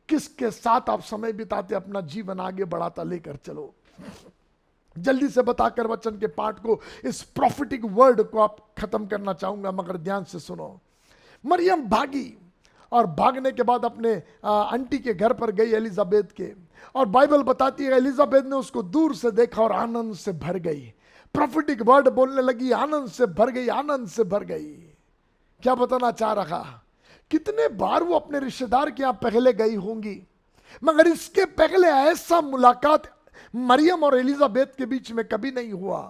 किसके साथ आप समय बिताते, अपना जीवन आगे बढ़ाता लेकर चलो। जल्दी से बताकर वचन के पाठ को, इस प्रॉफिटिक वर्ड को आप खत्म करना चाहूंगा, मगर ध्यान से सुनो। मरियम भागी और भागने के बाद अपने आंटी के घर पर गई एलिजाबेथ के, और बाइबल बताती है एलिजाबेथ ने उसको दूर से देखा और आनंद से भर गई। प्रॉफिटिक वर्ड बोलने लगी, आनंद से भर गई, आनंद से भर गई। क्या बताना चाह रहा? कितने बार वो अपने रिश्तेदार के यहां पहले गई होंगी, मगर इसके पहले ऐसा मुलाकात मरियम और एलिजाबेथ के बीच में कभी नहीं हुआ।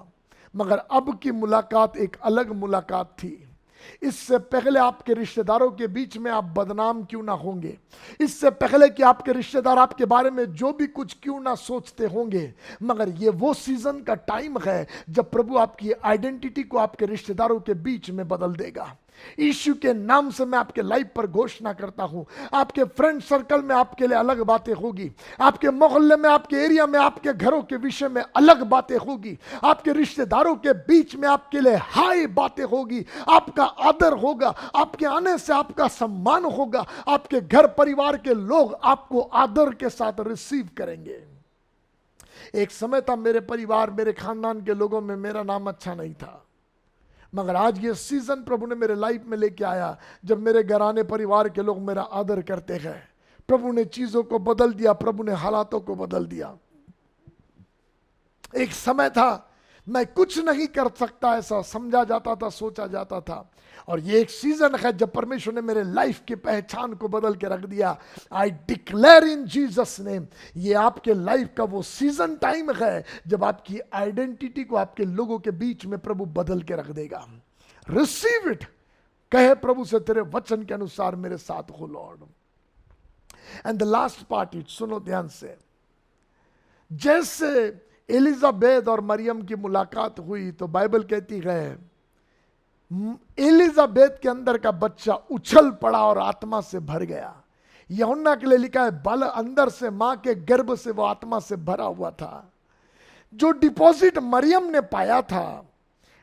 मगर अब की मुलाकात एक अलग मुलाकात थी। इससे पहले आपके रिश्तेदारों के बीच में आप बदनाम क्यों ना होंगे, इससे पहले कि आपके रिश्तेदार आपके बारे में जो भी कुछ क्यों ना सोचते होंगे, मगर ये वो सीजन का टाइम है जब प्रभु आपकी आइडेंटिटी को आपके रिश्तेदारों के बीच में बदल देगा। यीशु के नाम से मैं आपके लाइफ पर घोषणा करता हूं, आपके फ्रेंड सर्कल में आपके लिए अलग बातें होगी, आपके मोहल्ले में, आपके एरिया में, आपके घरों के विषय में अलग बातें होगी, आपके रिश्तेदारों के बीच में आपके लिए हाई बातें होगी, आपका आदर होगा, आपके आने से आपका सम्मान होगा, आपके घर परिवार के लोग आपको आदर के साथ रिसीव करेंगे। एक समय था मेरे परिवार, मेरे खानदान के लोगों में मेरा नाम अच्छा नहीं था, मगर आज ये सीजन प्रभु ने मेरे लाइफ में लेके आया जब मेरे घराने परिवार के लोग मेरा आदर करते हैं। प्रभु ने चीजों को बदल दिया, प्रभु ने हालातों को बदल दिया। एक समय था मैं कुछ नहीं कर सकता ऐसा समझा जाता था, सोचा जाता था। और ये एक सीजन है जब परमेश्वर ने मेरे लाइफ की पहचान को बदल के रख दिया। आई डिक्लेयर इन जीसस नेम, ये आपके लाइफ का वो सीजन टाइम है जब आपकी आइडेंटिटी को आपके लोगों के बीच में प्रभु बदल के रख देगा। रिसीव इट, कहे प्रभु से तेरे वचन के अनुसार मेरे साथ हो Lord. And the last part it, सुनो ध्यान से। जैसे एलिजाबेथ और मरियम की मुलाकात हुई तो बाइबल कहती है एलिजाबेथ के अंदर का बच्चा उछल पड़ा और आत्मा से भर गया। यूहन्ना के लिए लिखा है बल अंदर से मां के गर्भ से वो आत्मा से भरा हुआ था। जो डिपॉजिट मरियम ने पाया था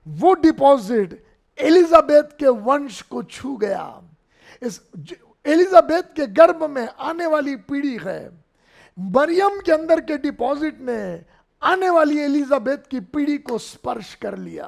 वो डिपॉजिट एलिजाबेथ के वंश को छू गया। इस एलिजाबेथ के गर्भ में आने वाली पीढ़ी है, मरियम के अंदर के डिपॉजिट ने आने वाली एलिजाबेथ की पीढ़ी को स्पर्श कर लिया।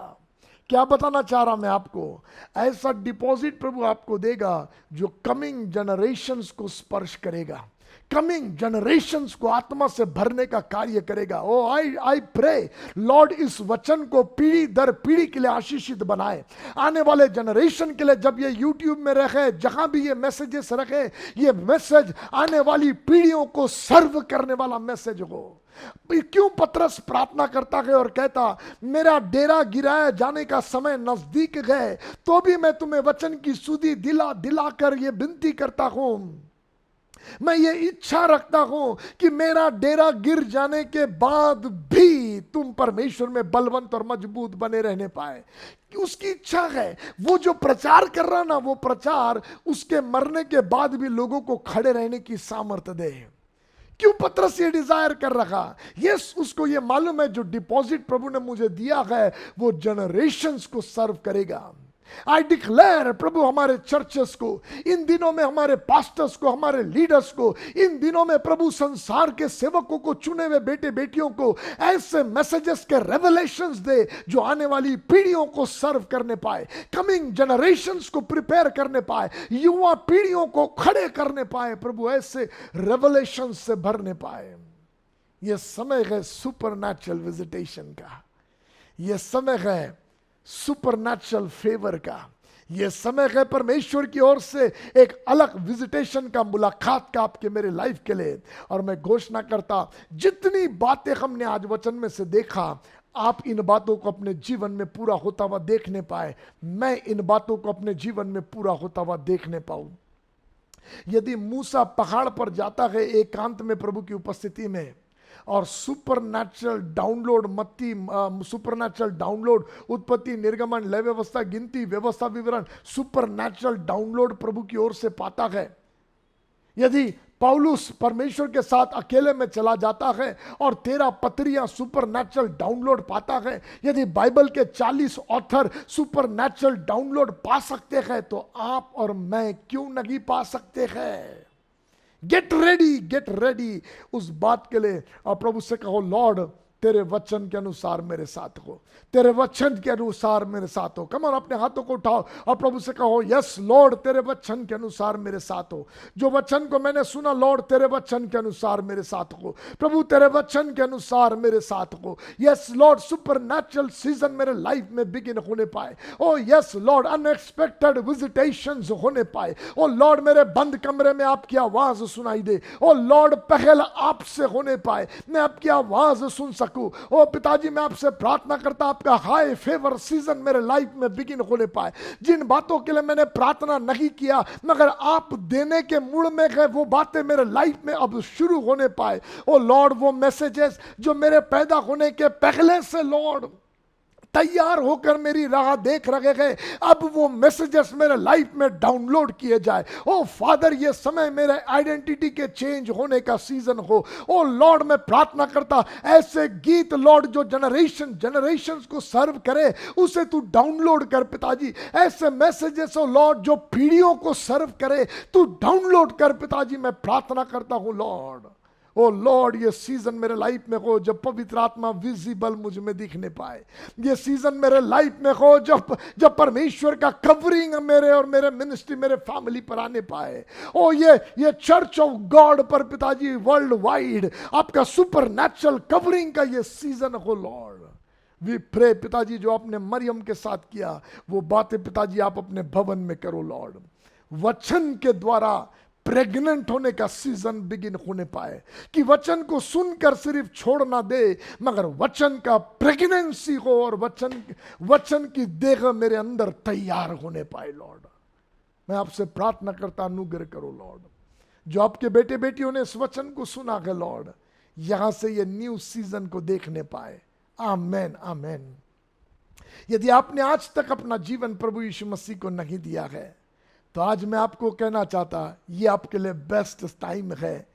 क्या बताना चाह रहा मैं आपको, ऐसा डिपॉजिट प्रभु आपको देगा जो कमिंग जनरेशंस को स्पर्श करेगा, कमिंग जनरेशंस को आत्मा से भरने का कार्य करेगा। ओ आई प्रे लॉर्ड इस वचन को पीढ़ी दर पीढ़ी के लिए आशीषित बनाए। आने वाले जनरेशन के लिए जब ये यूट्यूब में रखे, जहां भी ये मैसेजेस रखे, ये मैसेज आने वाली पीढ़ियों को सर्व करने वाला मैसेज हो। क्यों पतरस प्रार्थना करता है और कहता मेरा डेरा गिराया जाने का समय नजदीक है, तो भी मैं तुम्हें वचन की सुधि दिला दिला कर ये विनती करता हूं, मैं ये इच्छा रखता हूं कि मेरा डेरा गिर जाने के बाद भी तुम परमेश्वर में बलवंत और मजबूत बने रहने पाए। उसकी इच्छा है। वो जो प्रचार कर रहा ना, वो प्रचार उसके मरने के बाद भी लोगों को खड़े रहने की सामर्थ्य दे। क्यों पतरस ये डिजायर कर रहा? यस, उसको ये मालूम है जो डिपॉजिट प्रभु ने मुझे दिया है वो जनरेशंस को सर्व करेगा। आई डिक्लेयर प्रभु हमारे चर्चेस को इन दिनों में, हमारे पास्टर्स को, हमारे लीडर्स को इन दिनों में प्रभु संसार के सेवकों को, चुने हुए बेटे बेटियों को ऐसे मैसेजेस के रेवलेशंस दे जो आने वाली पीढ़ियों को सर्व करने पाए, कमिंग जनरेशंस को प्रिपेयर करने पाए, युवा पीढ़ियों को खड़े करने पाए, प्रभु ऐसे रेवलेशंस से भरने पाए। यह समय है सुपरनैचुरल विजिटेशन का, यह समय है सुपरनैचुरल फेवर का, यह समय है परमेश्वर की ओर से एक अलग विजिटेशन का, मुलाकात का आपके मेरे लाइफ के लिए। और मैं घोषणा करता, जितनी बातें हमने आज वचन में से देखा, आप इन बातों को अपने जीवन में पूरा होता हुआ देखने पाए, मैं इन बातों को अपने जीवन में पूरा होता हुआ देखने पाऊं। यदि मूसा पहाड़ पर जाता है एकांत में प्रभु की उपस्थिति में और सुपरनैचुरल डाउनलोड, मत्ती सुपरनैचुरल डाउनलोड, उत्पत्ति, निर्गमन, लय व्यवस्था, गिनती, व्यवस्था, विवरण, सुपरनैचुरल डाउनलोड प्रभु की ओर से पाता है। यदि पौलुस परमेश्वर के साथ अकेले में चला जाता है और 13 पत्रियां सुपरनैचुरल डाउनलोड पाता है, यदि बाइबल के 40 ऑथर सुपरनैचुरल डाउनलोड पा सकते हैं, तो आप और मैं क्यों नहीं पा सकते हैं? गेट रेडी उस बात के लिए। और प्रभु से कहो, लॉर्ड तेरे वचन के अनुसार मेरे साथ हो, तेरे वचन के अनुसार मेरे साथ हो। कम और अपने हाथों को उठाओ और प्रभु से कहो, यस लॉर्ड तेरे वचन के अनुसार मेरे साथ हो। जो वचन को मैंने सुना, लॉर्ड तेरे वचन के अनुसार मेरे साथ हो, प्रभु तेरे वचन के अनुसार मेरे साथ हो। यस लॉर्ड, सुपरनैचुरल सीजन मेरे लाइफ में बिगिन होने पाए। ओ यस लॉर्ड, अनएक्सपेक्टेड विजिटेशंस होने पाए। ओ लॉर्ड, मेरे बंद कमरे में आपकी आवाज सुनाई दे। ओ लॉर्ड, पहल आपसे होने पाए, मैं आपकी आवाज सुन सकूं। ओ पिताजी, मैं आपसे प्रार्थना करता, आपका हाई फेवर सीजन मेरे लाइफ में बिगिन होने पाए। जिन बातों के लिए मैंने प्रार्थना नहीं किया मगर आप देने के मूड में गए, वो बातें मेरे लाइफ में अब शुरू होने पाए। ओ लॉर्ड, वो मैसेजेस जो मेरे पैदा होने के पहले से लॉर्ड तैयार होकर मेरी राह देख रहे हैं, अब वो मैसेजेस मेरे लाइफ में डाउनलोड किए जाए। ओ फादर, ये समय मेरे आइडेंटिटी के चेंज होने का सीजन हो। ओ लॉर्ड, मैं प्रार्थना करता, ऐसे गीत लॉर्ड जो जनरेशंस को सर्व करे, उसे तू डाउनलोड कर पिताजी। ऐसे मैसेजेस हो लॉर्ड जो पीढ़ियों को सर्व करे, तू डाउनलोड कर पिताजी। मैं प्रार्थना करता हूं लॉर्ड। ओ लॉर्ड, ये सीजन मेरे लाइफ में हो जब पवित्र आत्मा विजिबल मुझ में दिखने पाए। ये सीजन मेरे लाइफ में हो जब परमेश्वर का कवरिंग मेरे और मेरे मिनिस्ट्री, मेरे फैमिली पर आने पाए। ओ ये चर्च ऑफ गॉड पर पिताजी वर्ल्ड वाइड आपका सुपर नेचुरल कवरिंग का ये सीजन हो लॉर्ड। वी प्रे पिताजी, जो आपने मरियम के साथ किया वो बातें पिताजी आप अपने भवन में करो लॉर्ड। वचन के द्वारा प्रेग्नेंट होने का सीजन बिगिन होने पाए, कि वचन को सुनकर सिर्फ छोड़ ना दे, मगर वचन का प्रेगनेंसी हो और वचन की देह मेरे अंदर तैयार होने पाए लॉर्ड। मैं आपसे प्रार्थना करता, अनुग्रह करो लॉर्ड। जो आपके बेटे बेटियों ने इस वचन को सुना है लॉर्ड, यहां से ये न्यू सीजन को देखने पाए। आमेन आमेन। यदि आपने आज तक अपना जीवन प्रभु यीशु मसीह को नहीं दिया है, तो आज मैं आपको कहना चाहता, ये आपके लिए बेस्ट टाइम है,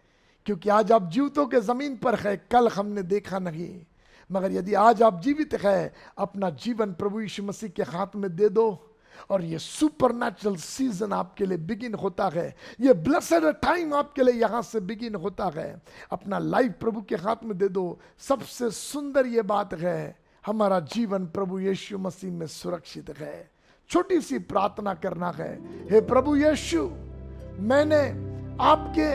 क्योंकि आज आप जीवितों के जमीन पर है, कल हमने देखा नहीं, मगर यदि आज आप जीवित है, अपना जीवन प्रभु यीशु मसीह के हाथ में दे दो और ये सुपरनैचुरल सीजन आपके लिए बिगिन होता है। ये ब्लेसेड टाइम आपके लिए यहाँ से बिगिन होता है। अपना लाइफ प्रभु के हाथ में दे दो। सबसे सुंदर ये बात है, हमारा जीवन प्रभु यीशु मसीह में सुरक्षित है। छोटी सी प्रार्थना करना है, हे प्रभु यीशु, मैंने आपके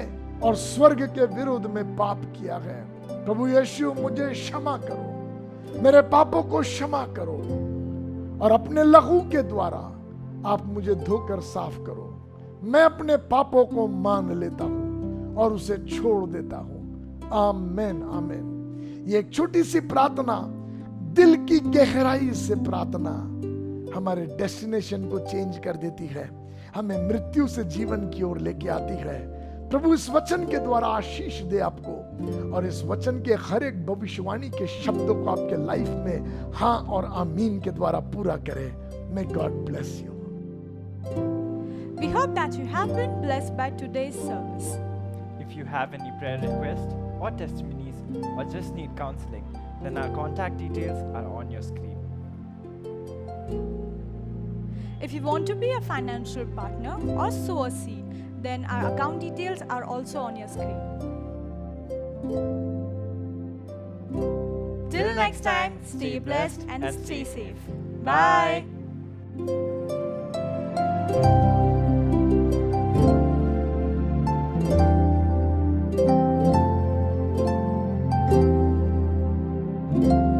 और स्वर्ग के विरुद्ध में पाप किया है। प्रभु यीशु, मुझे क्षमा करो, मेरे पापों को क्षमा करो और अपने लहू के द्वारा आप मुझे धोकर साफ करो। मैं अपने पापों को मान लेता हूं और उसे छोड़ देता हूं। आमेन आमेन। ये एक छोटी सी प्रार्थना, दिल की गहराई से प्रार्थना, हमारे डेस्टिनेशन को चेंज कर देती है, हमें मृत्यु से जीवन की ओर लेके आती है। प्रभु इस वचन के द्वारा आशीष दे आपको, और इस वचन के हर एक भविष्यवाणी के शब्दों को आपके लाइफ में हाँ और आमीन के द्वारा पूरा करे। May God bless you. We hope that you have been blessed by today's service. If you have any prayer requests or testimonies or just need counseling, then our contact details are on your screen. If you want to be a financial partner or sow a seed, then our account details are also on your screen. Till next time, stay blessed and stay safe. Bye. Thank you.